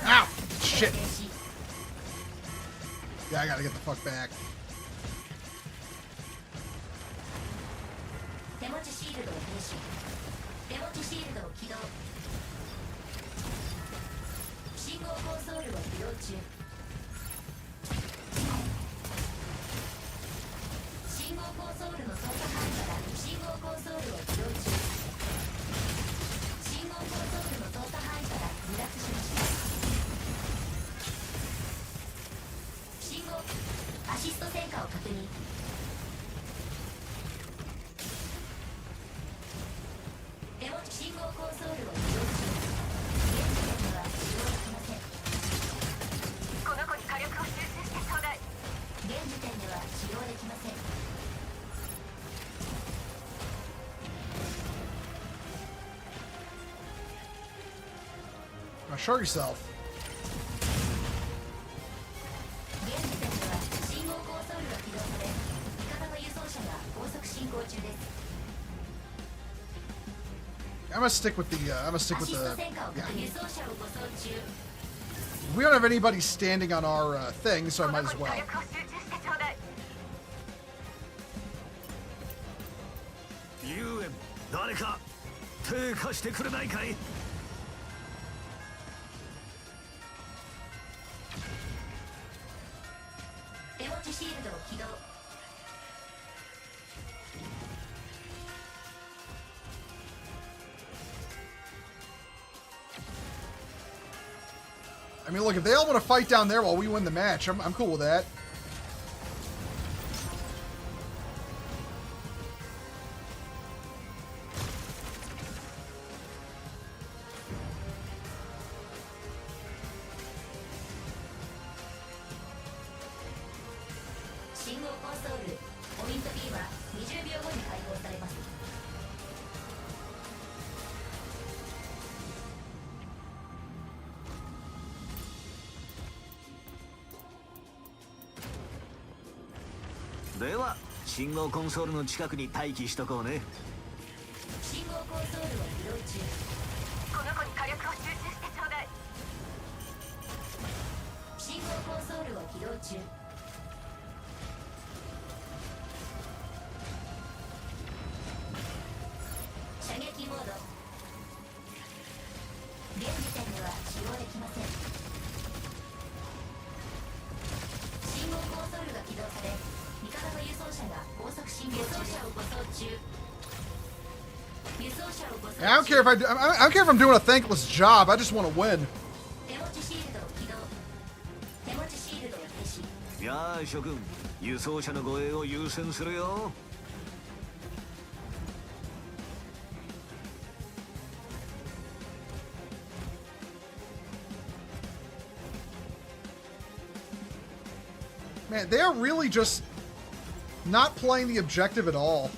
Ow! Shit. Yeah, I gotta get the fuck back. Show yourself. 現時点では信号コンソールが起動され味方の輸送車が高速進行中です。 I'm gonna stick with the. I'm gonna stick ア with シスト the. 戦火を確認輸送車を護送中。 We don't have anybody standing on our thing, so I こ might の as 子に well. 火力を集中してちょうだい。遊園誰か手貸してくれないかい。手持ちシールドを起動。 I mean, look, if they all want to fight down there while we win the match, I'm cool with that. Pointo B は20秒後に解放されます。では信号コンソールの近くに待機しとこうね。信号コンソールを起動中。この子に火力を集中してちょうだい。信号コンソールを起動中。射撃モード。現時点では使用できません。信号コンソールが起動され味方の輸送車が高速進行中。輸送車を護送中。輸送車を護送中。 I don't care if I don't care if I'm doing a thankless job. I just want to win. 手持ちシールドを起動。手持ちシールドを停止。いやー諸君、輸送車の護衛を優先するよ。Man, they are really just not playing the objective at all.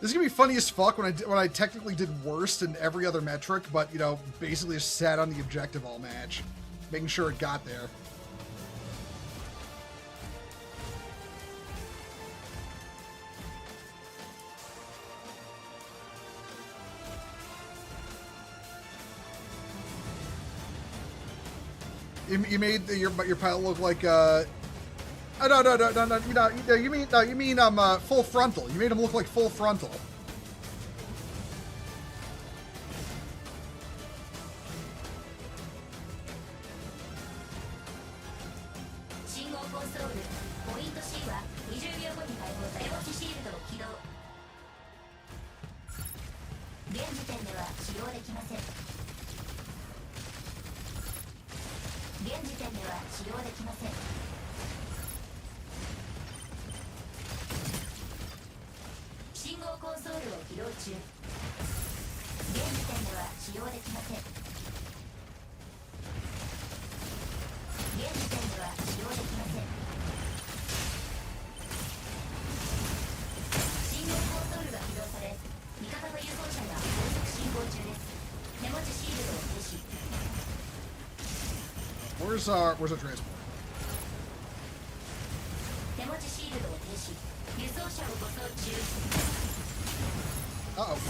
This is gonna be funny as fuck when I technically did worst in every other metric, but you know, basically just sat on the objective all match, making sure it got there. You made your pilot look like oh, no, you mean full frontal. You made him look like full frontal. 信号コンソールポイント C は20秒後に解放され手持ちシールドを起動。現時点では使用できません。現時点では使用できません。信号コンソールを起動中。現時点では使用できません。現時点では使用できません。信号コンソールが起動され味方の輸送車が高速進行中です。手持ちシールドを停止。 Where's our transport? 手持ちシールドを停止。輸送車を護送中。 Uh-oh, uh-oh.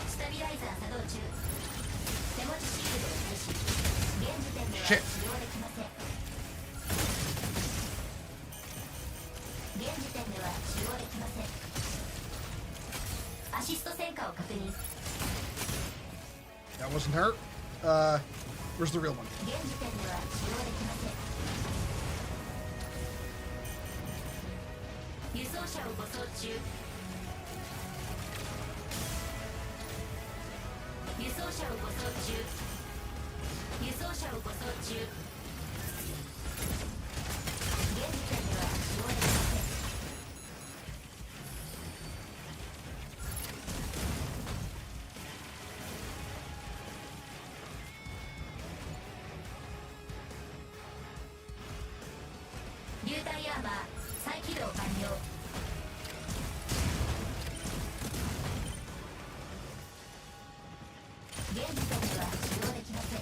スタビライザー作動中。手持ちシールドを停止。現時点では Shit. 使用できません。現時点では使用できません。アシスト戦火を確認。 That wasn't her. Where's the real one? 現時点では使用できません。輸送車を護送中。輸送車を護送中。輸送車を護送中。現時点では使用できません。流体アーマー再起動開現時点では使用できません。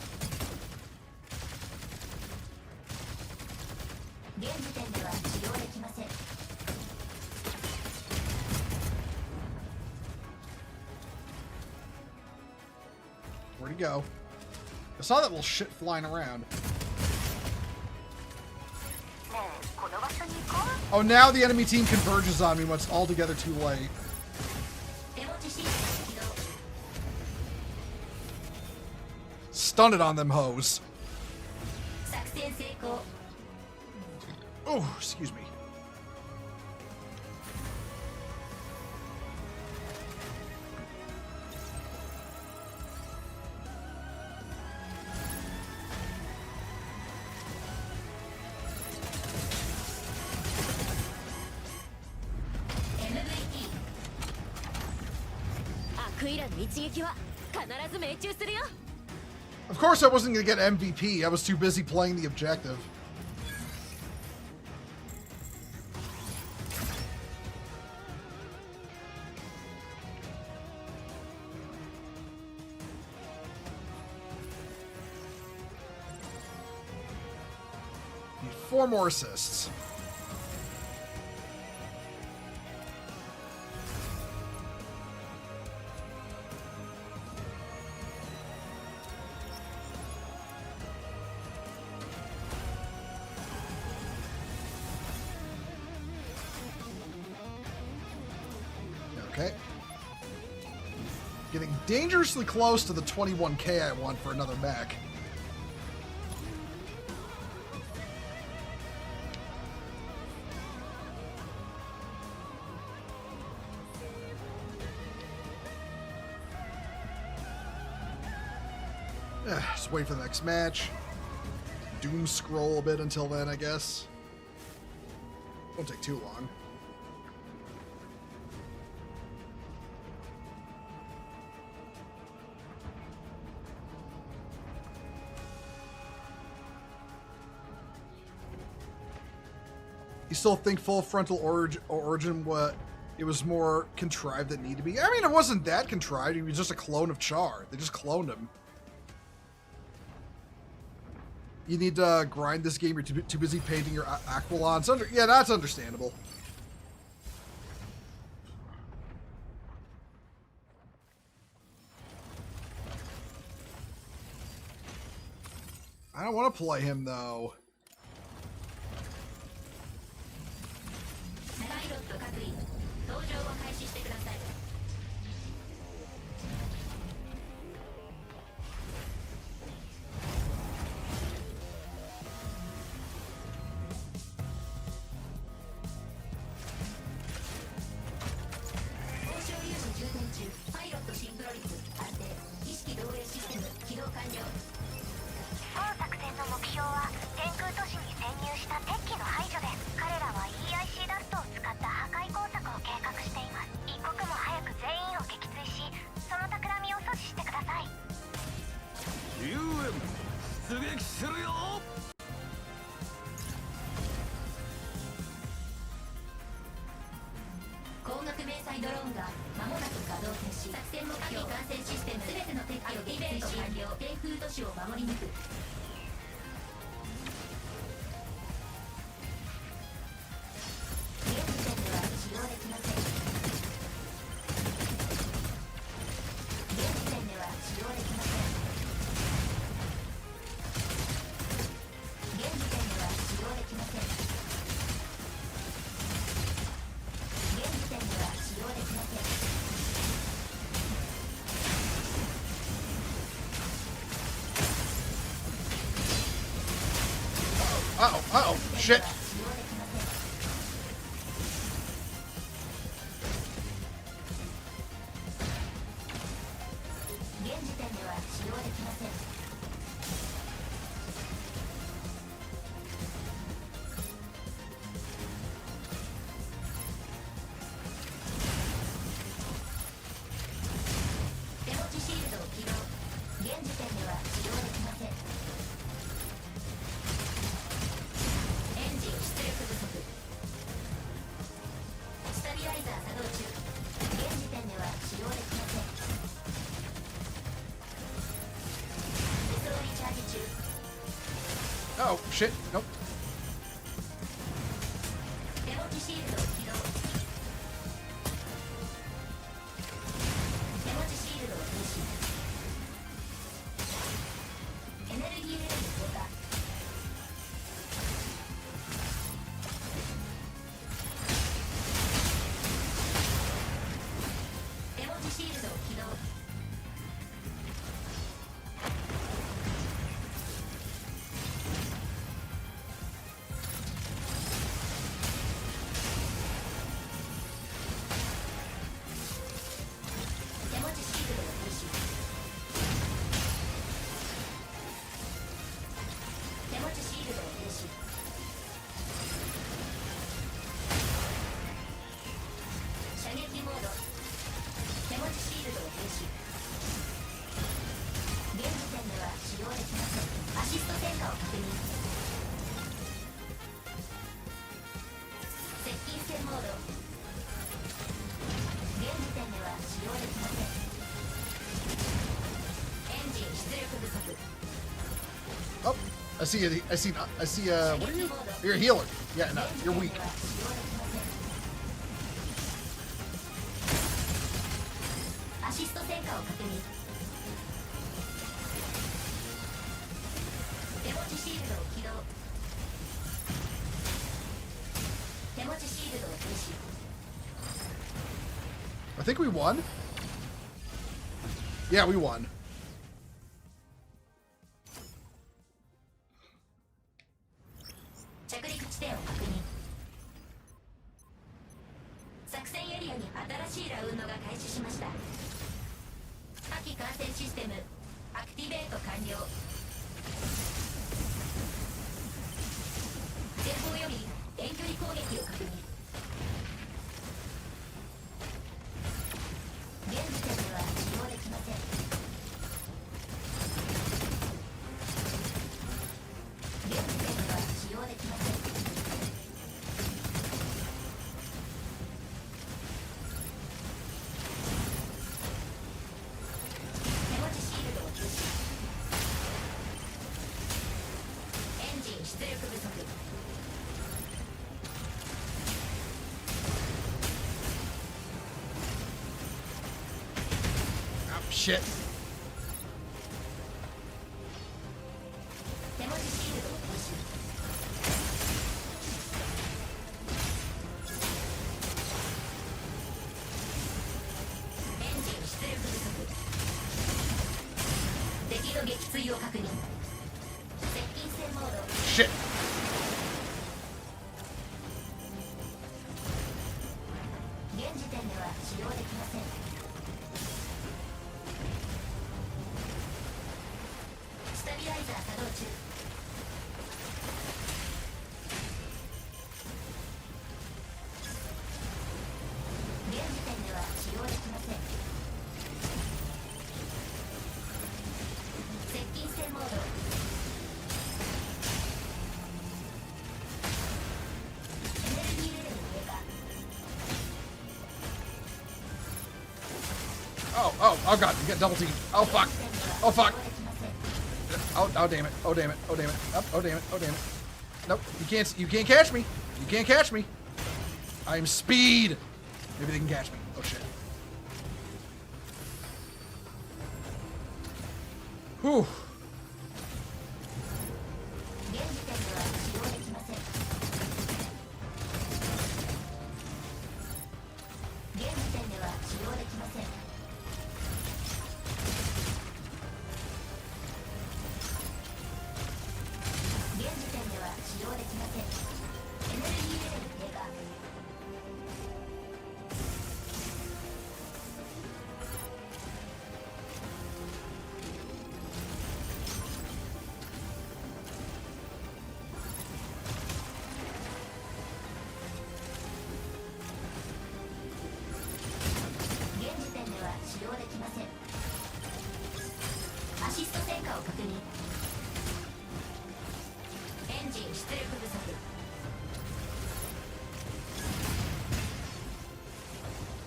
現時点では使用できません。 Where'd he go? I saw that little shit flying around. Oh, now the enemy team converges on me when it's altogether too late. 手持ちシステム起動。 Stun it on them hoes. 作戦成功。 Oh, excuse me. MVP。 アクイラの一撃は必ず命中するよ。 Of course I wasn't going to get MVP. I was too busy playing the objective. Need 4 more assists. Okay. Getting dangerously close to the 21k I want for another mech. Just wait for the next match. Doom scroll a bit until then, I guess. Won't take too long. You still think full frontal origin what it was more contrived than it needed to be? I mean, it wasn't that contrived. He was just a clone of Char. They just cloned him. You need to grind this game. You're too busy painting your Aquilons. Yeah, that's understandable. I don't want to play him, though. パイロット各位、搭乗を開始してください。交渉粒子充填中、パイロットシンクロ率安定、意識同影システム起動完了。本作戦の目標は天空都市に潜入した敵機の排除です。彼らは EIC ダストを使った破壊工作を計画しています。一刻も早く全員を撃墜し、その企みを阻止してください。 UN 出撃するよ。光学迷彩ドローンが間もなく稼働停止。作戦目標完成システム全ての敵機を撃墜し完了。天空都市を守り抜く。現時点では使用できません。現時点では使用できません。現時点では使用できません。現時点では使用できません。 Uh-oh, shit. 使用できません。現時点では使用できません。手持ちシールドを起動。現時点では使用できません。エンジン出力不足。スタビライザー作動中。現時点では使用できません。Oh, shit. Nope. 手持ちシールド起動。手持ちシールドを停止。エネルギーレベル低下。手持ちシールド起動。手持ちシールドを停止。手持ちシールドを停止。射撃モード。手持ちシールドを停止。現時点では使用できません。アシスト変化を確認。接近戦モード。現時点では使用できません。エンジン出力不足。 Oh, I see you. I see. What are you? You're a healer. Yeah, no, you're weak. アシスト戦果を確認。手持ちシールドを起動。手持ちシールドを停止。 I think we won. Yeah, we won. 着陸地点を確認。作戦エリアに新しいラウンドが開始しました。火器管制システムアクティベート完了。前方より遠距離攻撃を確認。現時点では使用できません。現時点では使用できません。手持ちシールドを停止。エンジン出力不足。Oh, shit. 手持ちシールドを停止。エンジン出力不足。敵の撃墜を確認。接近戦モード。 Shit. 現時点では使用できません。スタビライザー作動中。現時点では使用できません。接近戦モード。エネルギーレベル低下。 Oh, god, you got double teamed. Oh, fuck. Oh, fuck. Oh, damn it. Oh, damn it. Oh, damn it. Oh, damn it. Oh, damn it. Nope, you can't catch me. You can't catch me. I am speed. Maybe they can catch me. Oh, shit. Whew. 現時点では使用できません。現時点では使用できません。現時点では使用できません。エネルギーレベル低下。現時点では使用できません。アシスト戦果を確認。エンジン出力不足。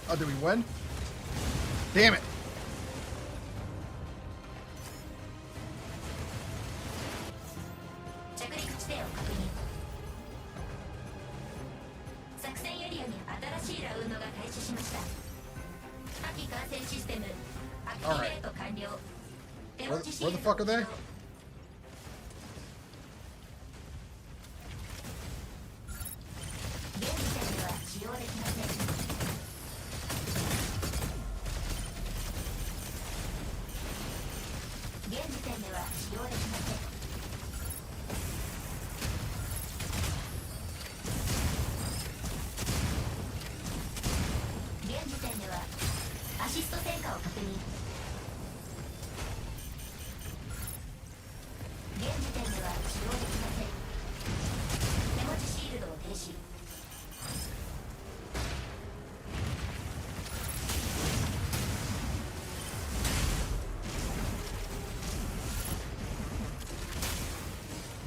Oh, did we win? Damn it. 着陸地地点を確認。作戦エリアに新しいラウンドが開始しました。火器感染システムアクティベート完了。手持ちシー Where ル the ド fuck are they? 現時点では使用できません。現時点では使用できません。現時点ではアシスト戦果を確認。現時点では使用できません。手持ちシールドを停止。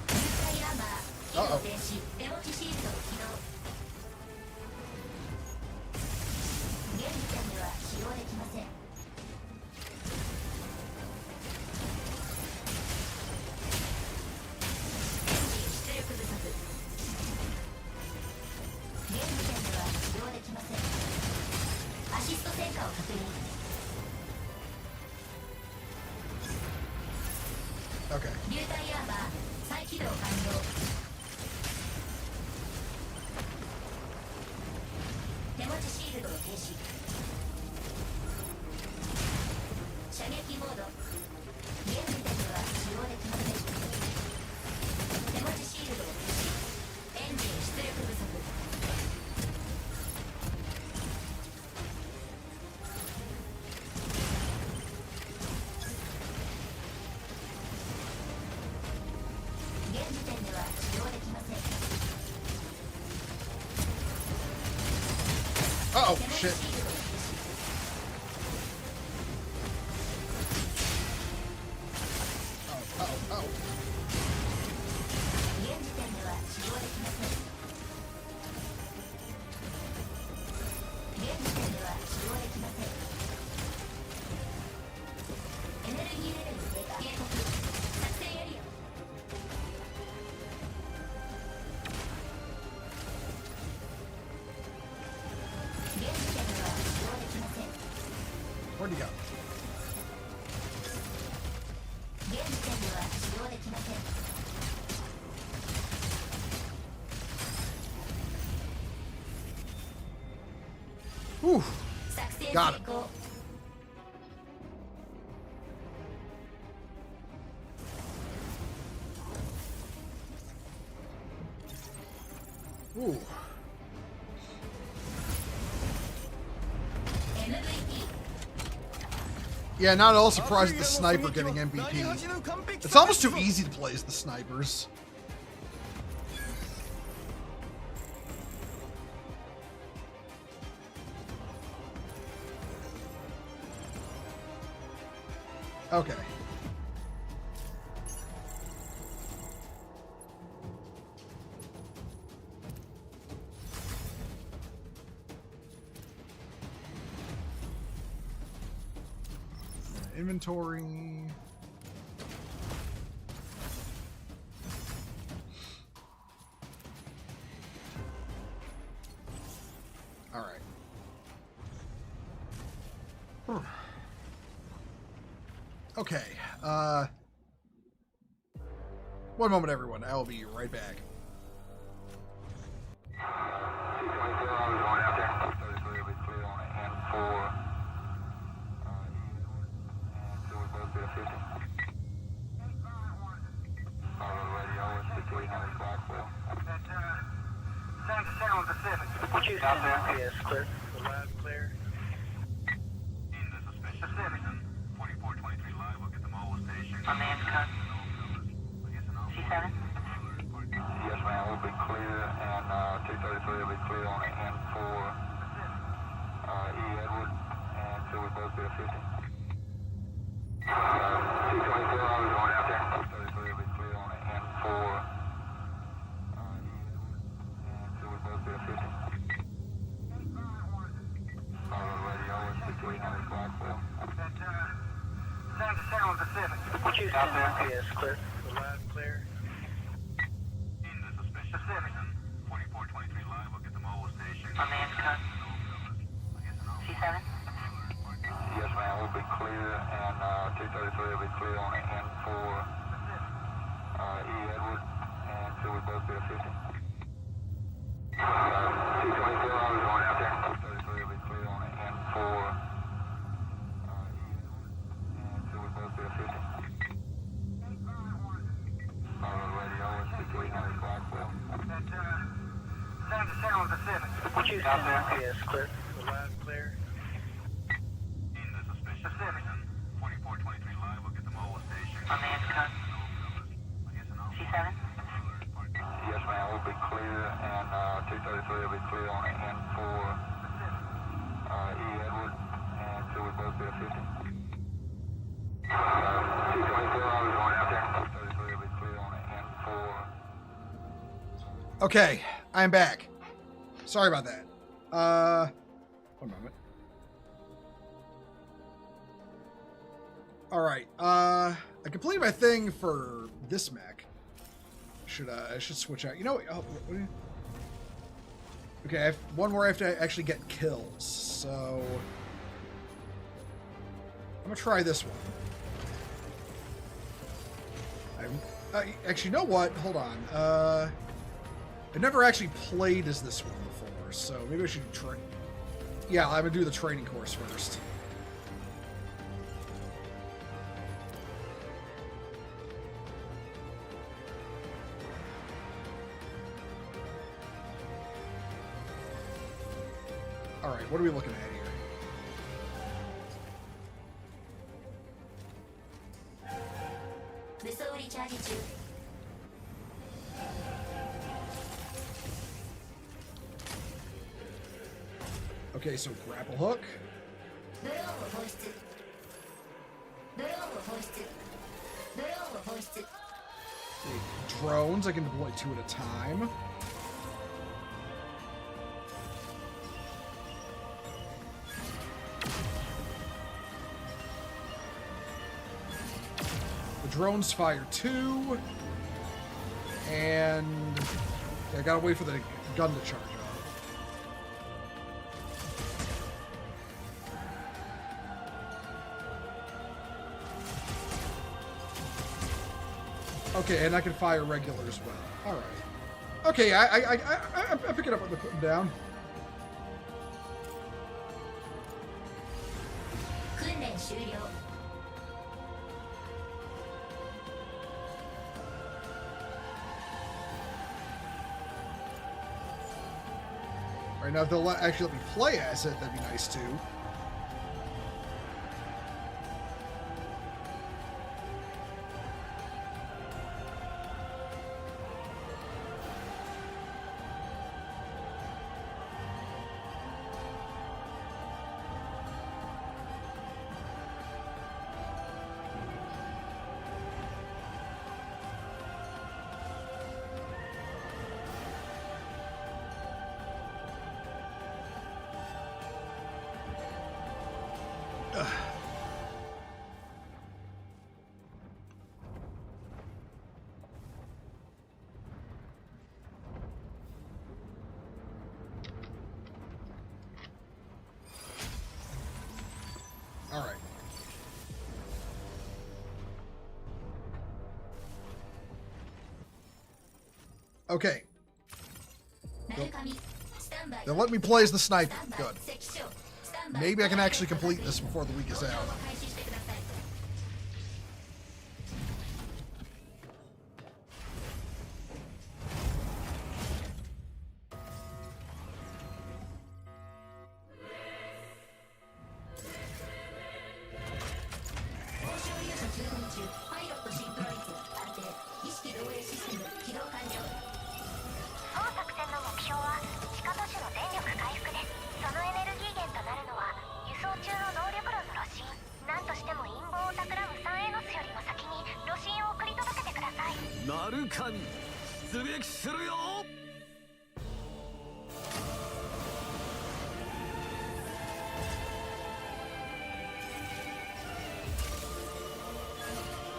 入隊アーマー機能停止。手持ちシールドを起動。現時点では使用できません。エンジン出力不足。現時点では使用できません。アシスト戦果を確認。Okay. 流体アーマー再起動完了。手持ちシールドを停止。射撃モード。現時点では使用できません。手持ちシールドを停止。エンジン出力不足。現時点では使用できません。 Uh-oh, 手持ち shit. シールドを停止。Oh. 現時点では使用できません。現時点では使用できません。エネルギーレベル低下。警告。作戦エリア。現時点では使用できません。 Where'd he go? 現時点では使用できません。 Whew. 作戦 Got 成 it. 功。 Ooh. MVP Yeah, not at all surprised at the sniper getting MVP. It's almost too easy to play as the snipers. Okay. Inventory. All right. Okay. One moment, everyone. I will be right back. Yes, clear. Loud, clear. In the suspicious citizen. 4423 live. We'll get them all to station. On the cut. C7? Yes, ma'am. We'll be clear, and 233 will be clear on the N4 E Edward, and so we both be a 50. 224, I was going out there. 233 will be clear on the N4 E Edward, and so we both be a 50. Radio is between Blackwell. San Pacific. Out there, yes, clear. Loud, clear. On the cut. C7? Yes, ma'am. We'll be clear, and 233 will be clear on the N4 E. Edward, and so we both be a 50. 224, I was going out there. 233 will be clear on the N4 E. Edward, and so we both be a 50. Radio is 6300 Blackwell. That's 7 with the 7. What you out there? Yes, clear. The line's clear. The 7. 4423 live, we'll get them all station. On the cut. C7? Yes, ma'am. We'll be clear, and 233 will be clear on the N4 E. Edward, and so we both be a 50. 224, I was going out there. 233 will be clear on the N4. Okay, I'm back. Sorry about that. One moment. All right. I completed my thing for this mech. I should switch out. You know what? Oh, what do you... Okay, I have one more I have to actually get kills. So I'm gonna try this one. Actually, you know what? Hold on. I've never actually played as this one before, so maybe I should train. Yeah, I'm gonna do the training course first. All right, what are we looking at here? 武装リチャージ中 Okay, so grapple hook. ドローンを放出ドローンを放出ドローンを放出 Drones, I can deploy 2 at a time. The drones fire 2. And I gotta wait for the gun to charge up. Okay, and I can fire regular as well. All right. Okay, I pick it up what they're putting down. 訓練終了 All right, now if they'll actually let me play as it, that'd be nice too. All right. Okay. 鳴神スタンバイ They'll let me play as the sniper. スタンバイ Good. 関所スタンバイ Maybe I can actually complete this before the week is out. 開始してください 報酬入手充電中パイロットシンクロ率安定意識漏洩システム起動完了 当作戦の目標は地下都市の電力回復です。そのエネルギー源となるのは輸送中の動力炉の炉心。何としても陰謀を企むサンエノスよりも先に炉心を送り届けてください。なるかに出撃するよ。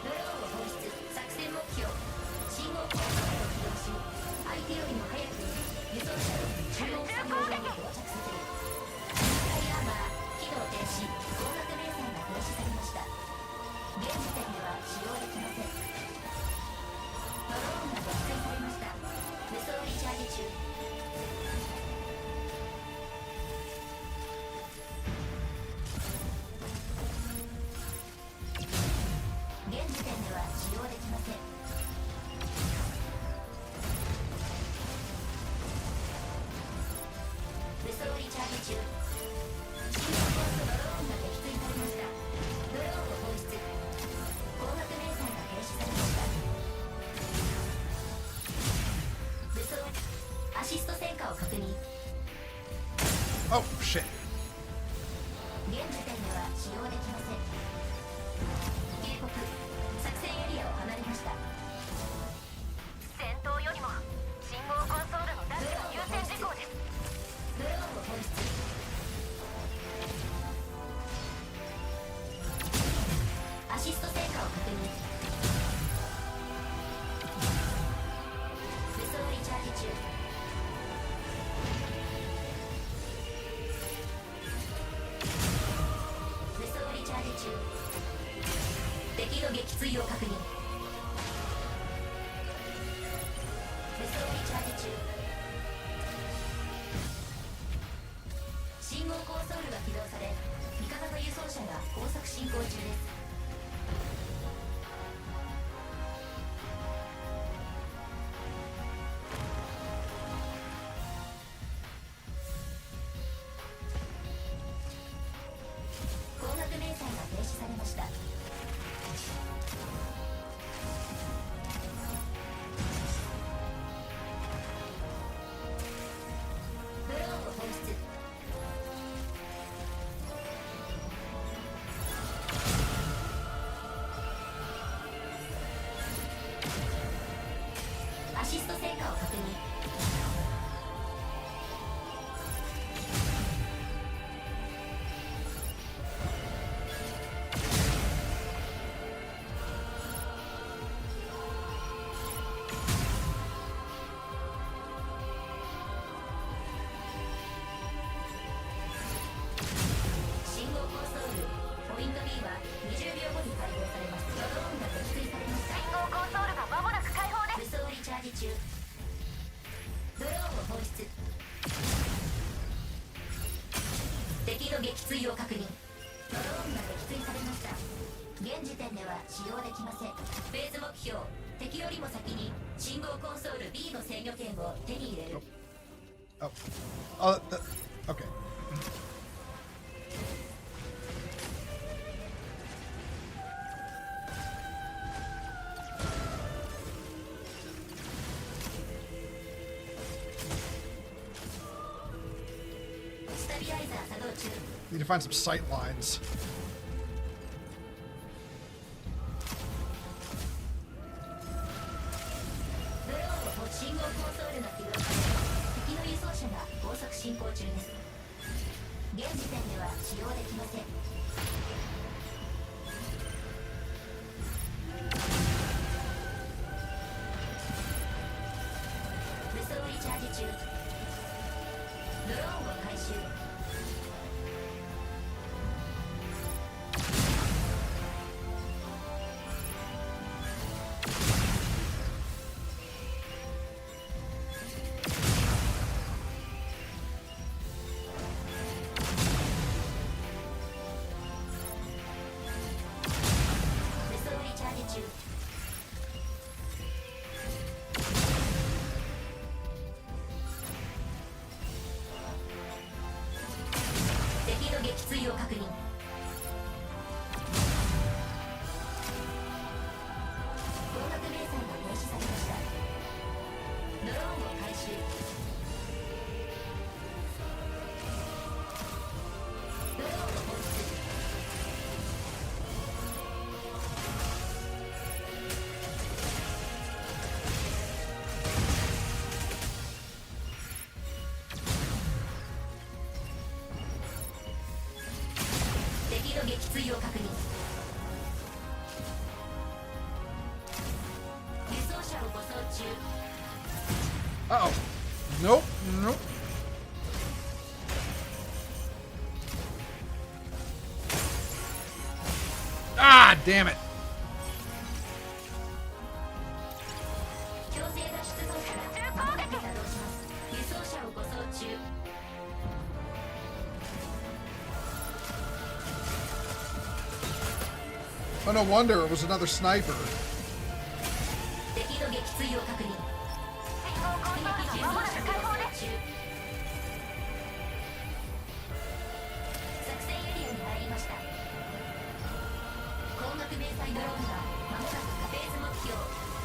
ドローンを放出作戦目標信号交換を起動し相手よりも早く輸送車両中央3号機に到着墜を確認。武装リチャージ中。信号コンソールが起動され、味方の輸送車が高速進行中です。光学迷彩が停止されました。ドローンを放出。アシスト成果を確認。信号コンソールポイント B は20秒後に解放されます。ドローンが撃墜されました。信号コンソールが間もなく開放です。武装リチャージ中。ドローンを放出。敵の撃墜を確認。ドローンが撃墜されました。現時点では使用できません。フェーズ目標、敵よりも先に信号コンソール B の制御権を手に入れる。 Okay. Need to find some sight lines. ドローンを信号コンソールが起動され、敵の輸送車が高速進行中です。現時点では使用できません。武装リチャージ中。ドローンを回収。武装リチャージ中。敵の撃墜を確認。光学迷彩が停止されました。ドローンを回収。ドローンを放出。敵の撃墜を確認。輸送車を護送中。 Uh-oh. Nope. Nope. Ah, damn it. 強制脱出ゾーンから間もなく作動します。輸送車を護送中。Oh, no wonder it was another sniper. 敵の撃墜を確認。信号コンソールが間もなく開放です。作戦エリアに入りました。光学迷彩ドローンが間もなくフェーズ目標、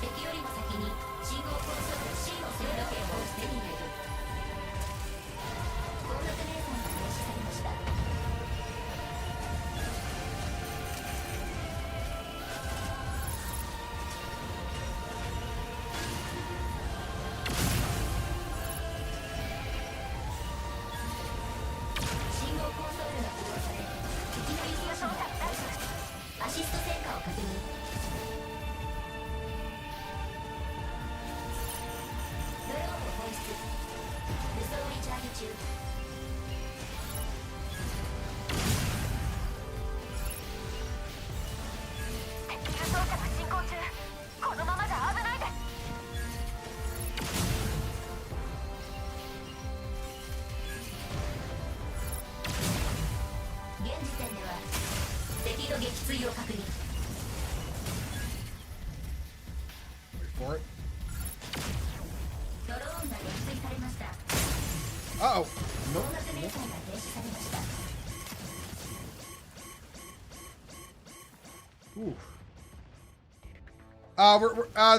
敵よりも先に信号コンソール C の制御権を手に入れる。光学迷彩が停止されました。for it. ドローンが撃墜されました。 Uh-oh. 高 Nope. 額明細が停止されました。 Ooh.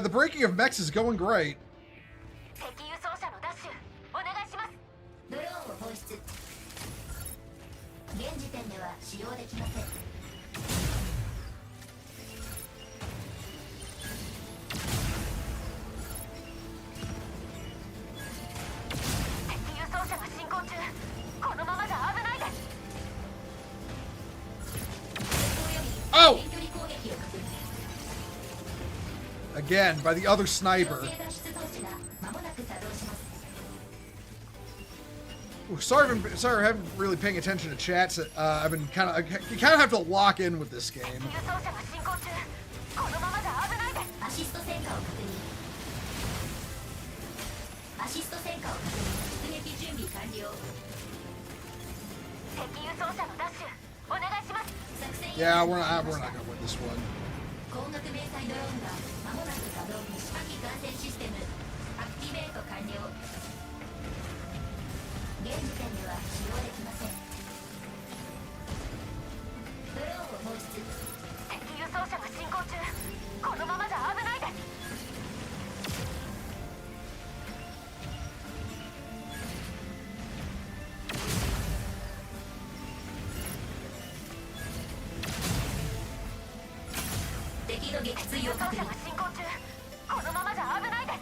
The breaking of mechs is going great. 敵輸送車のダッシュお願いします。ドローンを放出。現時点では使用できません。敵輸送車が進行中。このままじゃ危ないです。 Oh! 遠距離攻撃を確認。 Again, by the other 強 sniper. 制脱出装置が間もなく作動します。 Ooh, sorry, I haven't really paying attention to chats. I've been you kind of have to lock in with this game. 輸送車が進行中。このままじゃ危ないです。アシスト戦果を確認。アシスト戦果を確認。出撃準備完了。敵輸送車のダッシュお願いします。作戦 Yeah, we're not gonna win this one. 高額明細ドローンが間もなく稼働。火器管制システムアクティベート完了。現時点では使用できません。ドローンを放出。敵輸送車が進行中。このままじゃ危ないです。 敵の撃墜輸送を確認。車が進行中。このままじゃ危ないです。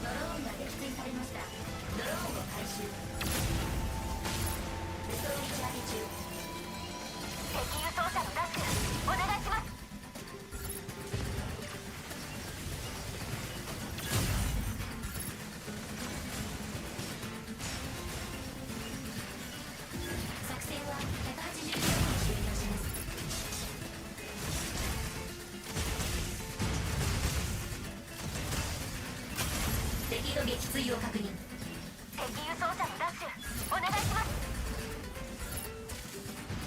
ドローンが撃墜されました。ドローンを回収。武装リチャージ中。敵輸送車のダッシュお願いします。 作戦は180秒に終了します。敵の撃墜を確認。敵輸送車のダッシュお願いします。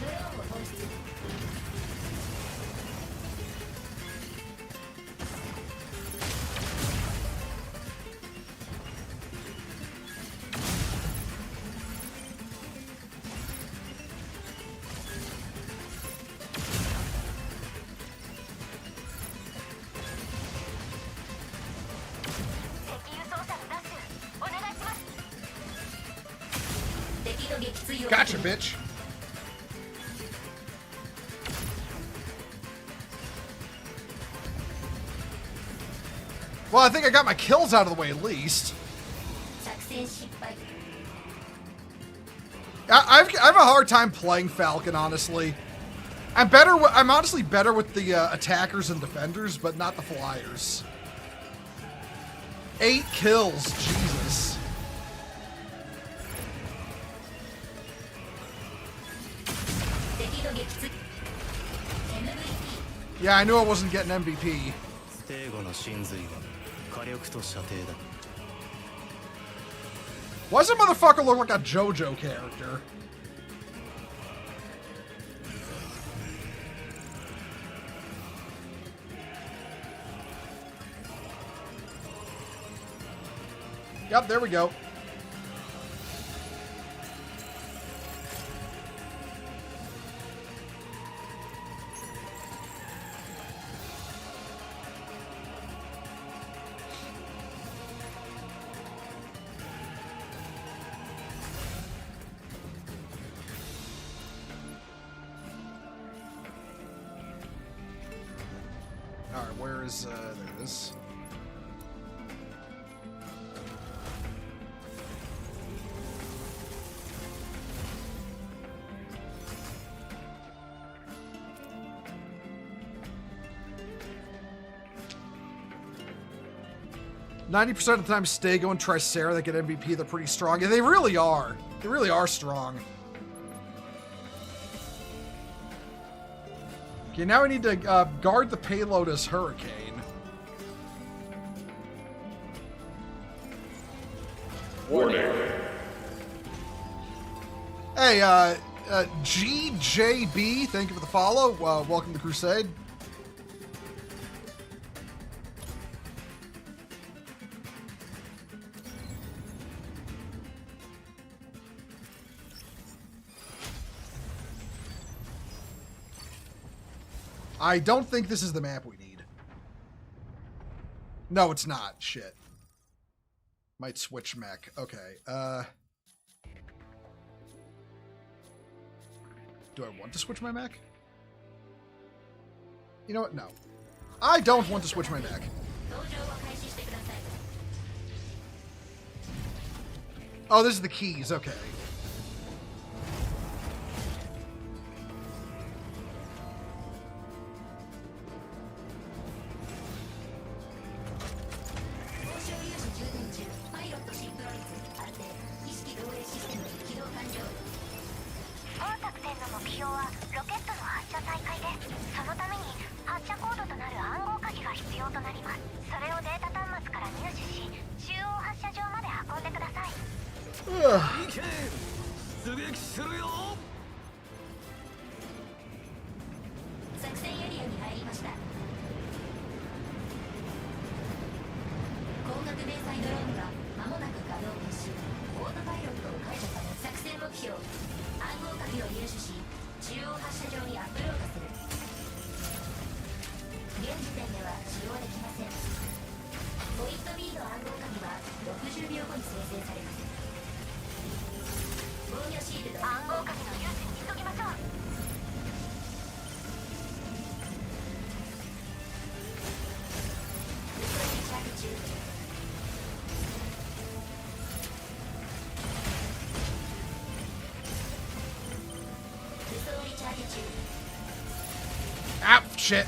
ドローンを放出。敵輸送車のダッシュお願いします。 敵の撃墜を Gotcha, bitch. Well, I think I got my kills out of the way at least. 作戦失敗。 I have a hard time playing Falcon, honestly. I'm honestly better with the attackers and defenders, but not the flyers. 8 kills, Jesus. Yeah, I knew I wasn't getting MVP. 帝語の真髄は火力と射程だ。 Why does that motherfucker look like a JoJo character? Yep, there we go. Alright, where is, there it is. %90 of the time, Stego and Tricera that get MVP, they're pretty strong. And they really are. They really are strong. Okay, now we need to guard the payload as Hurricane. Warning. Hey, GJB, thank you for the follow. Welcome to Crusade. I don't think this is the map we need. No, it's not. Shit. Might switch mech. Okay. Do I want to switch my mech? You know what? No. I don't want to switch my mech. Oh, this is the keys. Okay. Ah, shit.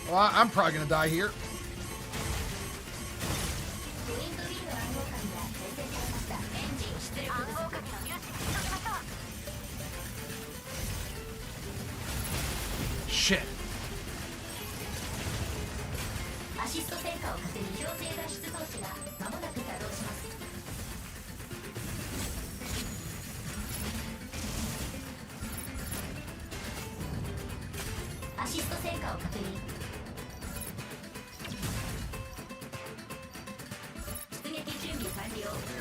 Well, I'm probably gonna die here. Shit.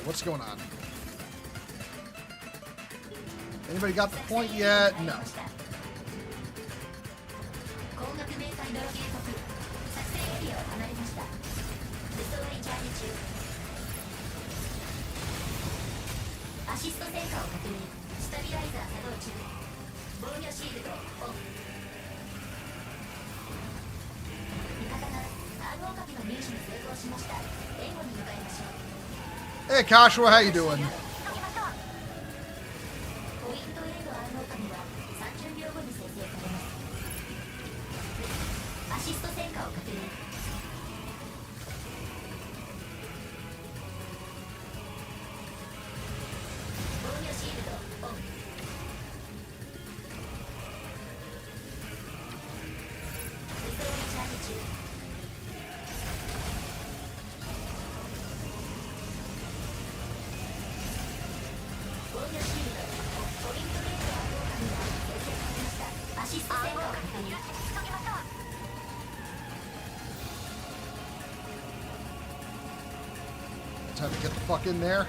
What's going on? Anybody got the point yet? No. Hey, Kashua, how you doing? Time to get the fuck in there.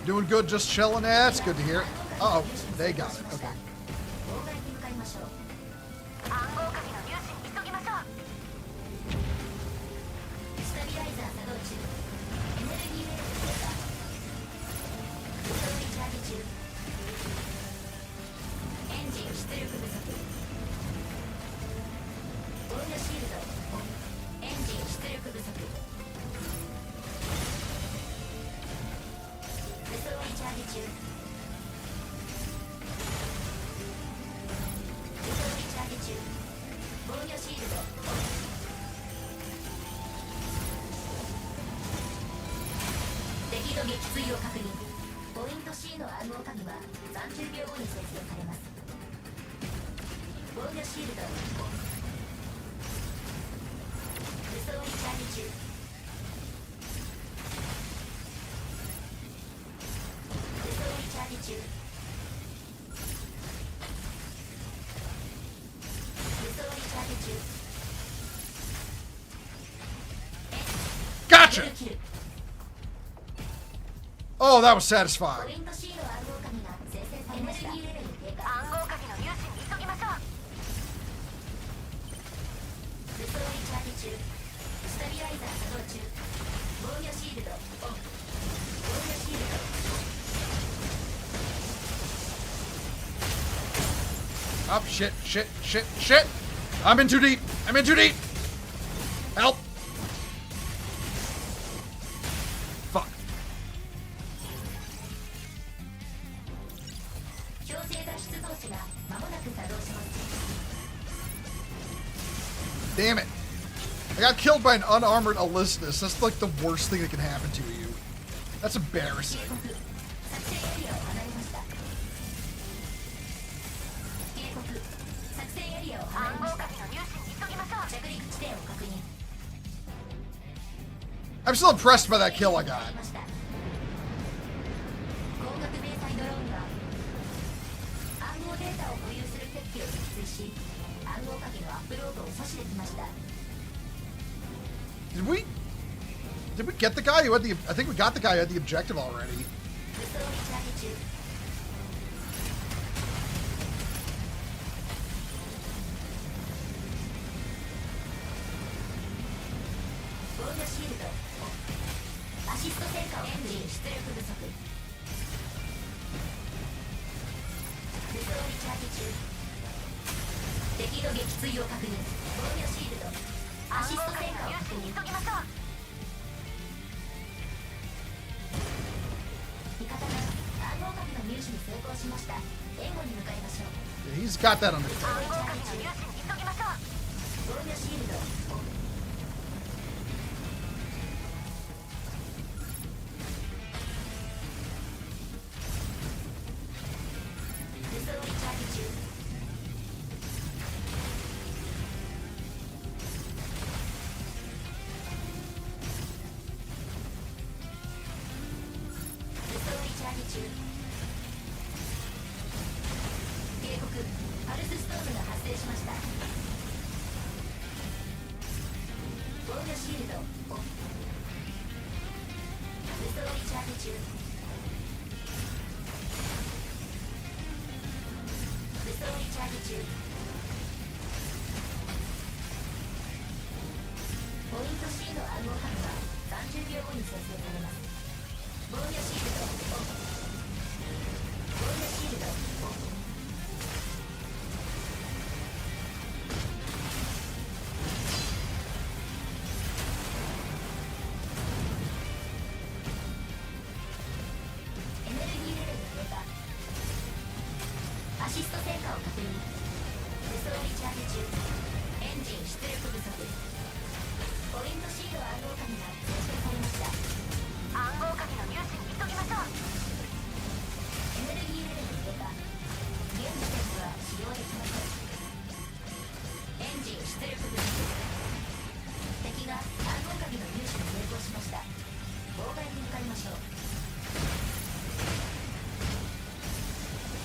Doing good, just chilling. That's good to hear. Uh oh, they got it. Okay. 撃墜を確認。ポイント C の暗号鍵は30秒後に設定されます。防御シールドオン。武装リチャージ中。武装リチャージ中。武装リチャージ中。Gotcha! キル。 Oh, that was ポ satisfying. イント C の暗号鍵が生成されました。エネルギーレベル低下。暗号鍵の入手に急ぎましょう。武装リチャージ中。スタビライザー作動中。防御シールドオン。防御シールド。 Oh, shit, shit, shit, shit. I'm in too deep. I'm in too deep. Help. Fuck. 強制脱出装置が間もなく作動します。 Damn it. I got killed by an unarmored Elizabeth. That's like the worst thing that can happen to you. That's embarrassing. 作戦エリアを離れました。警告。作戦エリアを離れ暗ました。号鍵の入手に急ぎましょう。着陸地点を確認。 I'm still impressed by that kill I got. ました。高額迷彩ドローンが暗号データを保有する鉄器を撃墜し、暗号鍵のアップロードを阻止できました。 Did we get the guy who had the... I think we got the guy who had the objective already. 武装リチャージ中。防御シールドオン。アシスト戦火をエンジン出力不足。武装リチャージ中。敵の撃墜を確認。防御シールド。アシスト戦火を確認。急ぎましょう。味方が暗号鍵の入手に成功しました。援護に向かいましょう。 Yeah, he's got that under 暗 control. 号鍵の入手に急ぎましょう。防御シールドオン。武装リチャージ中。武装リチャージ中。警告。パルスストームが発生しました。防御シールドオン。武装リチャージ中。武装リチャージ中。ポイント C の暗号鍵は30秒後に設定されます。防御シールドオン。防御シールドオン。エネルギーレベル低下。アシスト戦果を確認。武装リチャージ中。エンジン出力不足。ポイント C の暗号鍵が設定されました。暗号鍵の入手に急ぎましょう。エネルギーレベル低下。現時点では使用できません。エンジン出力不足。敵が暗号鍵の入手に成功しました。妨害に向かいましょう。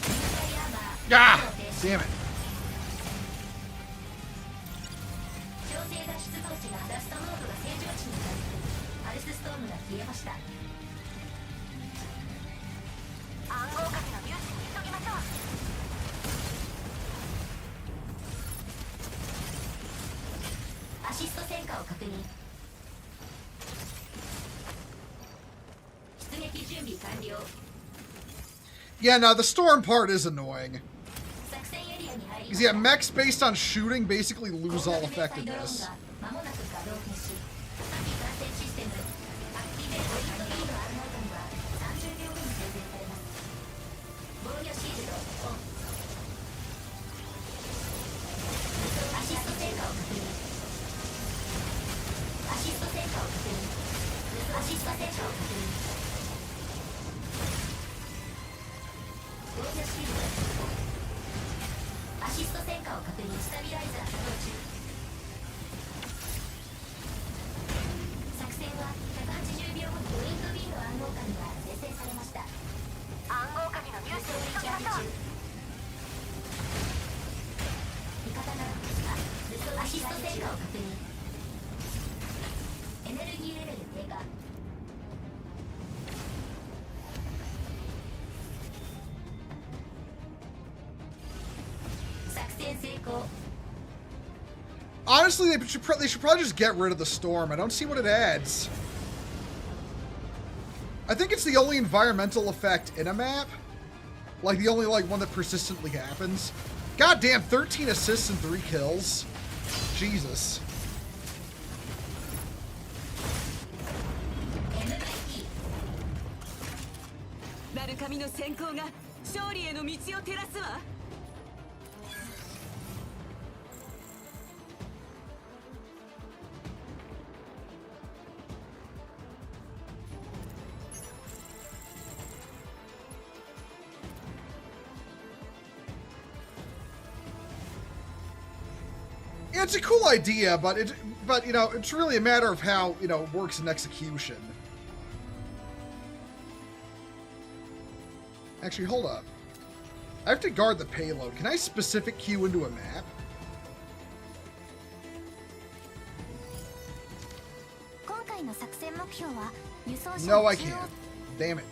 ミサイルアーマー Ah! 機能停止。 Damn it. 強制脱出装置がダストノードが正常値に回復。パルスストームが消えました。暗号鍵の入手に急ぎましょう。アシスト戦果を確認。出撃準備完了。 Yeah, no, the storm part is annoying. 作戦エリアに入りま Because, し yeah, た。 mechs based on shooting basically lose all 高額迷彩ドローン effectiveness. が間もなく稼働停止。火器感染システムアクティベート。ポイント B の暗号鍵は30秒後に生成されます。防御シールドオン。アシスト戦果を確認。アシスト戦果を確認。アシスト戦果を確認。行。 Honestly, they should probably just get rid of the storm. I don't see what it adds. I think it's the only environmental effect in a map. Like, the only, like, one that persistently happens. Goddamn, 13 assists and 3 kills. Jesus. MVP バルカミの先行が勝利への道を照らすわ。 Yeah, it's a cool idea, but you know, it's really a matter of how, you know, it works in execution. Actually, hold up. I have to guard the payload. Can I specific queue into a map? 今回の作戦目標は輸送車 No, の I 中央 can't. Damn it.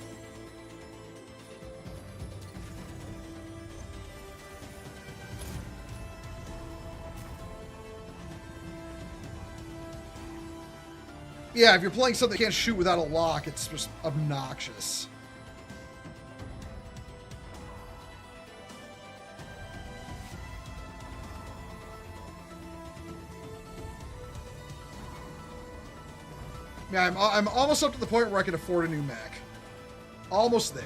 Yeah, if you're playing something that can't shoot without a lock, it's just obnoxious. Yeah, I'm almost up to the point where I can afford a new mech. Almost there.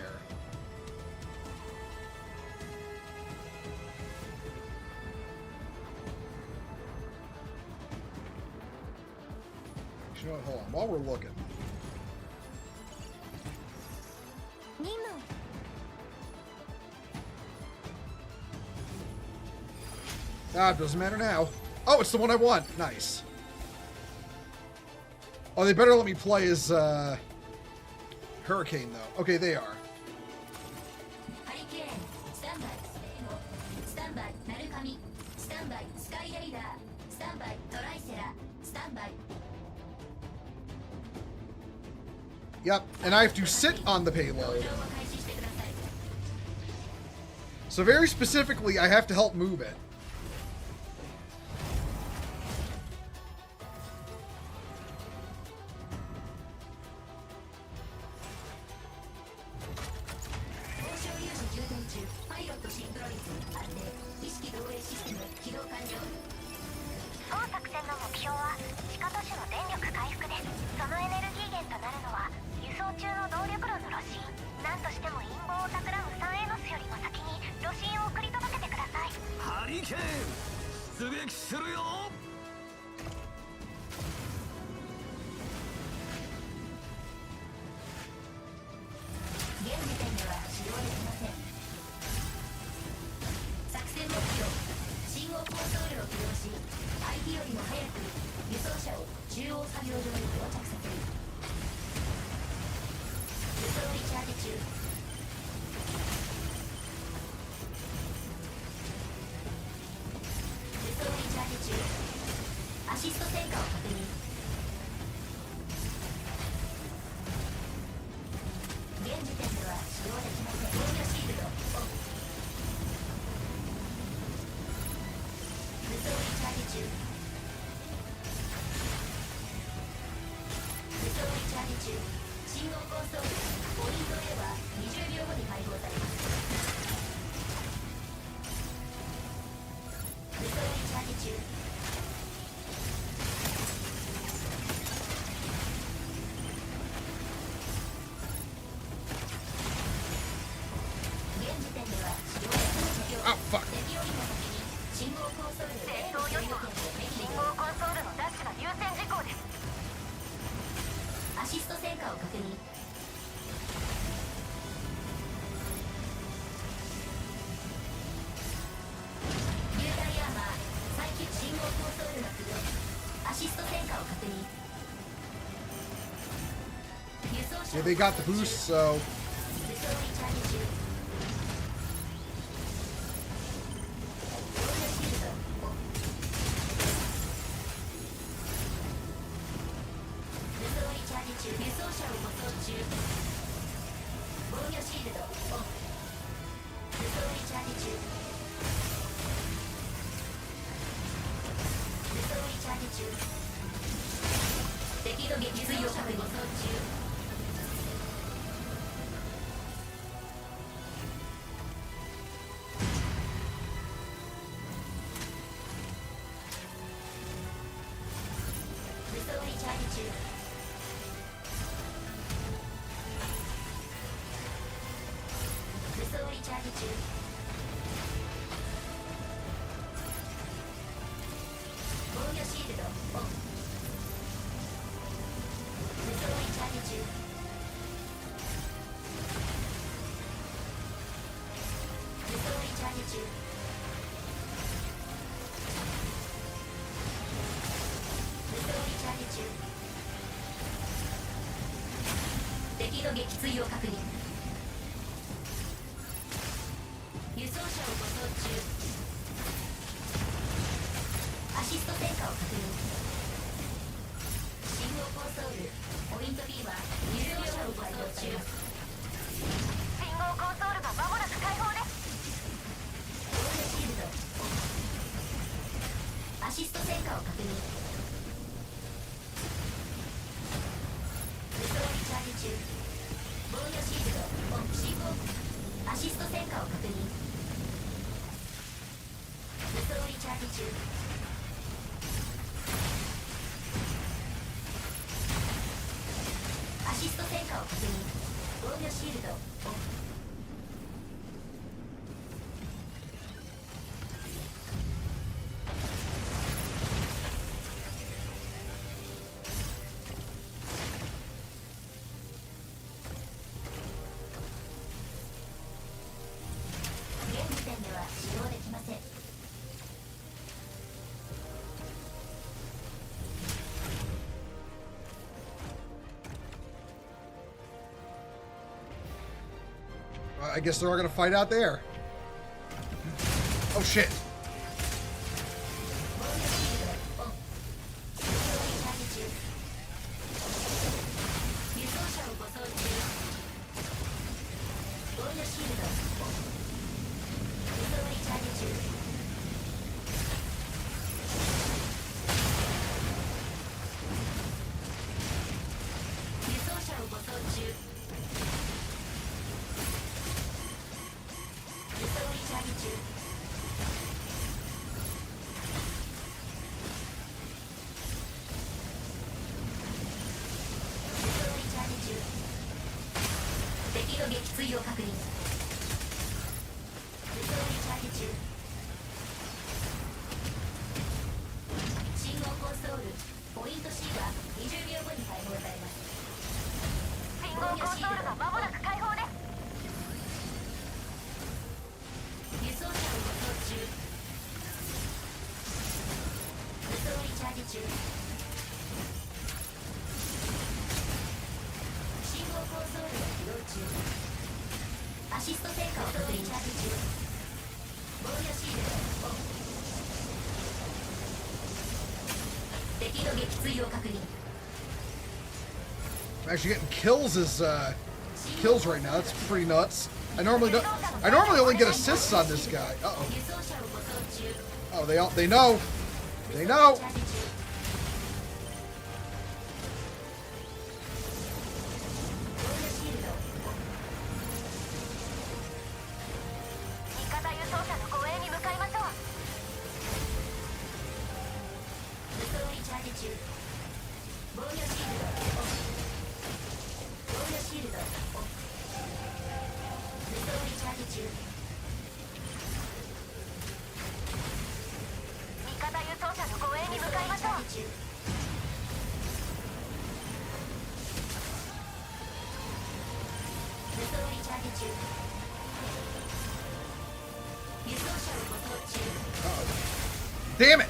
You know what? Hold on. While we're looking. 任務 Ah, it doesn't matter now. Oh, it's the one I want. Nice. Oh, they better let me play as Hurricane, though. Okay, they are. ハリケーンスタンバイスタンバイナルカミスタンバイスカイライダースタンバイトライセラスタンバイ Yep, and I have to sit on the payload. 搭乗を開始してください。 So very specifically, I have to help move it. Oh, fuck. 戦闘よりも信号コンソールのダッシュが優先事項です。アシスト戦果を確認。流体アーマー再起信号コンソールの駆動。アシスト戦果を確認。輸送車 Yeah, they got the boost, so... 輸送リチャージ中。輸チャージ中。敵の撃墜を確認。武装リチャージ中。武装リチャージ中。防御シールドオン。武装リチャージ中。武装リチャージ中。武装リチャージ中。敵の撃墜を確認。輸送車を護送中。アシスト戦果を確認。信号コンソールポイント B は輸送車を護送中。信号コンソールが間もなく開放です。防御シールドオン。アシスト戦果を確認。武装リチャージ中。防御シールドオン。信号アシスト戦果を確認。武装リチャージ中。アシスト戦果を確認。防御シールドオン。現時点では使用できません。I guess they're all gonna fight out there. Oh shit. 防御シールドオン。武装リチャージ中。輸送車を護送中。防御シールドオン。武装リチャージ中。輸送車を護送中。輸送リチャージ中。輸送リチャージ中。敵の撃墜を確認。輸送リチャージ中。信号コンソールポイント C は20秒後に解放されます。信号コンソールが間もなく開放です。輸送車を護送中。武装リチャージ中。信号コンソールを起動中。アシスト戦果を確認。チャージ中。防御シールドオン。敵の撃墜を確認。 I'm actually getting kills kills right now. That's pretty nuts. I normally only get assists on this guy. Uh-oh. 輸送車を護送中。 Oh, they know. They know. チャージ中。防御シールドオン。味方輸送車の護衛に向かいましょう。武装リチャージ中。防御シールドオン。防御シールドオン。武装リチャージ中。味方輸送車の護衛に向かいましょう。武装リチャージ中。武装リチャージ中。輸送車を護送中。 Damn it.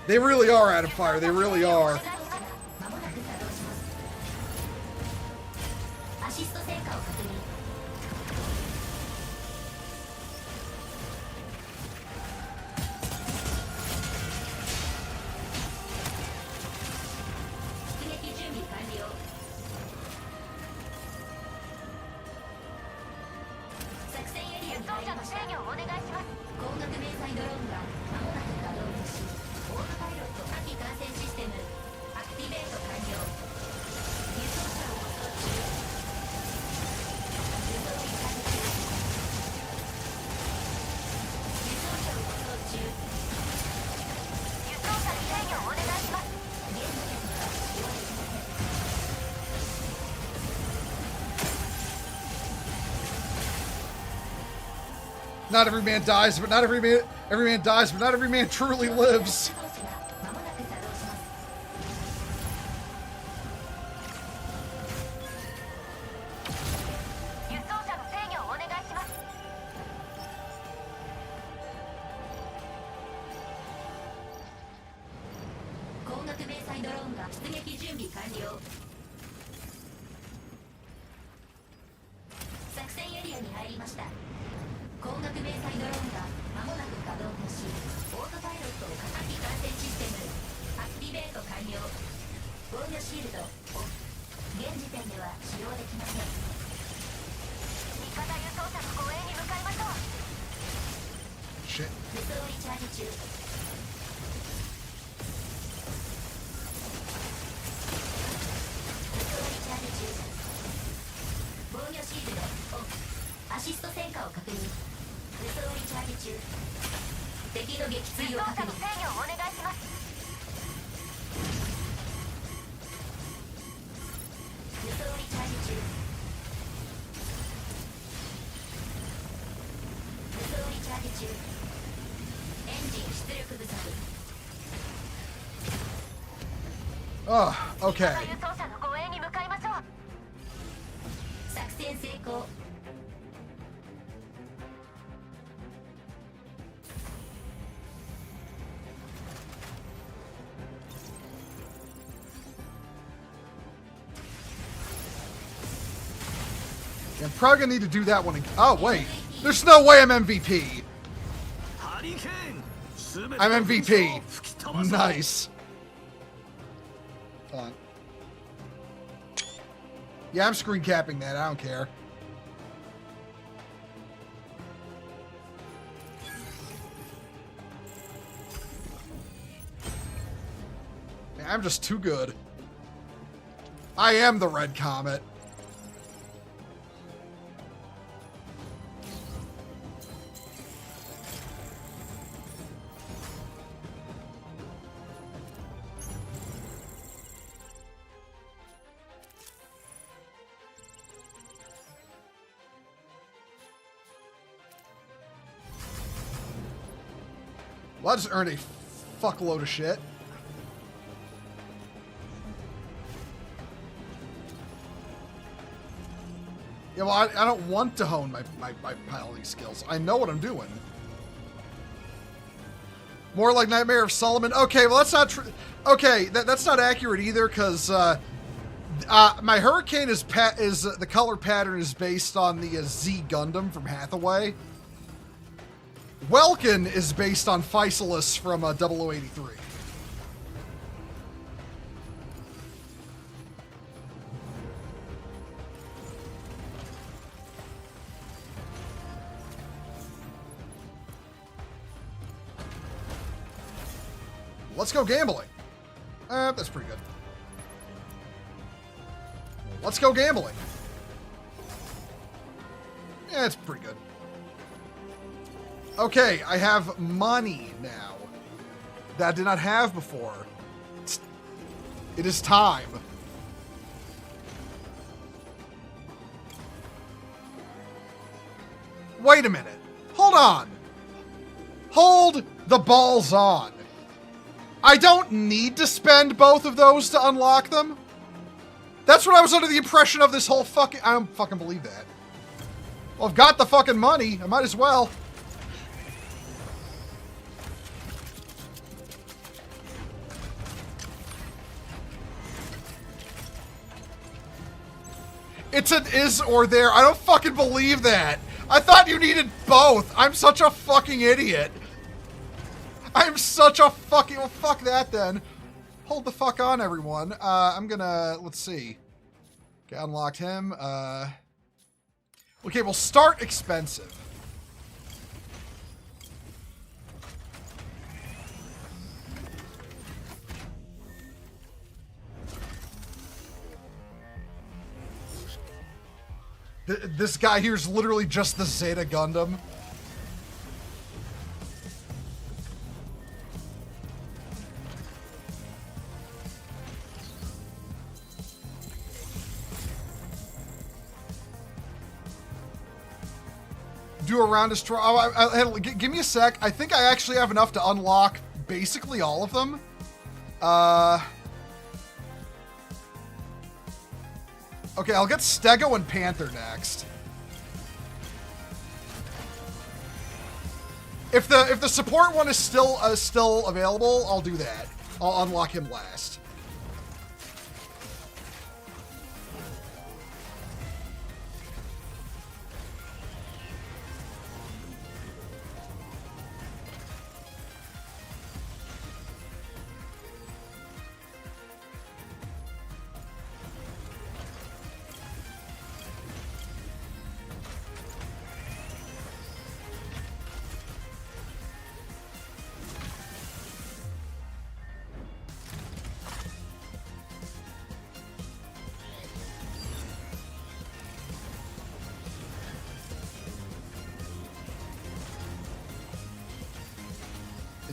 They really are out of fire. They really are. まもなく作動します。アシスト戦果を確認。出撃準備完了。作戦エリアに入りました。輸送車の制御をお願いします。光学迷彩ドローンがまもなく稼働 Not every man dies, but not every man dies, but not every man truly lives. 装置が間もなく作動します。輸送車の制御をお願いします。光学迷彩ドローンが出撃準備完了。作戦エリアに入りました。光学迷彩ドローンが間もなく稼働開始。オートパイロット火火器感染システムアクティベート完了。防御シールドオフ。現時点では使用できません。味方輸送車の護衛に向かいましょう。Shit. 武装リチャージ中。武装リチャージ中。防御シールドオフ。アシスト戦果を確認。武装リチャージ中。敵の撃墜輸送を確認。車の制御をお願いします。輸送リチャージ中。武装リチャージ中。エンジン出力不足。 Okay. 輸送車の護衛に向かいましょう。作戦成功。 I'm probably gonna need to do that one again. Oh, wait. There's no way I'm MVP. ハリケーン全て I'm の紛争 MVP. を吹き飛ばそう Nice. Hold on. Yeah, I'm screen capping that. I don't care. Man, I'm just too good. I am the Red Comet. Well, I just earned a fuckload of shit. Yeah, well, I don't want to hone my piloting skills. I know what I'm doing. More like Nightmare of Solomon. Okay, well, that's not true. Okay, that's not accurate either, because my Hurricane is the color pattern is based on the Z Gundam from Hathaway. Welkin is based on Physalis from 0083. Let's go gambling. That's pretty good. Let's go gambling. Yeah, it's pretty good. Okay, I have money now that I did not have before. It is time. Wait a minute. Hold on. Hold the balls on. I don't need to spend both of those to unlock them? That's what I was under the impression of this whole fucking... I don't fucking believe that. Well, I've got the fucking money. I might as well. It's an is or there. I don't fucking believe that. I thought you needed both. I'm such a fucking idiot. I'm such a fucking... Well, fuck that then. Hold the fuck on, everyone. I'm gonna... Let's see. Okay, unlocked him. Okay, we'll start expensive. This guy here is literally just the Zeta Gundam. do a round of give me a sec. I think I actually have enough to unlock basically all of them. Okay, I'll get Stego and Panther next. If the support one is still available, I'll do that. I'll unlock him last.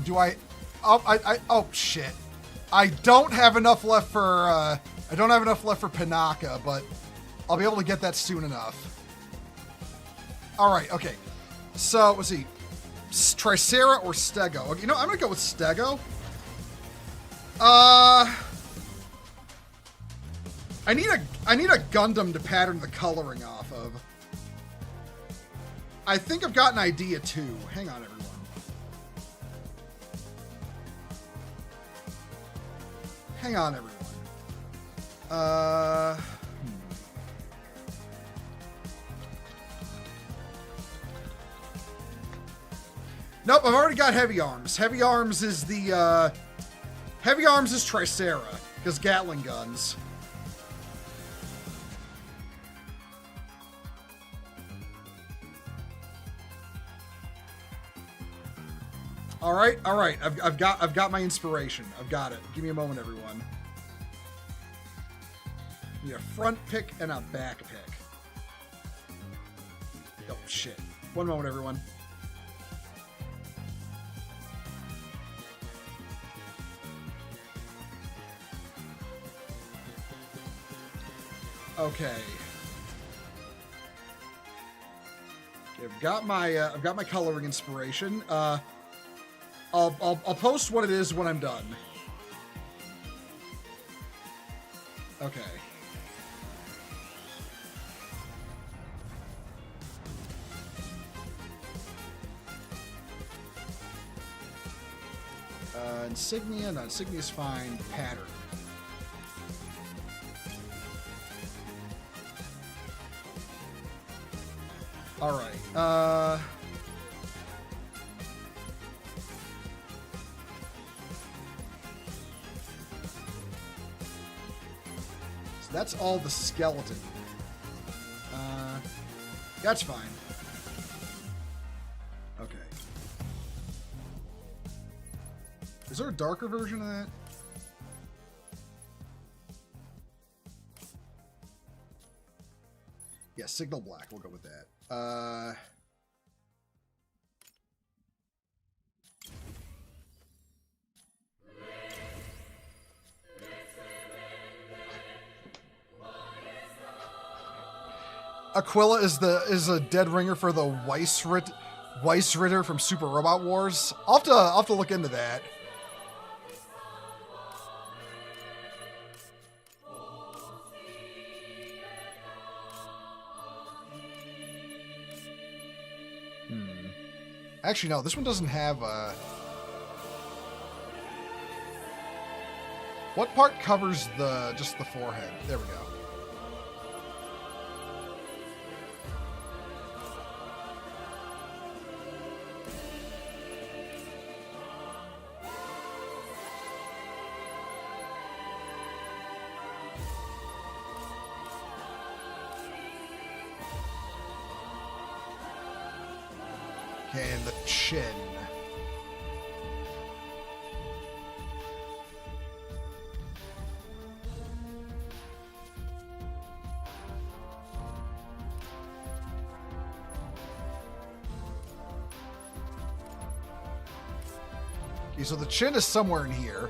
Do I? Oh shit! I don't have enough left for Panaka, but I'll be able to get that soon enough. All right, okay. So let's see, Tricera or Stego? Okay, you know, I'm gonna go with Stego. I need a Gundam to pattern the coloring off of. I think I've got an idea too. Hang on, everyone. Hang on, everyone. Nope, I've already got Heavy Arms. Heavy Arms is Tricera, because Gatling guns. All right. I've got my inspiration. I've got it. Give me a moment, everyone. Need a front pick and a back pick. Oh shit! One moment, everyone. Okay. I've got my coloring inspiration. I'll post what it is when I'm done. Okay. Insignia, no, Insignia's fine. Pattern. All right. So that's all the skeleton. That's fine. Okay. Is there a darker version of that? Yeah, Signal Black. We'll go with that. Aquila is a dead ringer for the Weissritter from Super Robot Wars. I'll have to look into that. Actually, no, this one doesn't have a... What part covers just the forehead? There we go. And the chin. Okay, so the chin is somewhere in here.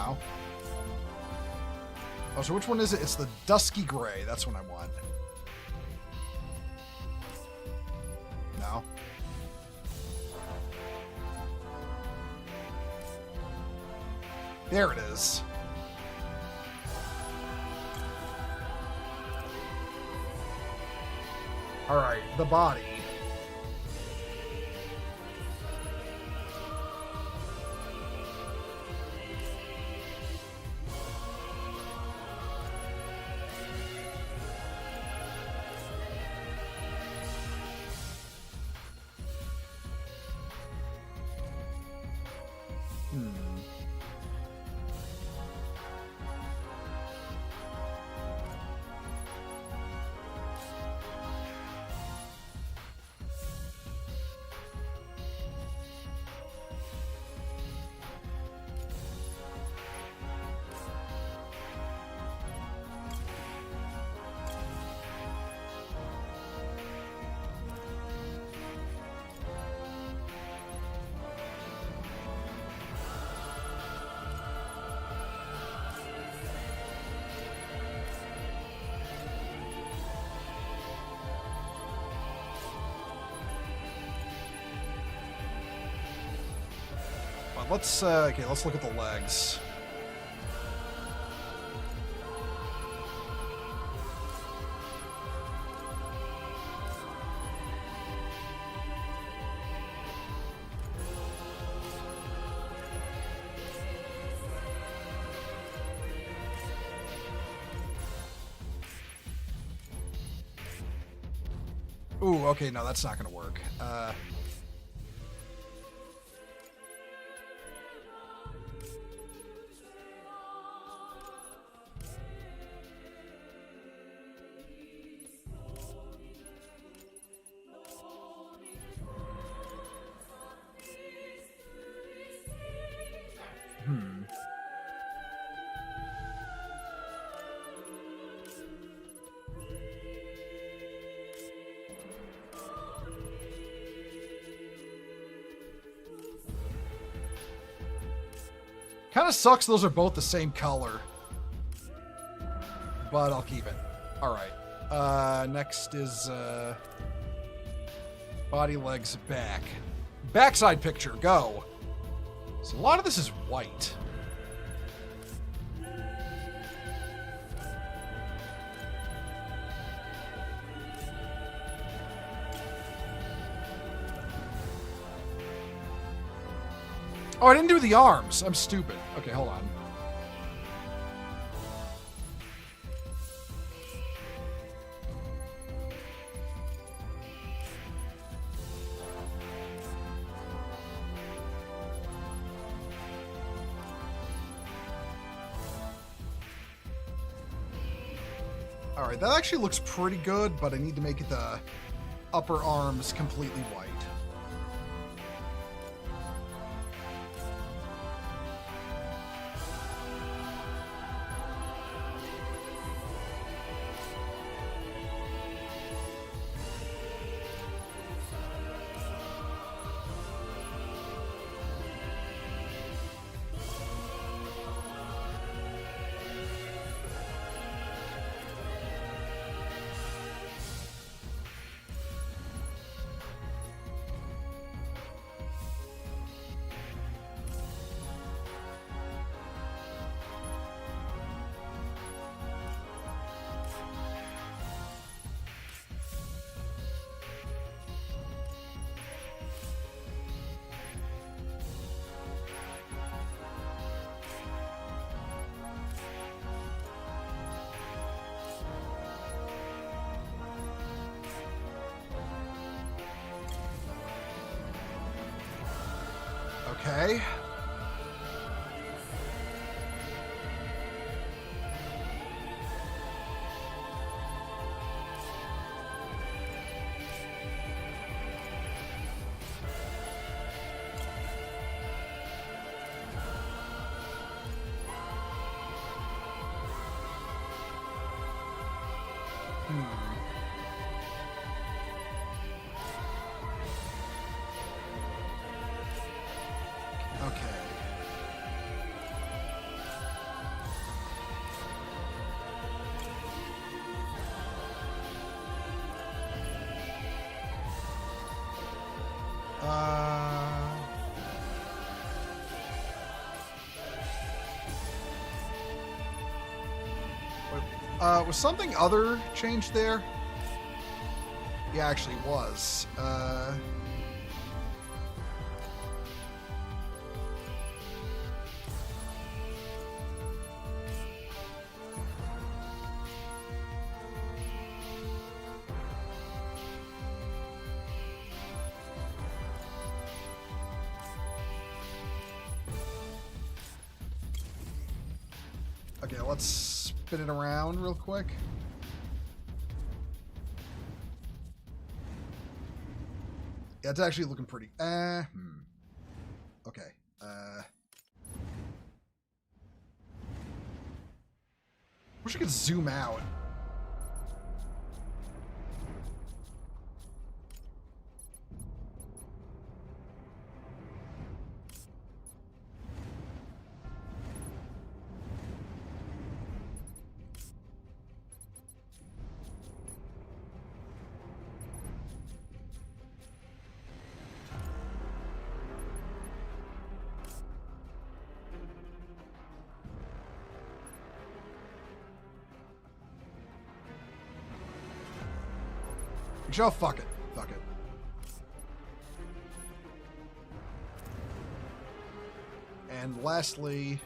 now. Oh, so which one is it? It's the dusky gray. That's what I want. No. There it is. All right, the body. Let's let's look at the legs. Ooh, okay, no, that's not gonna work. Kind of sucks those are both the same color. But I'll keep it. Alright. Next is body, legs, back. Backside picture, go. So a lot of this is white. Oh, I didn't do the arms. I'm stupid. Okay, hold on. Alright, that actually looks pretty good, but I need to make it the upper arms completely white. Okay. Okay. Was something other changed there? Yeah, actually it was. Okay, let's spin it around real quick. Yeah, it's actually looking pretty. Okay. Wish I could zoom out. Joe, fuck it. Fuck it. And lastly...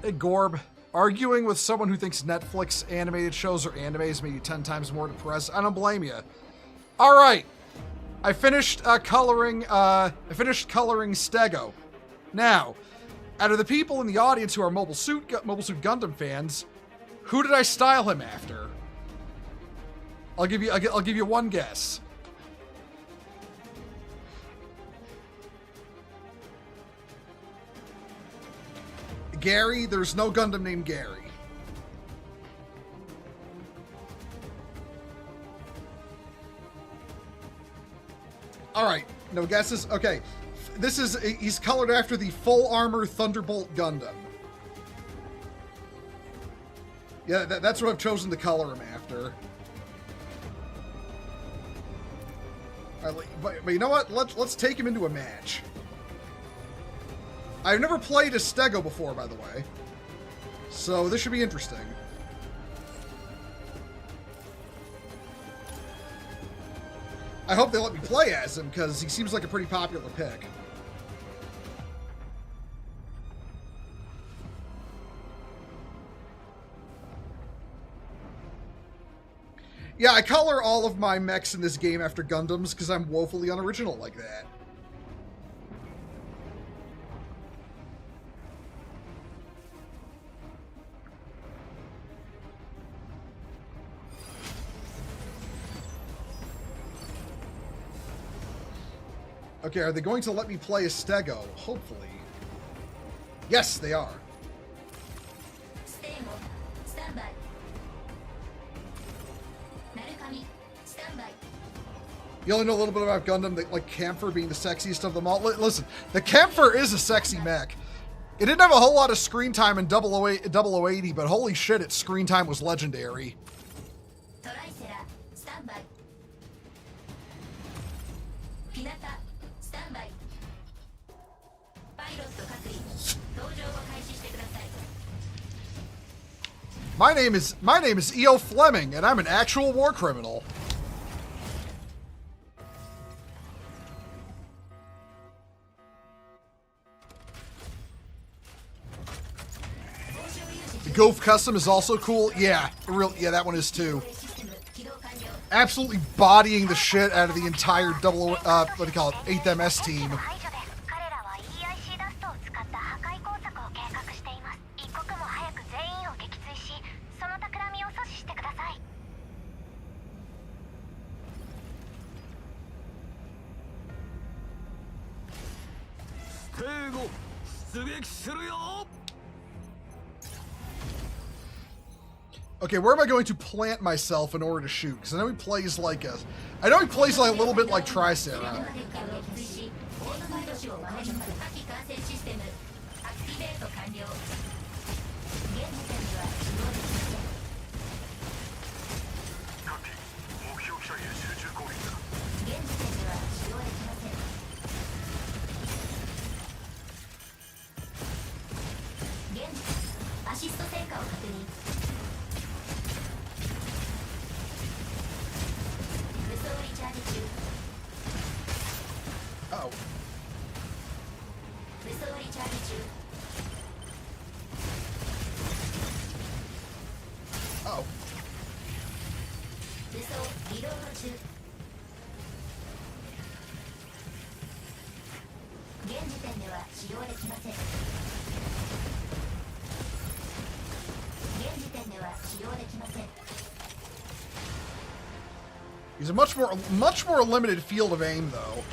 Hey, Gorb. Arguing with someone who thinks Netflix animated shows or animes make you 10 times more depressed. I don't blame you. All right. I finished coloring Stego. Now, out of the people in the audience who are Mobile Suit Gundam fans, who did I style him after? I'll give you one guess. Gary, there's no Gundam named Gary. All right, no guesses. Okay, he's colored after the full armor Thunderbolt Gundam. Yeah, that's what I've chosen to color him after. All right, but you know what? Let's take him into a match. I've never played a Stego before, by the way, so this should be interesting. I hope they let me play as him, because he seems like a pretty popular pick. Yeah, I color all of my mechs in this game after Gundams, because I'm woefully unoriginal like that. Okay, are they going to let me play a Stego? Hopefully. Yes, they are. You only know a little bit about Gundam, like Camphor being the sexiest of them all. Listen, the Camphor is a sexy mech. It didn't have a whole lot of screen time in 0080, but holy shit, its screen time was legendary. My name is E.O. Fleming, and I'm an actual war criminal. The Goof Custom is also cool. Yeah, that one is too. Absolutely bodying the shit out of the entire what do you call it, 8th MS team. Okay, where am I going to plant myself in order to shoot? Because I know he plays like a... I know he plays like a little bit like Tricera. Uh-oh. Uh-oh. He's a much more limited field of aim, though.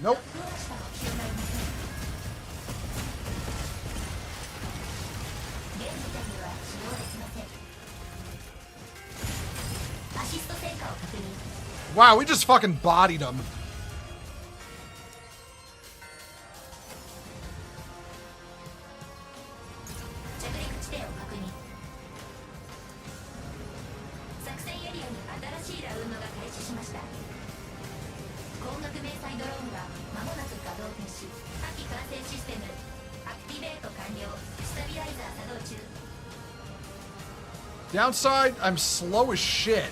Nope. Wow, we just fucking bodied him. Downside, I'm slow as shit.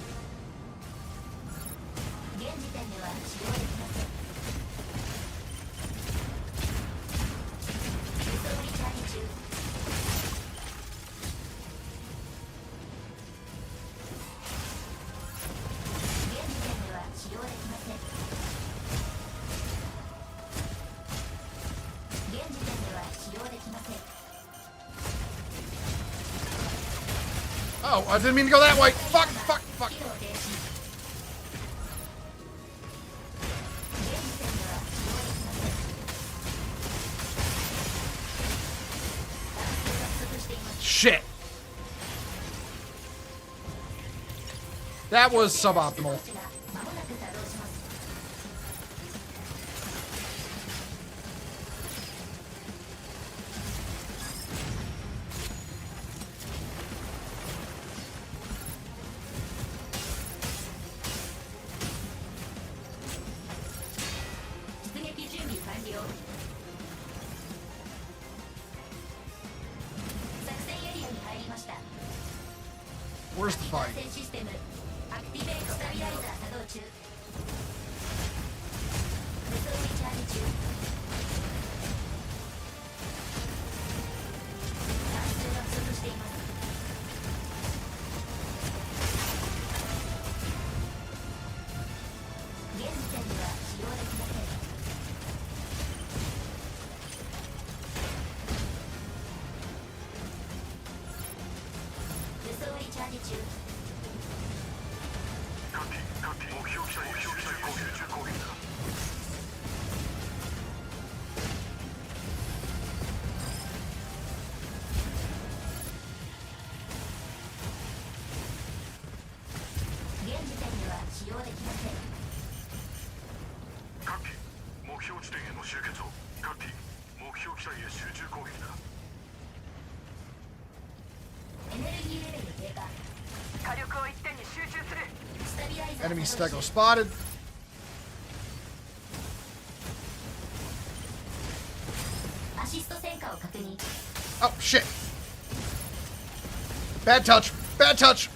Oh, I didn't mean to go that way. Fuck, fuck, fuck. Shit. That was suboptimal. Where's the fight? Enemy Stego spotted. Oh, shit. Bad touch. Bad touch.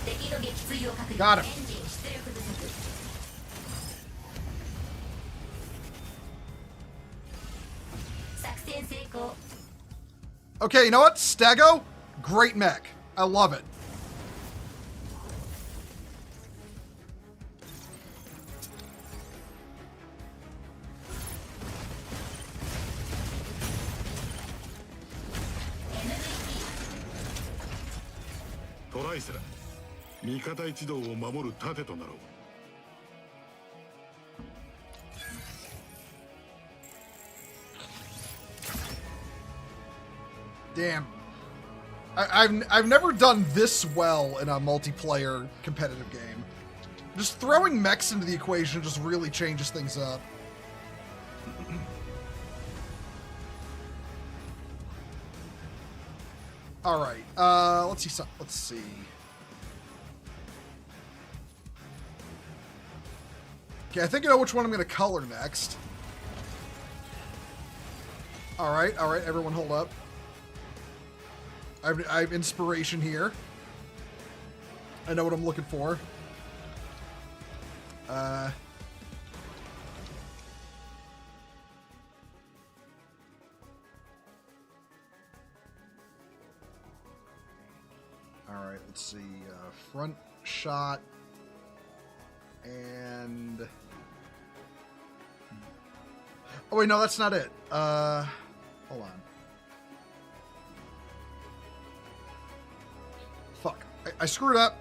敵の撃墜を確認。 Got him. エンジン出力不足。作戦成功。 Okay, you know what? Stego, great mech. I love it. MVP トライセラ、味方一同を守る盾となろう。 Damn. I've never done this well in a multiplayer competitive game. Just throwing mechs into the equation just really changes things up. All right. Let's see. Let's see. Okay, I think I know which one I'm going to color next. All right. Everyone, hold up. I have inspiration here. I know what I'm looking for. All right, let's see. Front shot and... Oh wait, no, that's not it. Hold on. Fuck. I screwed up.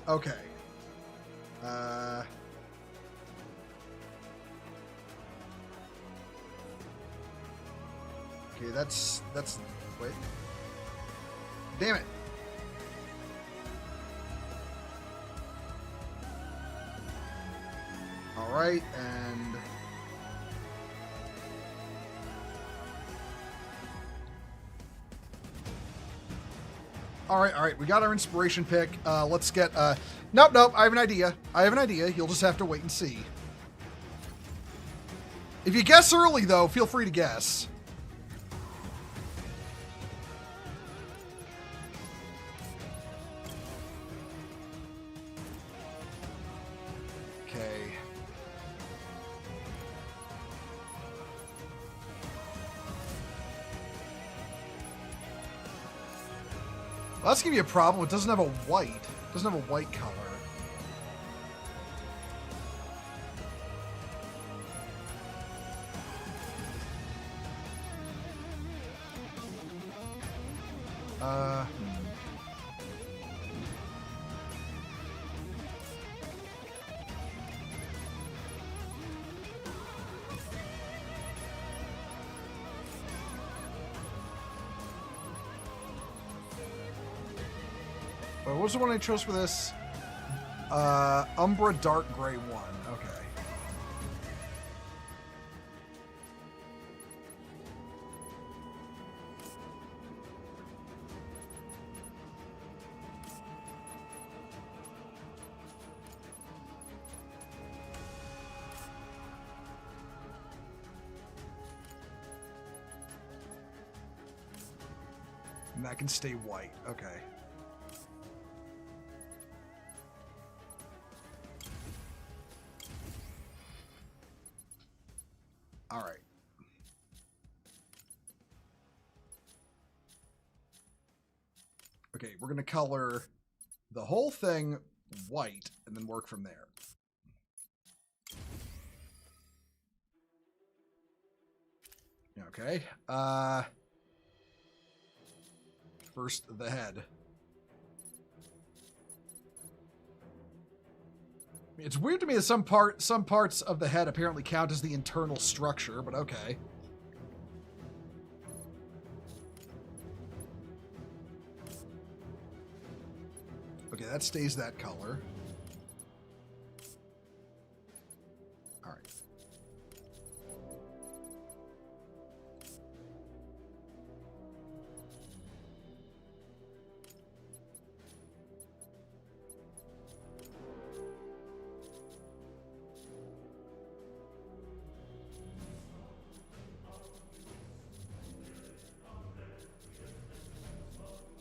Okay. Okay, that's... Wait. Damn it. All right, and... All right. We got our inspiration pick. Let's get... Nope. I have an idea. You'll just have to wait and see. If you guess early, though, feel free to guess. Okay. Well, that's gonna be a problem. It doesn't have a white. It doesn't have a white color. What was the one I chose for this? Umbra Dark Gray 1. Okay. And that can stay white. Okay. All right. Okay, we're going to color the whole thing white and then work from there. Okay. First, the head. It's weird to me that some parts of the head apparently count as the internal structure, but okay. Okay, that stays that color. All right.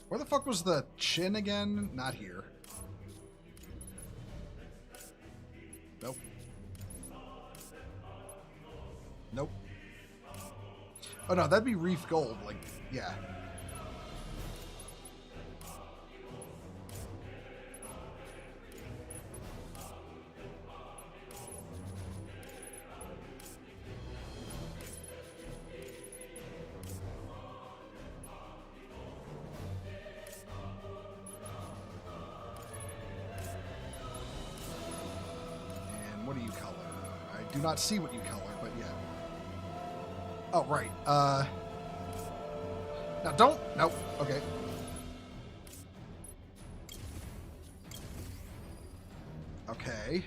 Where the fuck was the chin again? Not here. Nope. Nope. Oh no, that'd be Reef Gold. Like, yeah. And what do you color? I do not see what you color, but yeah. Oh, right. Now don't. Nope. Okay. Okay.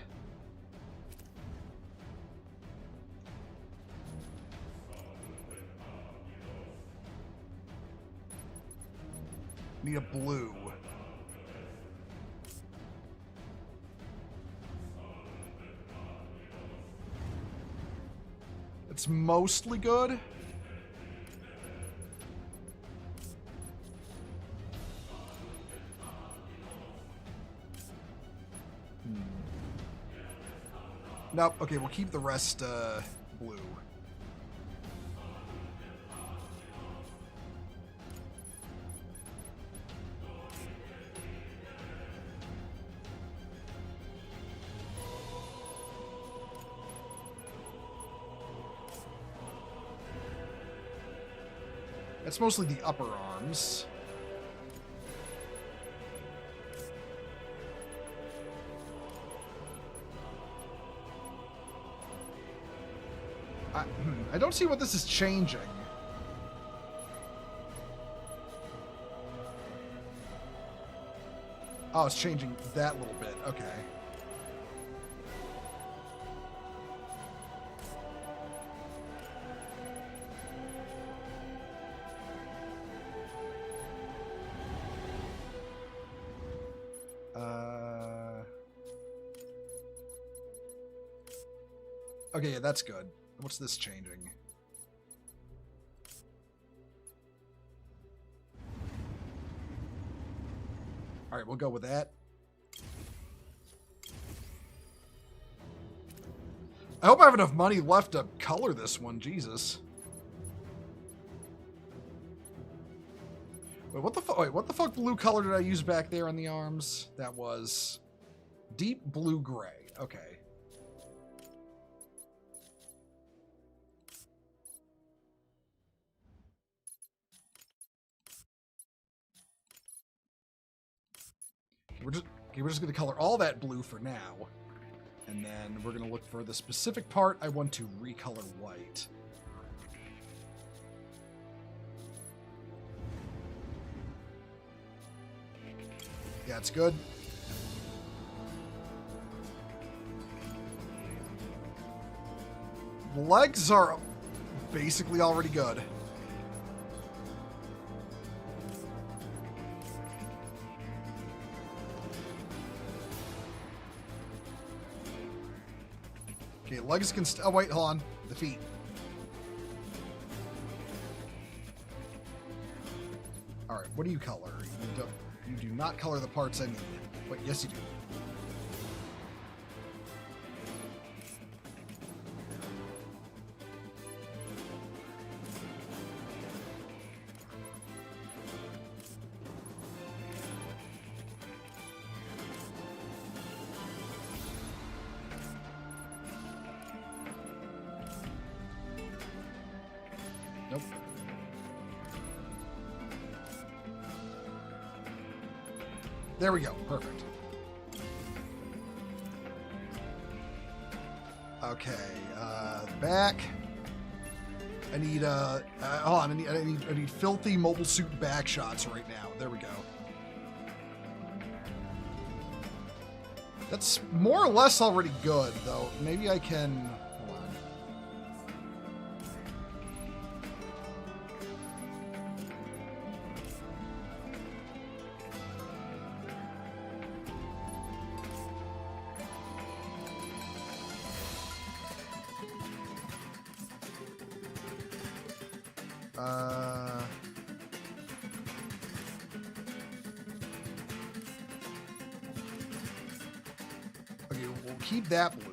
Need a blue. It's mostly good. Nope. Okay, we'll keep the rest blue. That's mostly the upper arms. I don't see what this is changing. Oh, it's changing that little bit. Okay. Okay, yeah, that's good. What's this changing? All right, we'll go with that. I hope I have enough money left to color this one. Jesus. Wait, what the fuck? Wait, what the fuck blue color did I use back there on the arms? That was deep blue-gray. Okay. We're just going to color all that blue for now. And then we're going to look for the specific part I want to recolor white. Yeah, it's good. The legs are basically already good. Okay, legs can oh wait, hold on. The feet. Alright, what do you color? You do not color the parts I need. Wait, yes you do. Nope. There we go. Perfect. Okay, back. I need hold on. I need filthy mobile suit back shots right now. There we go. That's more or less already good, though. Maybe I can. Hold on. keep that blue.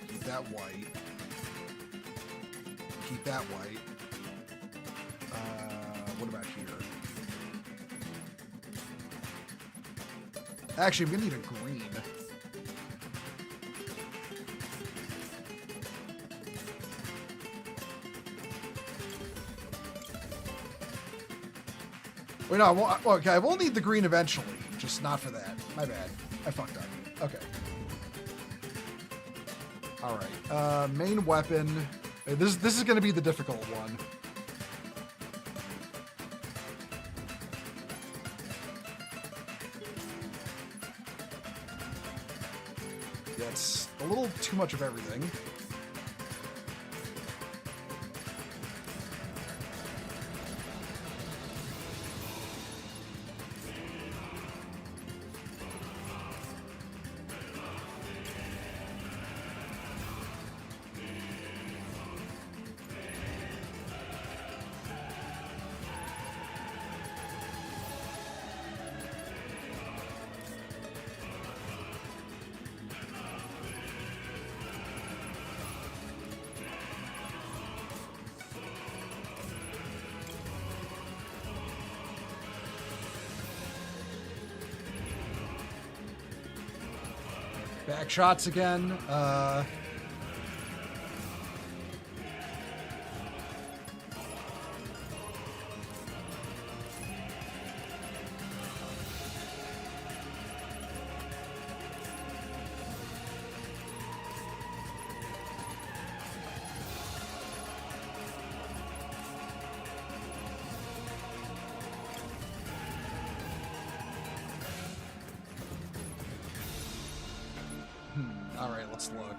Keep that white. Keep that white. What about here? Actually, I'm gonna need a green. Wait, no, okay, I will need the green eventually, just not for that. My bad. I fucked up. Okay. Alright, main weapon. This is gonna be the difficult one. That's a little too much of everything. Back shots again. All right, let's look.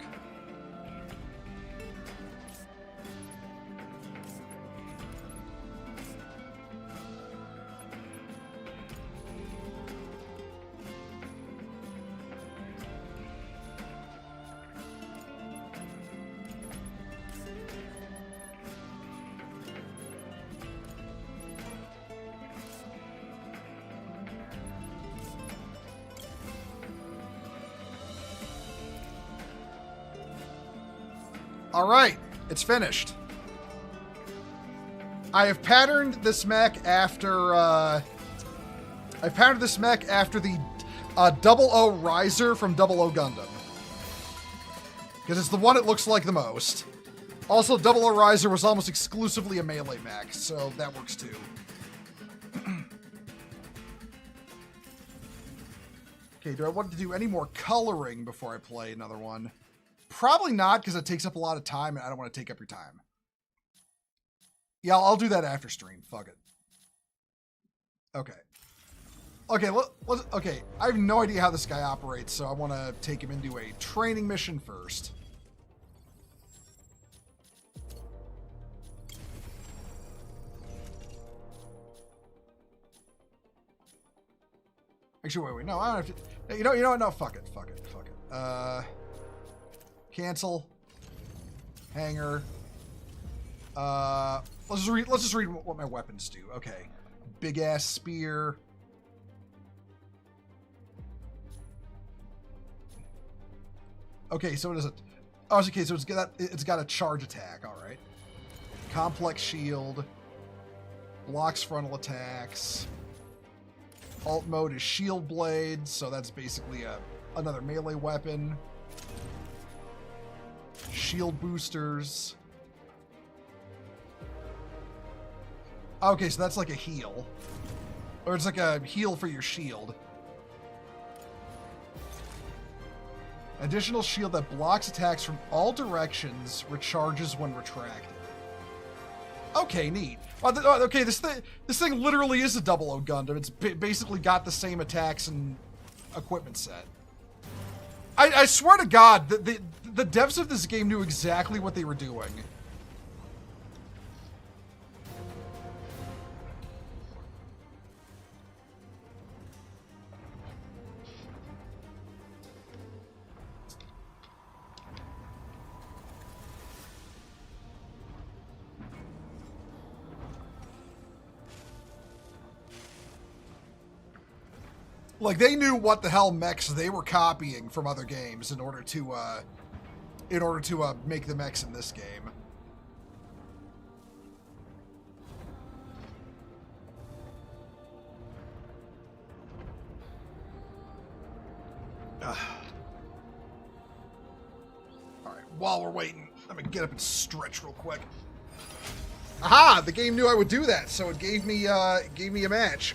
All right, it's finished. I have patterned this mech after. I patterned this mech after the 00 Riser from 00 Gundam, because it's the one it looks like the most. Also, 00 Riser was almost exclusively a melee mech, so that works too. Okay, do I want to do any more coloring before I play another one? Probably not, because it takes up a lot of time, and I don't want to take up your time. Yeah, I'll do that after stream. Fuck it. Okay. Okay, okay. I have no idea how this guy operates, so I want to take him into a training mission first. Actually, wait. No, I don't have to. You know what? No, fuck it. Cancel. Hanger. Let's just read what my weapons do. Okay. Big ass spear. Okay, so it is a. Oh, okay. So it's got a charge attack. All right. Complex shield. Blocks frontal attacks. Alt mode is shield blade, so that's basically another melee weapon. Shield boosters. Okay, so that's like a heal. Or it's like a heal for your shield. Additional shield that blocks attacks from all directions, recharges when retracted. Okay, neat. Okay, this thing literally is a 00 Gundam. It's basically got the same attacks and equipment set. I swear to God, the devs of this game knew exactly what they were doing. Like, they knew what the hell mechs they were copying from other games in order to make the mechs in this game. All right, while we're waiting, let me get up and stretch real quick. Aha! The game knew I would do that, so it gave me a match.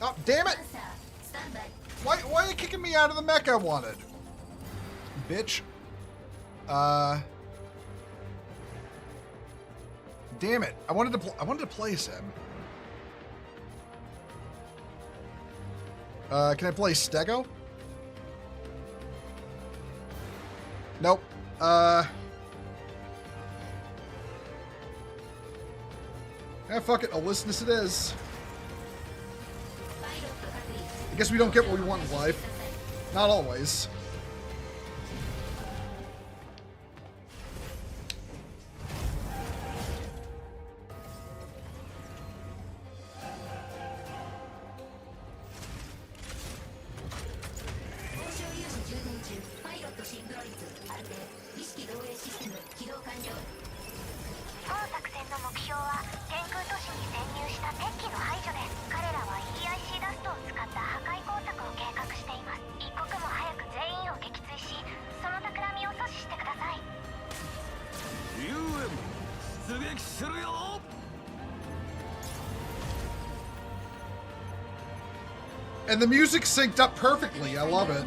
Oh, damn it! Why are you kicking me out of the mech I wanted? Bitch. Damn it. I wanted to place him. Can I play Stego? Nope. Fuck it. Alyssness it is. I guess we don't get what we want in life. Not always. And the music synced up perfectly. I love it.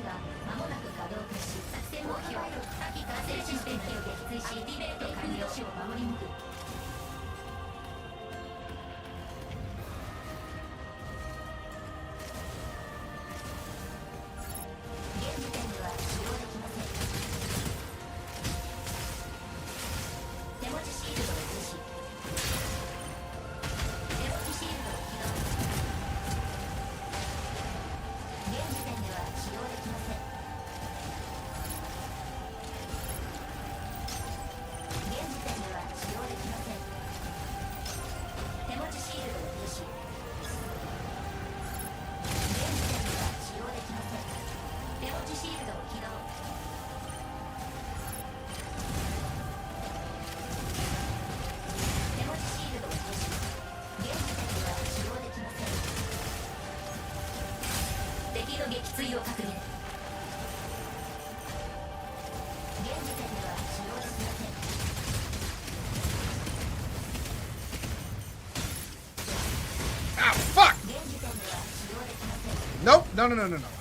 Nope. No. I'm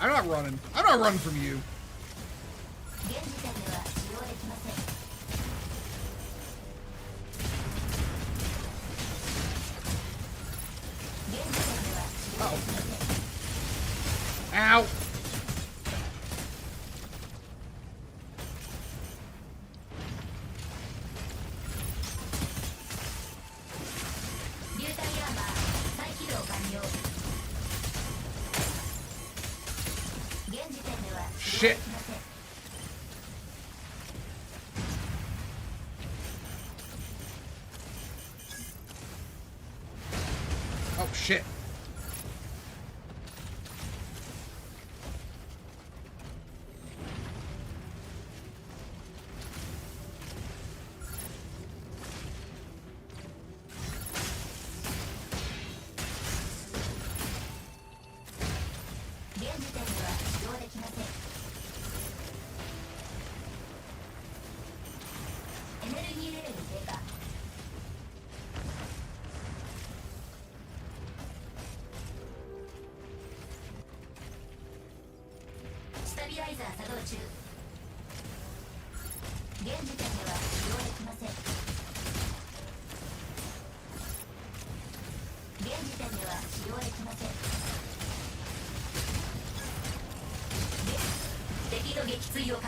not running. I'm not running from you. Uh-oh. Ow. Shit. Oh, shit.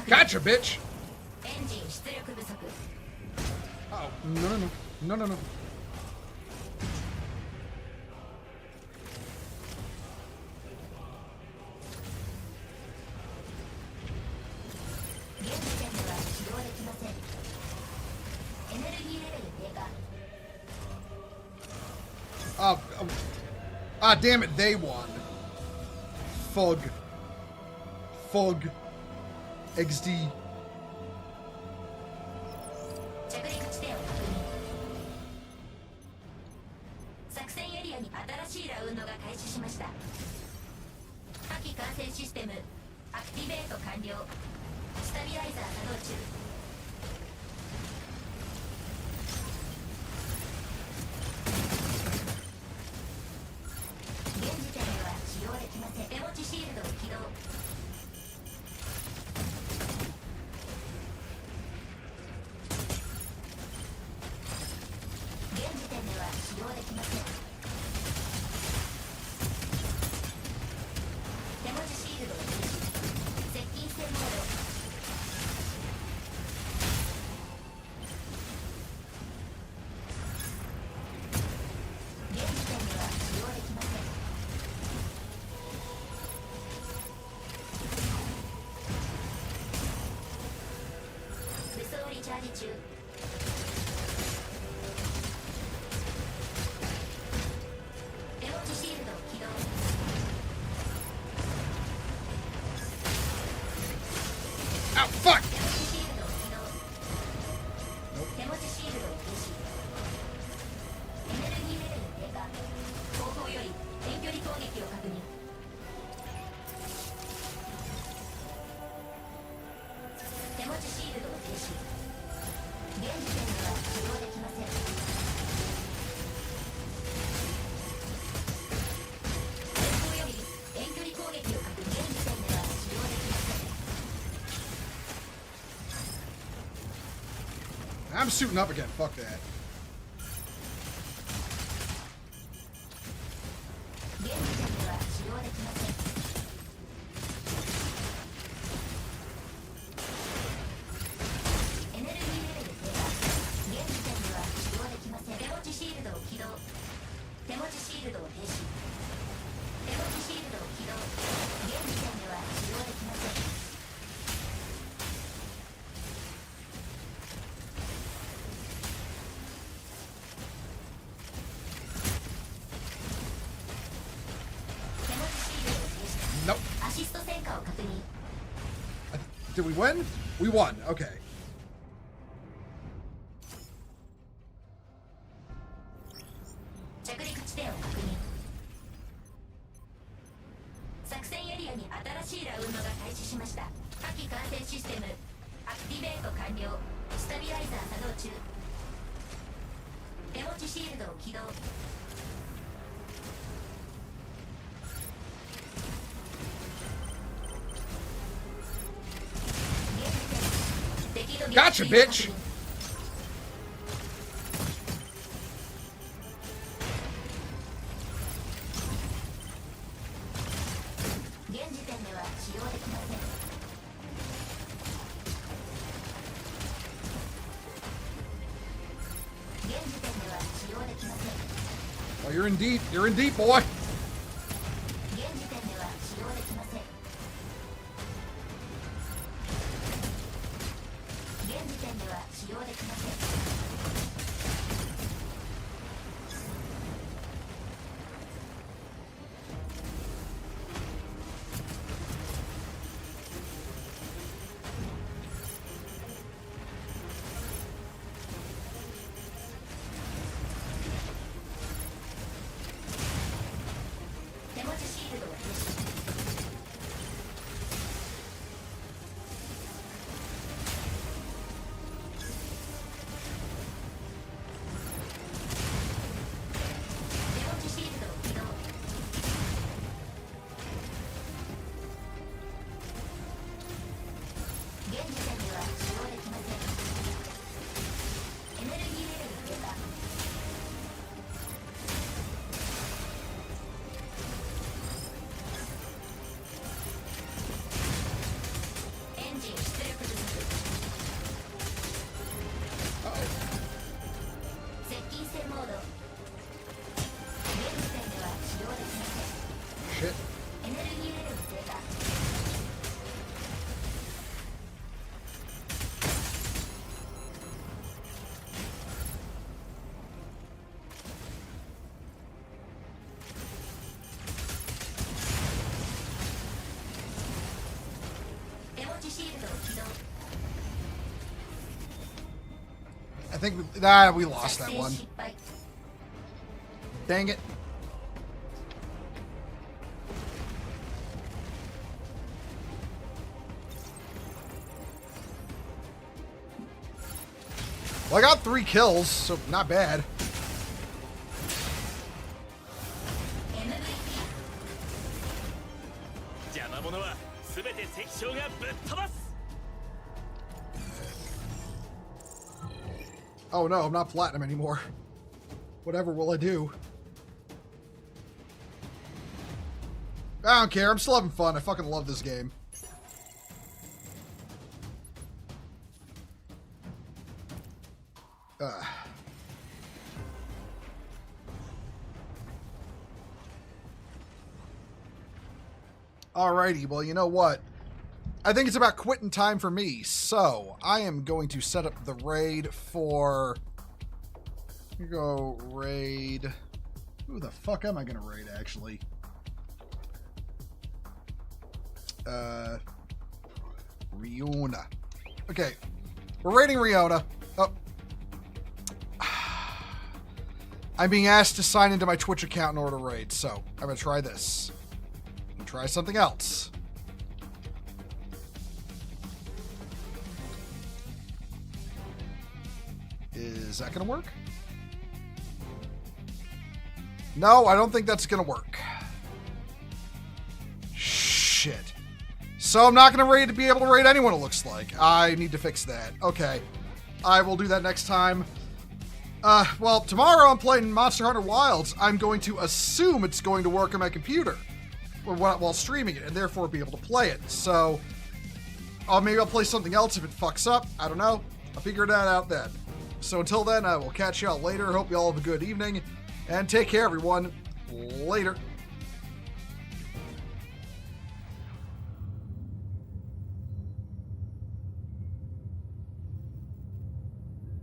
Gotcha, bitch. Oh, no. Damn it, they won. Fug. XD. 着陸地点を確認。作戦エリアに新しいラウンドが開始しました。火器管制システムアクティベート完了。スタビライザー作動中。現時点では使用できません。手持ちシールドを起動。現時点では使用できません。手持ちシールドを停止。接近戦モード。現時点では使用できません。武装リチャージ中。手持ちシールドを起動。Ow, fuck! 手持ちシールドを起動。手持ちシールドを停止。エネルギーレベル低下。後方より遠距離攻撃を確認。手持ちシールドを停止。現時点では使用できません。前方より遠距離攻撃を確認。現時点では使用できません。 I'm suiting up again. Fuck that. 現時点では使用できません。エネルギーレベル低下。現時点では使用できません。手持ちシールドを起動。手持ちシールドを停止。手持ちシールドを起動。現時点では使用できません。手持ちシールドを停止。 Nope. アシスト戦果を確認。 Did we win? We won. Okay. 着陸地点を確認。作戦エリアに新しいラウンドが開始しました。火器管制システムアクティベート完了。スタビライザー作動中。手持ちシールドを起動。敵の撃墜を確認。 Gotcha, bitch! 現時点では使用できません。現時点では使用できません。 Oh, you're in deep. You're in deep, boy. 現時点では使用できません。現時点では使用できません。手持ちシールドを停止。シールドを起動。 I think we lost 作 that 戦 one. 失敗。 Dang it. Well, I got 3 kills, so not bad. MVP 邪魔者は全て敵将がぶっ飛ばす。 Oh no, I'm not platinum anymore. Whatever will I do? I don't care. I'm still having fun. I fucking love this game. Alrighty, well, you know what? I think it's about quitting time for me, so I am going to set up the raid for... Here we go, raid... Who the fuck am I going to raid, actually? Riona. Okay, we're raiding Riona. Oh. I'm being asked to sign into my Twitch account in order to raid, so I'm going to try this. I'm going to try something else. Is that going to work? No, I don't think that's going to work. Shit. So I'm not going to be able to raid anyone, it looks like. I need to fix that. Okay. I will do that next time. Well, tomorrow I'm playing Monster Hunter Wilds. I'm going to assume it's going to work on my computer while streaming it, and therefore be able to play it. So, maybe I'll play something else if it fucks up. I don't know. I'll figure that out then. So until then, I will catch y'all later. Hope y'all have a good evening, and take care, everyone. Later.